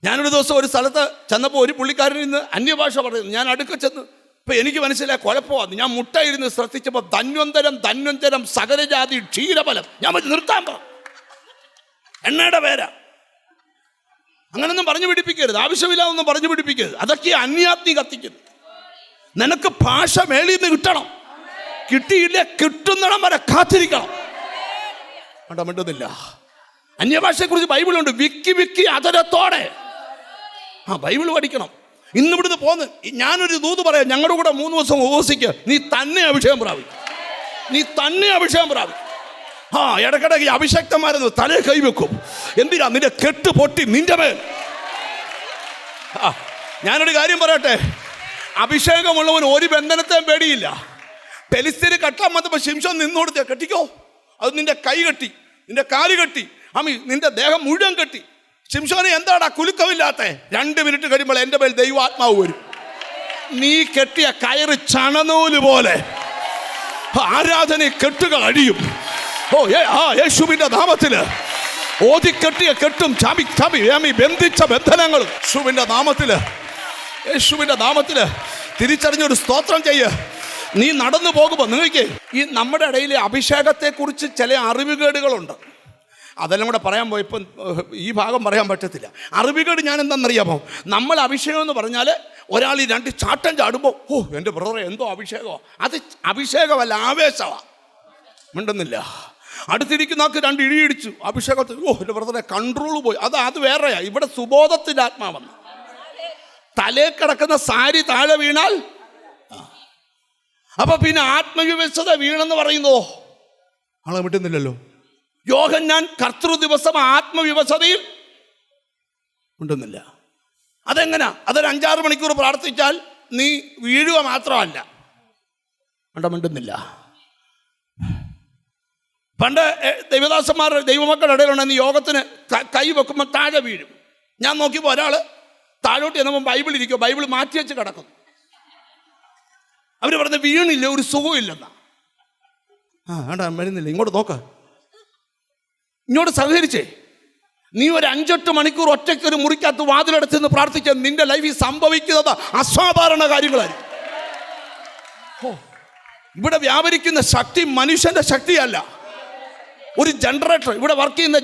ഞാനൊരു ദിവസം ഒരു സ്ഥലത്ത് ചെന്നപ്പോൾ ഒരു പുള്ളിക്കാരനിൽ നിന്ന് അന്യഭാഷ പറയുന്നു. ഞാൻ അടുക്ക ചെന്ന് ഇപ്പം എനിക്ക് മനസ്സിലായ കുഴപ്പമാണ്. ഞാൻ മുട്ടയിരുന്ന് ശ്രദ്ധിച്ചപ്പോൾ ധന്വന്തരം സകലജാതി ക്ഷീരഫലം. ഞാൻ നിർത്താൻ പോ, എണ്ണയുടെ പേരാ. അങ്ങനൊന്നും പറഞ്ഞു പിടിപ്പിക്കരുത്, ആവശ്യമില്ലാതൊന്നും പറഞ്ഞു പിടിപ്പിക്കരുത്. അതൊക്കെ അന്യാഗ്നി കത്തിക്കുന്നു. നിനക്ക് ഭാഷ മേളിൽ നിന്ന് കിട്ടണം. കിട്ടിയില്ലേ, കിട്ടുന്നിടം വരെ കാത്തിരിക്കണം. മിണ്ടുന്നില്ല. അന്യഭാഷയെക്കുറിച്ച് ബൈബിളുണ്ട്. വിക്കി അതരത്തോടെ ബൈബിൾ പഠിക്കണം. ഇന്ന് ഇവിടുന്ന് പോന്ന് ഞാനൊരു ദൂത് പറയാം. ഞങ്ങളുടെ കൂടെ 3 ദിവസം ഉപവസിക്കുക. നീ തന്നെ അഭിഷേകം പ്രാപിക്കും. ഇടയ്ക്കിടയ്ക്ക് അഭിഷക്തന്മാരെന്ന് തലേ കൈവെക്കും. എന്തിനാ? നിന്റെ കെട്ട് പൊട്ടി നിന്റെ മേൽ. ഞാനൊരു കാര്യം പറയട്ടെ, അഭിഷേകമുള്ളവൻ ഒരു ബന്ധനത്തെയും പേടിയില്ല. പെലിസ്തീന് കെട്ടാൻ വന്നപ്പോൾ ശിംശോൻ നിന്നോട് കെട്ടിക്കോ. അത് നിന്റെ കൈ കെട്ടി, നിന്റെ കാല് കെട്ടി, നിന്റെ ദേഹം മുഴുവൻ കെട്ടി. ശിംശോനെ എന്താടാ കുലുക്കമില്ലാത്ത? 2 മിനിറ്റ് കഴിയുമ്പോൾ എൻ്റെ മേൽ ദൈവാത്മാവ് വരും. നീ കെട്ടിയ കയറ് ചണനൂല് പോലെ ആരാധന കെട്ടുകൾ അഴിയും. യേശുവിന്റെ നാമത്തില് ഓതിക്കെട്ടിയ കെട്ടും ബന്ധിച്ച ബന്ധനങ്ങളും യേശുവിന്റെ നാമത്തില് തിരിച്ചറിഞ്ഞൊരു സ്തോത്രം ചെയ്യ്. നീ നടന്നു പോകുമ്പോൾ നിങ്ങൾക്ക് ഈ നമ്മുടെ ഇടയിലെ അഭിഷേകത്തെക്കുറിച്ച് ചില അറിവുകേടുകളുണ്ട്. അതെല്ലാം കൂടെ പറയാൻ പോയപ്പോൾ ഈ ഭാഗം പറയാൻ പറ്റത്തില്ല. അറിവുകേട് ഞാൻ എന്താണെന്നറിയാമോ? നമ്മൾ അഭിഷേകം എന്ന് പറഞ്ഞാൽ ഒരാൾ ഈ 2 ചാട്ടം ചാടുമ്പോൾ, ഓ എൻ്റെ ബ്രദറെ എന്തോ അഭിഷേകമോ. അത് അഭിഷേകമല്ല, ആവേശമാണ്. മിണ്ടുന്നില്ല. അടുത്തിരിക്കുന്ന ആൾക്ക് 2 ഇടിയിടിച്ചു അഭിഷേകത്തിൽ. ഓ എൻ്റെ ബ്രദറെ കൺട്രോൾ പോയി. അത് വേറെയാ. ഇവിടെ സുബോധത്തിൻ്റെ ആത്മാവെന്ന്. തലേ കിടക്കുന്ന സാരി താഴെ വീണാൽ അപ്പൊ പിന്നെ ആത്മവിവശത വീണെന്ന് പറയുന്നോ? ആളെ വിട്ടുന്നില്ലല്ലോ. യോഹന്നാൻ കർത്തൃ ദിവസം ആത്മവിവശതയിൽ ഉണ്ടെന്നില്ല. അതെങ്ങനാ? അതൊരു 5-6 മണിക്കൂർ പ്രാർത്ഥിച്ചാൽ നീ വീഴുക മാത്രമല്ല. മിണ്ടുന്നില്ല. പണ്ട് ദൈവദാസന്മാരുടെ ദൈവമക്കളുടെ ഇടയിലുണ്ടെന്ന് യോഗത്തിന് കൈ വെക്കുമ്പോൾ താഴെ വീഴും. ഞാൻ നോക്കിയപ്പോൾ ഒരാൾ താഴോട്ട് ചെന്നപ്പോൾ ബൈബിൾ ഇരിക്കുക, ബൈബിൾ മാറ്റി വെച്ച് കിടക്കും. അവർ പറഞ്ഞ വീണില്ല, ഒരു സുഖമില്ലെന്നാ. വേണ്ട വരുന്നില്ല, ഇങ്ങോട്ട് നോക്ക, ഇങ്ങോട്ട് സഹകരിച്ചേ. നീ ഒരു 5-8 മണിക്കൂർ ഒറ്റയ്ക്ക് ഒരു മുറിക്കകത്ത് വാതിലടച്ച് നിന്ന് പ്രാർത്ഥിച്ച നിന്റെ ലൈഫിൽ സംഭവിക്കുന്നത് അസാധാരണ കാര്യങ്ങളായിരിക്കും. ഇവിടെ വ്യാപരിക്കുന്ന ശക്തി മനുഷ്യന്റെ ശക്തിയല്ല. ഒരു ജനറേറ്റർ ഇവിടെ വർക്ക് ചെയ്യുന്ന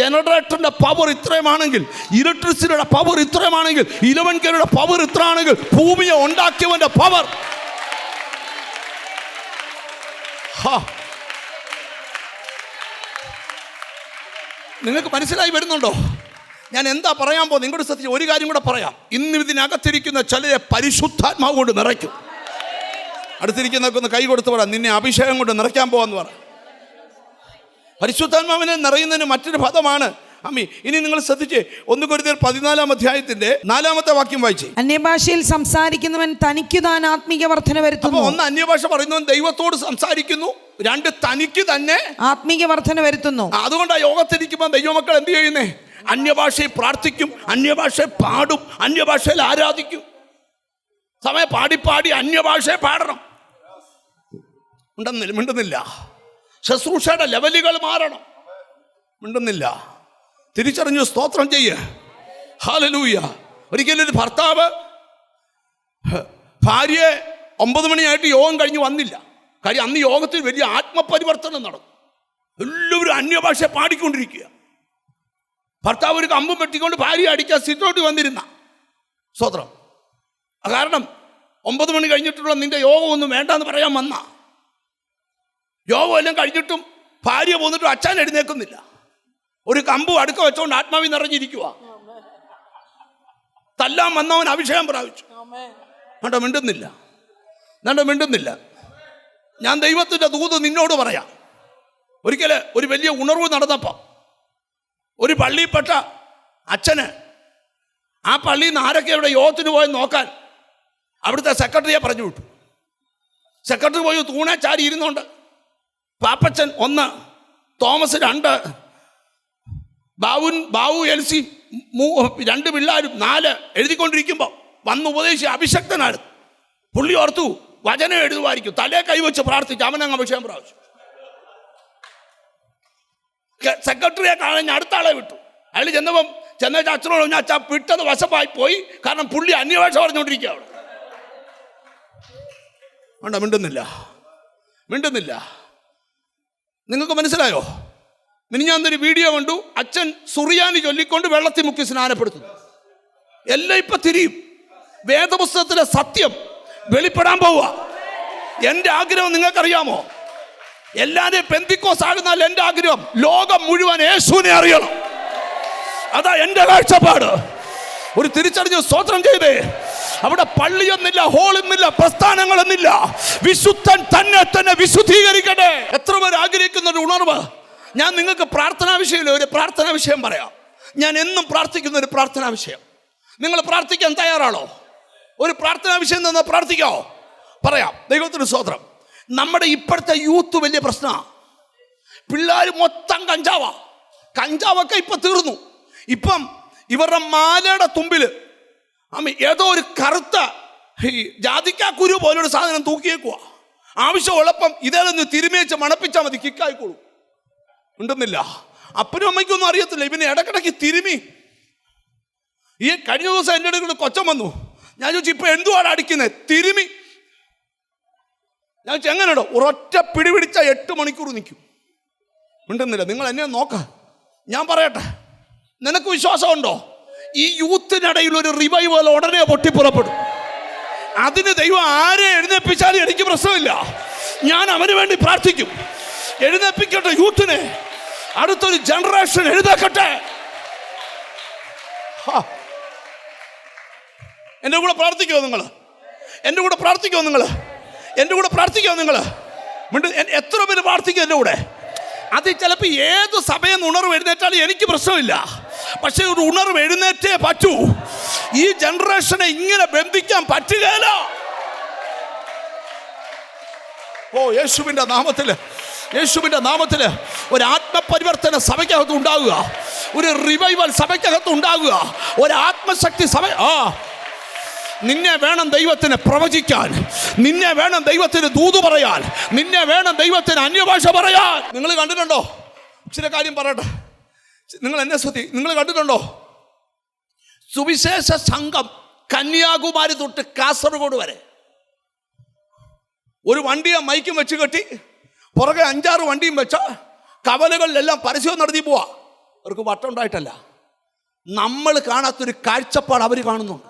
ജനറേറ്ററിന്റെ പവർ ഇത്രയുമാണെങ്കിൽ, ഇലക്ട്രിസിറ്റിയുടെ പവർ ഇത്രയുമാണെങ്കിൽ, 11 കെയുടെ പവർ ഇത്ര ആണെങ്കിൽ, ഭൂമിയെ ഉണ്ടാക്കിയവന്റെ പവർ. നിങ്ങൾക്ക് മനസ്സിലായി വരുന്നുണ്ടോ ഞാൻ എന്താ പറയാൻ പോകുന്നത്? നിങ്ങളുടെ ശ്രദ്ധിച്ച് ഒരു കാര്യം കൂടെ പറയാം. ഇന്ന് ഇതിനകത്തിരിക്കുന്ന ചിലരെ പരിശുദ്ധാത്മാവ് കൊണ്ട് നിറയ്ക്കും. അടുത്തിരിക്കുന്നവർക്ക് ഒന്ന് കൈ കൊടുത്ത് പറയാം, നിന്നെ അഭിഷേകം കൊണ്ട് നിറയ്ക്കാൻ പോവാന്ന് പറ. പരിശുദ്ധാത്മാവിനെ നിറയുന്നതിന് മറ്റൊരു പദമാണ് ഇനി നിങ്ങൾ ശ്രദ്ധിച്ച് 1 കൊരിന്ത്യർ 14-ാം അധ്യായത്തിന്റെ 4-ാമത്തെ വാക്യം വായിച്ചേ. അന്യഭാഷയിൽ സംസാരിക്കുന്നവൻ തനിക്ക് താൻ ആത്മീയ വർധന വരുത്തുന്നു. 1 അന്യഭാഷ പറയുന്നവൻ ദൈവത്തോട് സംസാരിക്കുന്നു, 2 തനിക്ക് തന്നെ ആത്മീയ വർധന വരുത്തുന്നു. അതുകൊണ്ടാണ് യോഗത്തിരിക്കുമ്പോൾ ദൈവമക്കൾ എന്ത് ചെയ്യുന്നേ? അന്യഭാഷയിൽ പ്രാർത്ഥിക്കും, അന്യഭാഷയിൽ പാടും, അന്യഭാഷയിൽ ആരാധിക്കും. സമയം പാടി അന്യഭാഷയെ പാടണം. മിണ്ടുന്നില്ല. ശുശ്രൂഷയുടെ ലെവലുകൾ മാറണം. മിണ്ടുന്നില്ല. തിരിച്ചറിഞ്ഞു സ്തോത്രം ചെയ്യ്. ഹല്ലേലൂയ. ഒരിക്കലും ഒരു ഭർത്താവ് ഭാര്യയെ 9 മണിയായിട്ട് യോഗം കഴിഞ്ഞ് വന്നില്ല. കാര്യം അന്ന് യോഗത്തിൽ വലിയ ആത്മപരിവർത്തനം നടന്നു. എല്ലാവരും അന്യഭാഷ പാടിക്കൊണ്ടിരിക്കുക. ഭർത്താവ് ഒരു കമ്പും വെട്ടിക്കൊണ്ട് ഭാര്യ അടിക്കാൻ സിറ്റോട്ട് വന്നിരുന്ന സ്തോത്രം. കാരണം 9 മണി കഴിഞ്ഞിട്ടുള്ള നിന്റെ യോഗമൊന്നും വേണ്ടെന്ന് പറയാൻ വന്ന യോഗം എല്ലാം കഴിഞ്ഞിട്ടും ഭാര്യ പോന്നിട്ടും അച്ഛൻ എഴുന്നേക്കുന്നില്ല. ഒരു കമ്പ് അടുക്ക വെച്ചോണ്ട് ആത്മാവി നിറഞ്ഞിരിക്കുക. തല്ലാൻ വന്നവൻ അഭിഷേകം പ്രാപിച്ചു. മിണ്ടുന്നില്ല. ഞാൻ ദൈവത്തിൻ്റെ ദൂത് നിന്നോട് പറയാം. ഒരിക്കൽ ഒരു വലിയ ഉണർവ് നടന്നപ്പോൾ ഒരു പള്ളിയിൽപ്പെട്ട അച്ഛന് ആ പള്ളിയിൽ നിന്ന് ആരൊക്കെ അവിടെ യോഗത്തിന് പോയി നോക്കാൻ അവിടുത്തെ സെക്രട്ടറിയെ പറഞ്ഞു വിട്ടു. സെക്രട്ടറി പോയി തൂണെ ചാരി ഇരുന്നുകൊണ്ട് പാപ്പച്ചൻ 1, തോമസ് 2, ബാബു എൽസി 2 പിള്ളേരും 4 എഴുതിക്കൊണ്ടിരിക്കുമ്പോൾ വന്ന് ഉപദേശിച്ച് അഭിഷക്തനായിരുന്നു. പുള്ളി ഓർത്തു വചനം എഴുതുമായിരിക്കും. തലേ കൈവച്ച് പ്രാർത്ഥിച്ചു. അവനങ്ങ് അഭിഷേകം പ്രാപിച്ചു. സെക്രട്ടറിയെ കാണാൻ ഞാൻ അടുത്ത ആളെ വിട്ടു. അയാൾ ചെന്നേച്ച അച്ഛനോട് ഞാൻ അച്ഛാ വിട്ടത് വശപ്പായി പോയി. കാരണം പുള്ളി അന്യഭാഷ പറഞ്ഞുകൊണ്ടിരിക്കുക. അവിടെ മിണ്ടുന്നില്ല. നിങ്ങൾക്ക് മനസ്സിലായോ? മിനിഞ്ഞാന്നൊരു വീഡിയോ കണ്ടു. അച്ഛൻ സുറിയാനി ചൊല്ലിക്കൊണ്ട് വെള്ളത്തിൽ മുക്കി സ്നാനപ്പെടുത്തുന്നു. എല്ലാം ഇപ്പൊ തിരിയും. വേദപുസ്തകത്തിലെ സത്യം വെളിപ്പെടാൻ പോവുക. എൻ്റെ ആഗ്രഹം നിങ്ങൾക്കറിയാമോ? എല്ലാവരെയും പെന്തിക്കോസ് ആകുന്നാൽ എൻ്റെ ആഗ്രഹം ലോകം മുഴുവൻ യേശുവിനെ അറിയണം. അതാ എൻ്റെ കാഴ്ചപ്പാട്. ഒരു തിരിച്ചറിഞ്ഞ് സ്തോത്രം ചെയ്തേ. അവിടെ പള്ളിയൊന്നില്ല, ഹോളൊന്നില്ല, പ്രസ്ഥാനങ്ങളൊന്നില്ല. വിശുദ്ധൻ തന്നെ വിശുദ്ധീകരിക്കട്ടെ. എത്ര പേർ ആഗ്രഹിക്കുന്ന ഒരു ഉണർവ്. ഞാൻ നിങ്ങൾക്ക് പ്രാർത്ഥനാ വിഷയമില്ല, ഒരു പ്രാർത്ഥനാ വിഷയം പറയാം. ഞാൻ എന്നും പ്രാർത്ഥിക്കുന്ന ഒരു പ്രാർത്ഥനാ വിഷയം. നിങ്ങൾ പ്രാർത്ഥിക്കാൻ തയ്യാറാണോ? ഒരു പ്രാർത്ഥനാ വിഷയം തന്നെ പ്രാർത്ഥിക്കാമോ? പറയാം. ദൈവത്തിന് സ്തോത്രം. നമ്മുടെ ഇപ്പോഴത്തെ യൂത്ത് വലിയ പ്രശ്നമാണ്. പിള്ളേർ മൊത്തം കഞ്ചാവൊക്കെ ഇപ്പം തീർന്നു. ഇപ്പം ഇവരുടെ മാലയുടെ തുമ്പിൽ ഏതോ ഒരു കറുത്ത ജാതിക്കാക്കുരു പോലൊരു സാധനം തൂക്കിയേക്കുക. ആവശ്യമുള്ളപ്പം ഇതേലൊന്ന് തിരുമേച്ച് മണപ്പിച്ചാൽ മതി, കിക്കായിക്കോളൂ. ഉണ്ടെന്നില്ല. അപ്പനും അമ്മയ്ക്കൊന്നും അറിയത്തില്ല. ഇവന് ഇടക്കിടയ്ക്ക് തിരുമി. ഈ കഴിഞ്ഞ ദിവസം എൻ്റെ അടുത്ത് കൊച്ചം വന്നു. ഞാൻ ചോദിച്ചു ഇപ്പം എന്തുവാണ് അടിക്കുന്നത്? തിരുമി. ഞാൻ ചോദിച്ചു എങ്ങനെയുണ്ടോ? ഒരൊറ്റ പിടിപിടിച്ച 8 മണിക്കൂർ നിൽക്കും. ഉണ്ടെന്നില്ല. നിങ്ങൾ എന്നെ നോക്കാം. ഞാൻ പറയട്ടെ, നിനക്ക് വിശ്വാസമുണ്ടോ? ഈ യൂത്തിനിടയിൽ ഒരു റിവൈവൽ ഉടനെ പൊട്ടിപ്പുറപ്പെടും. അതിന് ദൈവം ആരെ എഴുന്നേൽപ്പിച്ചാലും എനിക്ക് പ്രശ്നമില്ല. ഞാൻ അവന് വേണ്ടി പ്രാർത്ഥിക്കും. എഴുന്നേൽപ്പിക്കട്ടെ യൂത്തിനെ. അടുത്തൊരു ജനറേഷൻ എഴുന്നേൽക്കട്ടെ. എൻ്റെ കൂടെ പ്രാർത്ഥിക്കുമോ നിങ്ങൾ? എൻ്റെ കൂടെ പ്രാർത്ഥിക്കുമോ നിങ്ങൾ? എത്ര പേര് പ്രാർത്ഥിക്കും എൻ്റെ കൂടെ? അത് ചിലപ്പോൾ ഏത് സഭയെന്ന് ഉണർവ് എഴുന്നേറ്റാലും എനിക്ക് പ്രശ്നമില്ല. പക്ഷെ ഒരു ഉണർവ് എഴുന്നേറ്റേ പറ്റൂ. ഈ ജനറേഷനെ ഇങ്ങനെ ബന്ധിക്കാൻ പറ്റുകയില്ല. യേശുവിൻ്റെ നാമത്തിൽ ഒരു ആത്മപരിവർത്തന സഭയ്ക്കകത്ത് ഉണ്ടാകുക. ഒരു റിവൈവൽ സഭയ്ക്കകത്ത് ഉണ്ടാകുക. ഒരു ആത്മശക്തി സഭ. നിന്നെ വേണം ദൈവത്തിന് പ്രവചിക്കാൻ. നിന്നെ വേണം ദൈവത്തിന് ദൂത് പറയാൻ. നിന്നെ വേണം ദൈവത്തിന് അന്യഭാഷ പറയാൻ. നിങ്ങൾ കണ്ടിട്ടുണ്ടോ? ചില കാര്യം പറയട്ടെ. നിങ്ങൾ എന്നെ ശ്രദ്ധി. നിങ്ങൾ കണ്ടിട്ടുണ്ടോ? സുവിശേഷ സംഘം കന്യാകുമാരി തൊട്ട് കാസർഗോഡ് വരെ ഒരു വണ്ടിയെ മൈക്കും വെച്ച് കെട്ടി പുറകെ 5-6 വണ്ടിയും വെച്ച കവലകളിലെല്ലാം പരസ്യം നടത്തി പോവാ. അവർക്ക് വട്ടം ഉണ്ടായിട്ടല്ല. നമ്മൾ കാണാത്തൊരു കാഴ്ചപ്പാട് അവർ കാണുന്നുണ്ട്.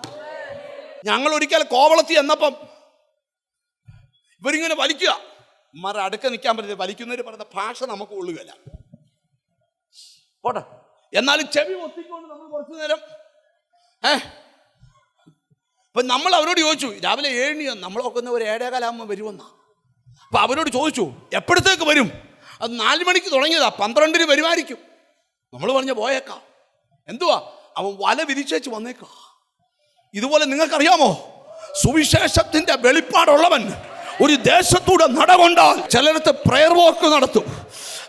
ഞങ്ങൾ ഒരിക്കൽ കോവളത്തിൽ എന്നപ്പം ഇവരിങ്ങനെ വലിക്കുക. അടുക്ക നിൽക്കാൻ പറ്റില്ല. വലിക്കുന്നവർ പറഞ്ഞ ഭാഷ നമുക്ക് കൊള്ളുകയില്ല. പോട്ടെ. എന്നാലും ചെവി ഒത്തിക്കൊണ്ട് നമ്മൾ കുറച്ചു നേരം അപ്പം നമ്മൾ അവരോട് ചോദിച്ചു. രാവിലെ 7 നമ്മളൊക്കെ ഒരു 7:15 വരുമെന്നാ. അപ്പം അവരോട് ചോദിച്ചു എപ്പോഴത്തേക്ക് വരും? അത് 4 മണിക്ക് തുടങ്ങിയതാ, 12 വരുമായിരിക്കും. നമ്മൾ പറഞ്ഞ പോയേക്കാം. എന്തുവാ? അവൻ വല വിരിച്ചേച്ച് വന്നേക്കാം. ഇതുപോലെ നിങ്ങൾക്കറിയാമോ, സുവിശേഷത്തിൻ്റെ വെളിപ്പാടുള്ളവൻ ഒരു ദേശത്തൂടെ നടകൊണ്ടാൽ ചിലരത്ത് പ്രയർ വോക്ക് നടത്തും.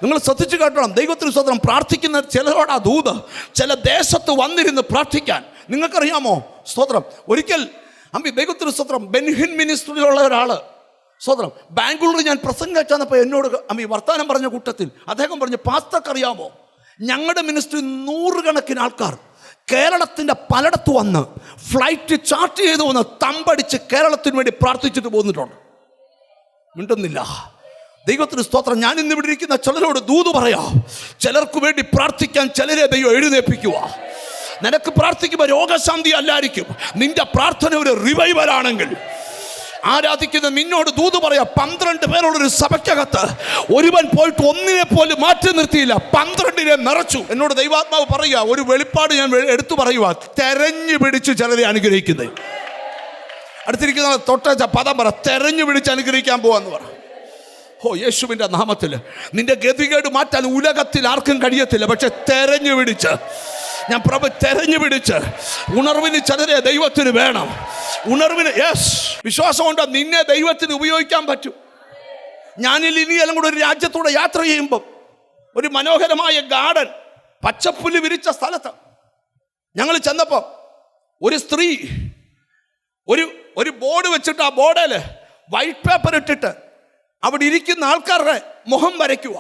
നിങ്ങൾ ശ്രദ്ധിച്ചു കേട്ടണം. ദൈവത്തിന് സ്തോത്രം. പ്രാർത്ഥിക്കുന്ന ചിലരോടാ ദൂത്. ചില ദേശത്ത് വന്നിരുന്ന് പ്രാർത്ഥിക്കാൻ. നിങ്ങൾക്കറിയാമോ സ്തോത്രം, ഒരിക്കൽ ദൈവത്തിന് സ്തോത്രം ബെൻഹിൻ മിനിസ്ട്രിയിലുള്ള ഒരാൾ സ്തോത്രം ബാംഗ്ലൂരിൽ ഞാൻ പ്രസംഗം ചെന്നപ്പോൾ എന്നോട് വർത്തമാനം പറഞ്ഞ കൂട്ടത്തിൽ അദ്ദേഹം പറഞ്ഞു, പാസ്റ്റർക്കറിയാമോ ഞങ്ങളുടെ മിനിസ്ട്രി 100 കണക്കിന് ആൾക്കാർ കേരളത്തിൻ്റെ പലയിടത്ത് വന്ന് ഫ്ലൈറ്റ് ചാർട്ട് ചെയ്ത് വന്ന് തമ്പടിച്ച് കേരളത്തിന് വേണ്ടി പ്രാർത്ഥിച്ചിട്ട് പോന്നിട്ടുണ്ട്. മിണ്ടുന്നില്ല. ദൈവത്തിന് സ്തോത്രം. ഞാൻ ഇന്ന് ഇവിടെ ഇരിക്കുന്ന ചിലരോട് ദൂത് പറയാം. ചിലർക്ക് വേണ്ടി പ്രാർത്ഥിക്കാൻ ചിലരെ ദൈവം എഴുന്നേൽപ്പിക്കുക. നിനക്ക് പ്രാർത്ഥിക്കുമ്പോൾ രോഗശാന്തി അല്ലായിരിക്കും, നിന്റെ പ്രാർത്ഥന ഒരു റിവൈവലാണെങ്കിൽ ആരാധിക്കുന്ന നിന്നോട് ദൂത് പറയാം. 12 പേരുള്ളൊരു സഭയ്ക്കകത്ത് ഒരുവൻ പോയിട്ട് ഒന്നിനെ പോലും മാറ്റി നിർത്തിയില്ല, 12നെ നിറച്ചു. എന്നോട് ദൈവാത്മാവ് പറയുക, ഒരു വെളിപ്പാട് ഞാൻ എടുത്തു പറയുക, തെരഞ്ഞു പിടിച്ച് ചിലരെ അനുഗ്രഹിക്കുന്നത്. അടുത്തിരിക്കുന്ന തൊട്ട പദം പറ, തെരഞ്ഞു പിടിച്ച് അനുഗ്രഹിക്കാൻ പോവാന്ന് പറ. ഓ, യേശുവിൻ്റെ നാമത്തിൽ നിന്റെ ഗതികേട് മാറ്റാൻ ഉലകത്തിൽ ആർക്കും കഴിയത്തില്ല. പക്ഷെ തെരഞ്ഞു പിടിച്ച് ഞാൻ തെരഞ്ഞു പിടിച്ച് ഉണർവിന് ചിലരെ ദൈവത്തിന് വേണം. ഉണർവിന് വിശ്വാസം കൊണ്ട് നിന്നെ ദൈവത്തിന് ഉപയോഗിക്കാൻ പറ്റും. ഞാനിൽ ഇനിയെല്ലാം കൂടെ ഒരു രാജ്യത്തൂടെ യാത്ര ചെയ്യുമ്പം ഒരു മനോഹരമായ ഗാർഡൻ, പച്ചപ്പുല്ല് വിരിച്ച സ്ഥലത്ത് ഞങ്ങൾ ചെന്നപ്പോൾ ഒരു സ്ത്രീ ഒരു ബോർഡ് വെച്ചിട്ട് ആ ബോർഡിൽ വൈറ്റ് പേപ്പർ ഇട്ടിട്ട് അവിടെ ഇരിക്കുന്ന ആൾക്കാരുടെ മുഖം വരയ്ക്കുക.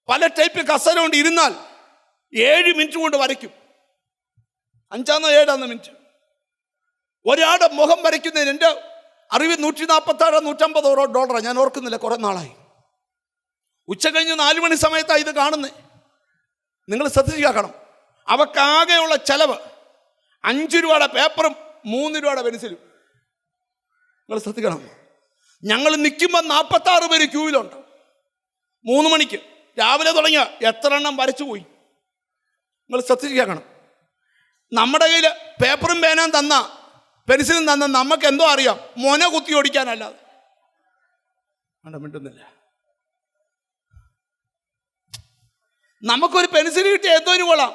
പല ടൈപ്പ് കസര കൊണ്ട് ഇരുന്നാൽ 7 മിനിറ്റ് കൊണ്ട് വരയ്ക്കും. 5 7 മിനിറ്റ്. ഒരാളുടെ മുഖം വരയ്ക്കുന്നതിന് എൻ്റെ അറിവ് $147-150 ഞാൻ ഓർക്കുന്നില്ല, കുറെ നാളായി. ഉച്ച കഴിഞ്ഞ് 4 മണി സമയത്താണ് ഇത് കാണുന്നത്. നിങ്ങൾ ശ്രദ്ധിച്ച് കേൾക്കണം. അവക്കാകെയുള്ള ചെലവ് 5 രൂപയുടെ പേപ്പറും 3 രൂപയുടെ പെൻസിലും. നിങ്ങൾ ശ്രദ്ധിക്കണം. ഞങ്ങൾ നിൽക്കുമ്പോൾ 46 പേര് ക്യൂവിലുണ്ട്. 3 മണിക്ക് രാവിലെ തുടങ്ങിയ എത്ര എണ്ണം വരച്ചു പോയി. നിങ്ങൾ ശ്രദ്ധിച്ച് കേൾക്കണം. നമ്മുടെ കയ്യിൽ പേപ്പറും പേനയും തന്ന പെൻസിലും തന്ന നമുക്ക് എന്തോ അറിയാം, മൊന കുത്തി ഓടിക്കാനല്ലാതെ. മിണ്ടുന്നില്ല. നമുക്കൊരു പെൻസിൽ കിട്ടിയ എന്തോന് കൊള്ളാം,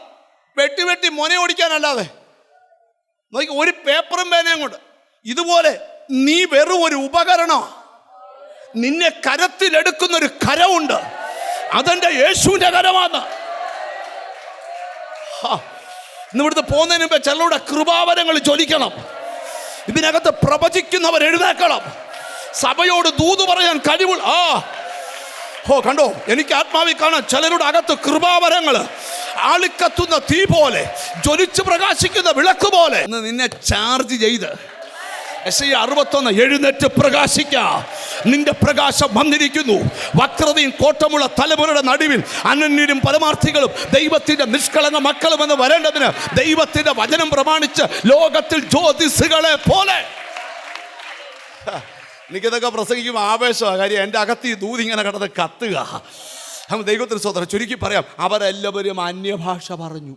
വെട്ടി മൊന ഓടിക്കാനല്ലാതെ. നോക്കി, ഒരു പേപ്പറും പേനയും കൊണ്ട്. ഇതുപോലെ നീ വെറും ഒരു ഉപകരണം. നിന്നെ കരത്തിലെടുക്കുന്ന ഒരു കരമുണ്ട്, അതെന്റെ യേശുവിന്റെ കരമാണ്. ഇവിടുന്ന് പോകുന്നതിന് മുമ്പ് ചിലരുടെ കൃപാവരങ്ങൾ ജ്വലിക്കണം. ഇതിനകത്ത് പ്രവചിക്കുന്നവർ എഴുന്നേക്കണം. സഭയോട് ദൂത് പറയാൻ കഴിവുള്ള കണ്ടോ, എനിക്ക് ആത്മാവിൽ കാണാൻ ചിലരുടെ അകത്ത് കൃപാവരങ്ങൾ ആളിക്കത്തുന്ന തീ പോലെ, ജ്വലിച്ച് പ്രകാശിക്കുന്ന വിളക്ക് പോലെ നിന്നെ ചാർജ് ചെയ്ത്. യെശയ്യാ 61 എഴുന്നേറ്റ് പ്രകാശിക്ക, നിന്റെ പ്രകാശം വന്നിരിക്കുന്നു. വക്രതയും കോട്ടമുള്ള തലമുറയുടെ നടുവിൽ അനന്യരും പരമാർത്ഥികളും ദൈവത്തിന്റെ നിഷ്കളങ്ക മക്കളും എന്ന് വരേണ്ടതിന് ദൈവത്തിന്റെ വചനം പ്രമാണിച്ച് ലോകത്തിൽ ജ്യോതിസുകളെ പോലെ. എനിക്കിതൊക്കെ പ്രസംഗിക്കുമ്പോൾ ആവേശമാണ്. കാര്യം എൻ്റെ അകത്ത് ഈ ദൂത് ഇങ്ങനെ കിടന്ന് കത്തുക. ദൈവത്തിന് സ്വതന്ത്രം. ചുരുക്കി പറയാം, അവരെല്ലാവരും അന്യഭാഷ പറഞ്ഞു.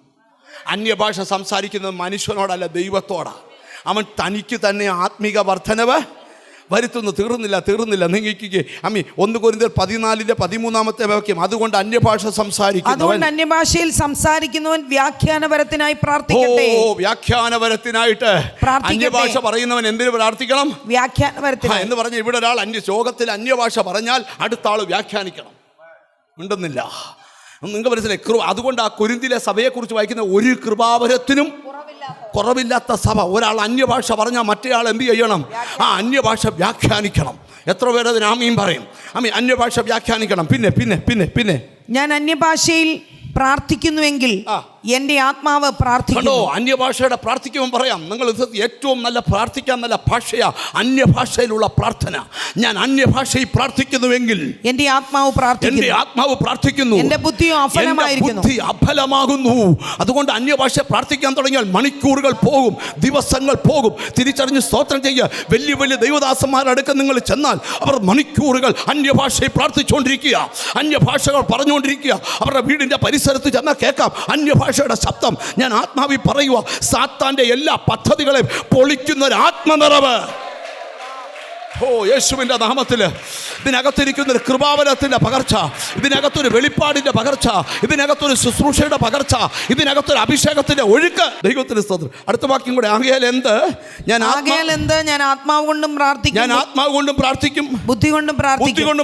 അന്യഭാഷ സംസാരിക്കുന്നത് മനുഷ്യനോടല്ല, ദൈവത്തോടാണ്. അവൻ തനിക്ക് തന്നെ ആത്മീക വർധനവ് വരുത്തുന്നു. തീർന്നില്ല. നീങ്ങിക്കുക. 1 കൊരിന്ത്യർ 14:13 വാക്യം. അതുകൊണ്ട് അന്യഭാഷ സംസാരിക്കുന്നവൻ, അന്യഭാഷയിൽ സംസാരിക്കുന്നവൻ വ്യാഖ്യാനപരത്തിനായി പ്രാർത്ഥിക്കട്ടെ. വ്യാഖ്യാനപരത്തിനായിട്ട് അന്യഭാഷ പറയുന്നവൻ എന്തിനു പ്രാർത്ഥിക്കണം? വ്യാഖ്യാനപരത്തിനായി എന്ന് പറഞ്ഞ ഇവിടെ ഒരാൾ ലോകത്തിൽ അന്യഭാഷ പറഞ്ഞാൽ അടുത്ത ആൾ വ്യാഖ്യാനിക്കണം. ഉണ്ടെന്നില്ല, നിങ്ങൾക്ക് മനസ്സിലായി. അതുകൊണ്ട് ആ കൊരിന്തിലെ സഭയെക്കുറിച്ച് വായിക്കുന്ന ഒരു കൃപാവരത്തിനും കുറവില്ലാത്ത സഭ. ഒരാൾ അന്യഭാഷ പറഞ്ഞാൽ മറ്റേ ആൾ എന്ത് ചെയ്യണം? ആ അന്യഭാഷ വ്യാഖ്യാനിക്കണം. എത്ര പേര് അതിന് ആമീൻ പറയും? അന്യഭാഷ വ്യാഖ്യാനിക്കണം. പിന്നെ ഞാൻ അന്യഭാഷയിൽ പ്രാർത്ഥിക്കുന്നുവെങ്കിൽ എൻ്റെ ആത്മാവ് പ്രാർത്ഥിക്കുന്നു. അന്യഭാഷയുടെ പ്രാർത്ഥിക്കുമ്പോൾ പറയാം, നിങ്ങൾ ഏറ്റവും നല്ല പ്രാർത്ഥിക്കാൻ നല്ല ഭാഷയാ അന്യഭാഷയിലുള്ള പ്രാർത്ഥന. ഞാൻ അന്യഭാഷയിൽ പ്രാർത്ഥിക്കുന്നുവെങ്കിൽ എൻ്റെ ആത്മാവ് പ്രാർത്ഥിക്കുന്നു, എൻ്റെ ബുദ്ധി അഫലമാകുന്നു. അതുകൊണ്ട് അന്യഭാഷ പ്രാർത്ഥിക്കാൻ തുടങ്ങിയാൽ മണിക്കൂറുകൾ പോകും, ദിവസങ്ങൾ പോകും. തിരിച്ചറിഞ്ഞ് സ്തോത്രം ചെയ്യുക. വലിയ വലിയ ദൈവദാസന്മാരുടെ അടുക്ക നിങ്ങൾ ചെന്നാൽ അവർ മണിക്കൂറുകൾ അന്യഭാഷയിൽ പ്രാർത്ഥിച്ചുകൊണ്ടിരിക്കുക, അന്യഭാഷകൾ പറഞ്ഞുകൊണ്ടിരിക്കുക. അവരുടെ വീടിൻ്റെ പരിസരത്ത് ചെന്നാൽ കേൾക്കാം അന്യഭാഷയുടെ ശബ്ദം. ഞാൻ ആത്മാവിൽ പറയുക, സാത്താന്റെ എല്ലാ പദ്ധതികളെയും പൊളിക്കുന്ന ഒരു ആത്മനിറവ്. യേശുവിൻ്റെ നാമത്തിൽ ഇതിനകത്തിരിക്കുന്ന ഒരു കൃപാവരത്തിൻ്റെ പകർച്ച, ഇതിനകത്തൊരു വെളിപ്പാടിൻ്റെ പകർച്ച, ഇതിനകത്തൊരു ശുശ്രൂഷയുടെ പകർച്ച, ഇതിനകത്തൊരു അഭിഷേകത്തിൻ്റെ ഒഴുക്ക്. ദൈവത്തിന് സ്തോത്രം. അടുത്ത വാക്യം കൂടെ. ആകയാൽ എന്ത്? ഞാൻ ആത്മാവ് കൊണ്ടും പ്രാർത്ഥിക്കും, ബുദ്ധി കൊണ്ടും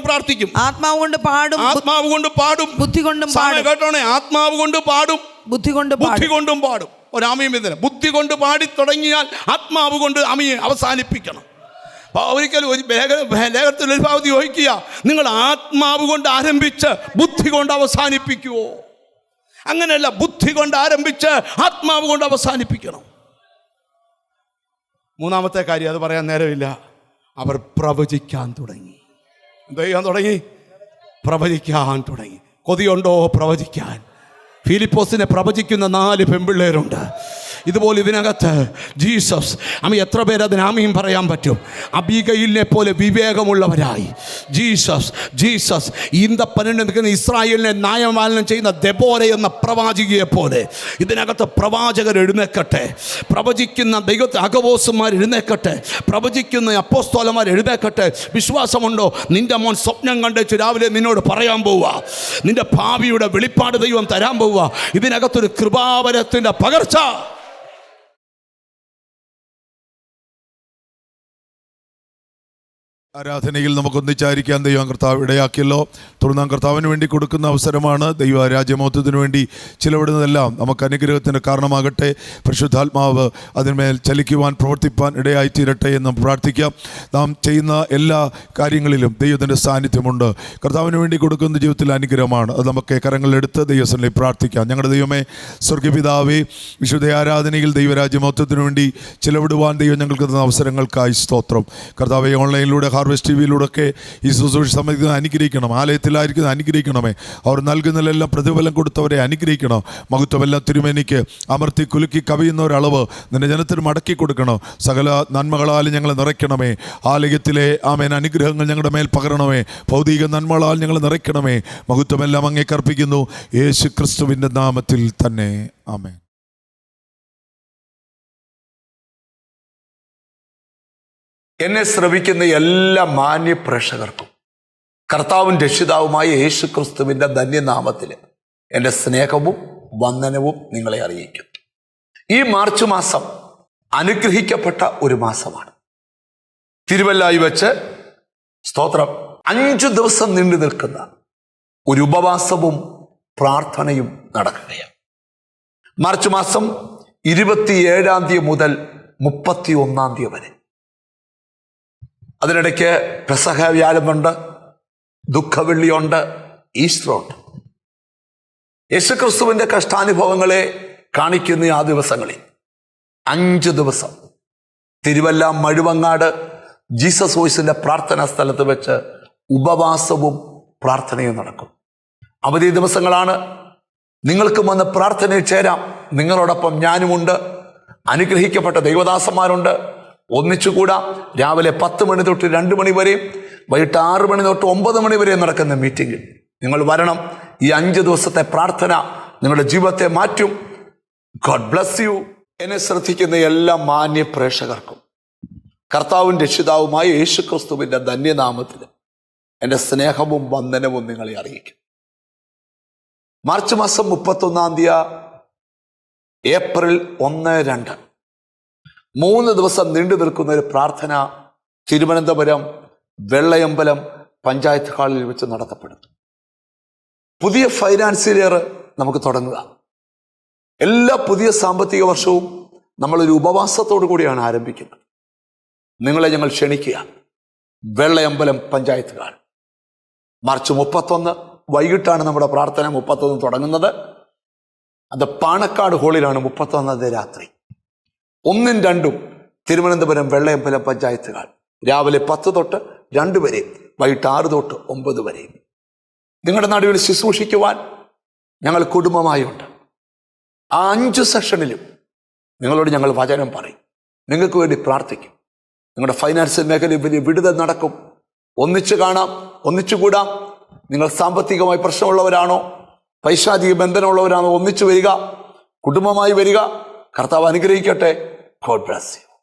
പ്രാർത്ഥിക്കും, ആത്മാവ് കൊണ്ട് പാടും, ബുദ്ധി കൊണ്ടും പാടും. കേട്ടോണേ, ആത്മാവ് കൊണ്ട് പാടും, ബുദ്ധി കൊണ്ടും പാടും. ഒരാമയും ഇതിന് ബുദ്ധി കൊണ്ട് പാടി തുടങ്ങിയാൽ ആത്മാവ് കൊണ്ട് അമിയെ അവസാനിപ്പിക്കണം. ഒരിക്കലും ഒരു ലേഖനത്തിൽ ഒരു ഭാഗത്ത് ചോദിക്കുക, നിങ്ങൾ ആത്മാവ് കൊണ്ട് ആരംഭിച്ച് ബുദ്ധി കൊണ്ട് അവസാനിപ്പിക്കുവോ? അങ്ങനെയല്ല, ബുദ്ധി കൊണ്ട് ആരംഭിച്ച് ആത്മാവ് കൊണ്ട് അവസാനിപ്പിക്കണം. മൂന്നാമത്തെ കാര്യം, അത് പറയാൻ നേരമില്ല, അവർ പ്രവചിക്കാൻ തുടങ്ങി. എന്ത് ചെയ്യാൻ തുടങ്ങി? പ്രവചിക്കാൻ തുടങ്ങി. കൊതിയുണ്ടോ പ്രവചിക്കാൻ? ഫിലിപ്പോസിനെ പ്രവചിക്കുന്ന 4 പെൺപിള്ളേരുണ്ട്. ഇതുപോലെ ഇതിനകത്ത് ജീസസ് എത്ര പേര് അതിന് ആമീൻ പറയാൻ പറ്റും? അബീഗയിലിനെ പോലെ വിവേകമുള്ളവരായി ജീസസ് ഈന്തപ്പനയിൽ നിൽക്കുന്ന ഇസ്രായേലിനെ ന്യായപാലനം ചെയ്യുന്ന ദെബോര എന്ന പ്രവാചികയെ പോലെ ഇതിനകത്ത് പ്രവാചകർ എഴുന്നേക്കട്ടെ, പ്രവചിക്കുന്ന ദൈവത്തെ അഗവോസുമാർ എഴുന്നേക്കട്ടെ, പ്രവചിക്കുന്ന അപ്പോസ്തലന്മാർ എഴുന്നേക്കട്ടെ. വിശ്വാസമുണ്ടോ? നിന്റെ മോൻ സ്വപ്നം കണ്ടേച്ച് രാവിലെ നിന്നോട് പറയാൻ പോവുക. നിന്റെ ഭാവിയുടെ വെളിപ്പാട് ദൈവം തരാൻ പോവുക. ഇതിനകത്തൊരു കൃപാവരത്തിൻ്റെ പകർച്ച. ആരാധനയിൽ നമുക്ക് ഒന്നിച്ചായിരിക്കാൻ ദൈവം കർത്താവ് ഇടയാക്കിയല്ലോ. തുടർന്ന് കർത്താവിന് വേണ്ടി കൊടുക്കുന്ന അവസരമാണ്. ദൈവ രാജ്യമോത്വത്തിന് വേണ്ടി ചിലവിടുന്നതെല്ലാം നമുക്ക് അനുഗ്രഹത്തിന് കാരണമാകട്ടെ. പരിശുദ്ധാത്മാവ് അതിന്മേൽ ചലിക്കുവാൻ പ്രവർത്തിപ്പാൻ ഇടയായിത്തീരട്ടെ എന്ന് പ്രാർത്ഥിക്കാം. നാം ചെയ്യുന്ന എല്ലാ കാര്യങ്ങളിലും ദൈവത്തിൻ്റെ സാന്നിധ്യമുണ്ട്. കർത്താവിന് വേണ്ടി കൊടുക്കുന്ന ജീവിതത്തിൽ അനുഗ്രഹമാണ്. അത് നമുക്ക് കരങ്ങളിലെടുത്ത് ദൈവസന്നിധിയിൽ പ്രാർത്ഥിക്കാം. ഞങ്ങളുടെ ദൈവമേ, സ്വർഗ്ഗപിതാവേ, വിശുദ്ധ ആരാധനയിൽ ദൈവരാജ്യമോത്വത്തിന് വേണ്ടി ചിലവിടുവാൻ ദൈവം ഞങ്ങൾക്ക് തന്ന അവസരങ്ങൾക്കായി സ്തോത്രം. കർത്താവെ, ഓൺലൈനിലൂടെ ഹാർവെസ്റ്റ് ടിവിയിലൂടെയൊക്കെ ഈ ശുശ്രൂഷ സംബന്ധിക്കുന്നത് അനുഗ്രഹിക്കണം. ആലയത്തിലായിരിക്കുന്നത് അനുഗ്രഹിക്കണമേ. അവർ നൽകുന്നതിലെല്ലാം പ്രതിഫലം കൊടുത്തവരെ അനുഗ്രഹിക്കണം. മഹത്വമെല്ലാം തിരുമേനിക്ക് അമർത്തി കുലുക്കി കവിയുന്ന ഒരളവ് നിന്റെ ജനത്തിന് മടക്കി കൊടുക്കണം. സകല നന്മകളാൽ ഞങ്ങളെ നിറയ്ക്കണമേ. ആലയത്തിലെ ആമേൻ അനുഗ്രഹങ്ങൾ ഞങ്ങളുടെ മേൽ പകരണമേ. ഭൗതിക നന്മകളാൽ ഞങ്ങളെ നിറയ്ക്കണമേ. മഹത്വമെല്ലാം അങ്ങേക്ക് അർപ്പിക്കുന്നു, യേശു ക്രിസ്തുവിൻ്റെ നാമത്തിൽ തന്നെ. ആമേൻ. എന്നെ ശ്രവിക്കുന്ന എല്ലാ മാന്യ പ്രേക്ഷകർക്കും കർത്താവും രക്ഷിതാവുമായ യേശു ക്രിസ്തുവിൻ്റെ ധന്യനാമത്തിൽ എൻ്റെ സ്നേഹവും വന്ദനവും നിങ്ങളെ അറിയിക്കുന്നു. ഈ മാർച്ച് മാസം അനുഗ്രഹിക്കപ്പെട്ട ഒരു മാസമാണ്. തിരുവല്ലായി വെച്ച് സ്തോത്രം 5 ദിവസം നീണ്ടു നിൽക്കുന്ന ഒരു ഉപവാസവും പ്രാർത്ഥനയും നടക്കുകയാണ്. മാർച്ച് മാസം 27 തീയതി മുതൽ 31 വരെ. അതിനിടയ്ക്ക് പെസഹ വ്യാഴമുണ്ട്, ദുഃഖവെള്ളിയുണ്ട്, ഈസ്റ്ററുണ്ട്. യേശുക്രിസ്തുവിൻ്റെ കഷ്ടാനുഭവങ്ങളെ കാണിക്കുന്ന ആ ദിവസങ്ങളിൽ 5 ദിവസം തിരുവല്ല മഴുവങ്ങാട് ജീസസ് വോയ്സിൻ്റെ പ്രാർത്ഥനാ സ്ഥലത്ത് വെച്ച് ഉപവാസവും പ്രാർത്ഥനയും നടക്കും. അവധി ദിവസങ്ങളാണ്. നിങ്ങൾക്കും വന്ന് പ്രാർത്ഥനയിൽ ചേരാം. നിങ്ങളോടൊപ്പം ഞാനുമുണ്ട്. അനുഗ്രഹിക്കപ്പെട്ട ദൈവദാസന്മാരുണ്ട്. ഒന്നിച്ചുകൂടാം. രാവിലെ 10 മണി തൊട്ട് 2 മണി വരെയും വൈകിട്ട് 6 മണി തൊട്ട് 9 മണി വരെയും നടക്കുന്ന മീറ്റിംഗിൽ നിങ്ങൾ വരണം. ഈ 5 ദിവസത്തെ പ്രാർത്ഥന നിങ്ങളുടെ ജീവിതത്തെ മാറ്റും. God bless you. എന്നെ ശ്രദ്ധിക്കുന്ന എല്ലാ മാന്യ പ്രേക്ഷകർക്കും കർത്താവും രക്ഷിതാവുമായ യേശു ക്രിസ്തുവിൻ്റെ ധന്യനാമത്തിൽ എൻ്റെ സ്നേഹവും വന്ദനവും നിങ്ങളെ അറിയിക്കും. മാർച്ച് മാസം 31 തീയതി, ഏപ്രിൽ 1, 2 3 ദിവസം നീണ്ടു നിൽക്കുന്ന ഒരു പ്രാർത്ഥന തിരുവനന്തപുരം വെള്ളയമ്പലം പഞ്ചായത്ത് ഹാളിൽ വെച്ച് നടത്തപ്പെടും. പുതിയ ഫൈനാൻഷ്യൽ ഇയർ നമുക്ക് തുടങ്ങുക. എല്ലാ പുതിയ സാമ്പത്തിക വർഷവും നമ്മളൊരു ഉപവാസത്തോടു കൂടിയാണ് ആരംഭിക്കുന്നത്. നിങ്ങളെ ഞങ്ങൾ ക്ഷണിക്കുക. വെള്ളയമ്പലം പഞ്ചായത്ത് ഹാൾ. മാർച്ച് 31 വൈകിട്ടാണ് നമ്മുടെ പ്രാർത്ഥന 31 തുടങ്ങുന്നത്. അത് പാണക്കാട് ഹാളിലാണ് 31 രാത്രി. 1, 2 തിരുവനന്തപുരം വെള്ളയമ്പലം പഞ്ചായത്ത് ഹാൾ. രാവിലെ 10 തൊട്ട് 2 വരെയും വൈകിട്ട് 6 തൊട്ട് 9 വരെയും. നിങ്ങളുടെ നടുവിൽ ശുശ്രൂഷിക്കുവാൻ ഞങ്ങൾ കുടുംബമായുണ്ട്. ആ 5 സെഷനിലും നിങ്ങളോട് ഞങ്ങൾ വചനം പറയും. നിങ്ങൾക്ക് വേണ്ടി പ്രാർത്ഥിക്കും. നിങ്ങളുടെ ഫൈനാൻഷ്യൽ മേഖലയിൽ വലിയ വിടുതൽ നടക്കും. ഒന്നിച്ച് കാണാം, ഒന്നിച്ചു കൂടാം. നിങ്ങൾ സാമ്പത്തികമായി പ്രശ്നമുള്ളവരാണോ, പൈശാചിക ബന്ധനമുള്ളവരാണോ, ഒന്നിച്ചു വരിക, കുടുംബമായി വരിക. കർത്താവ് അനുഗ്രഹിക്കട്ടെ. God bless you.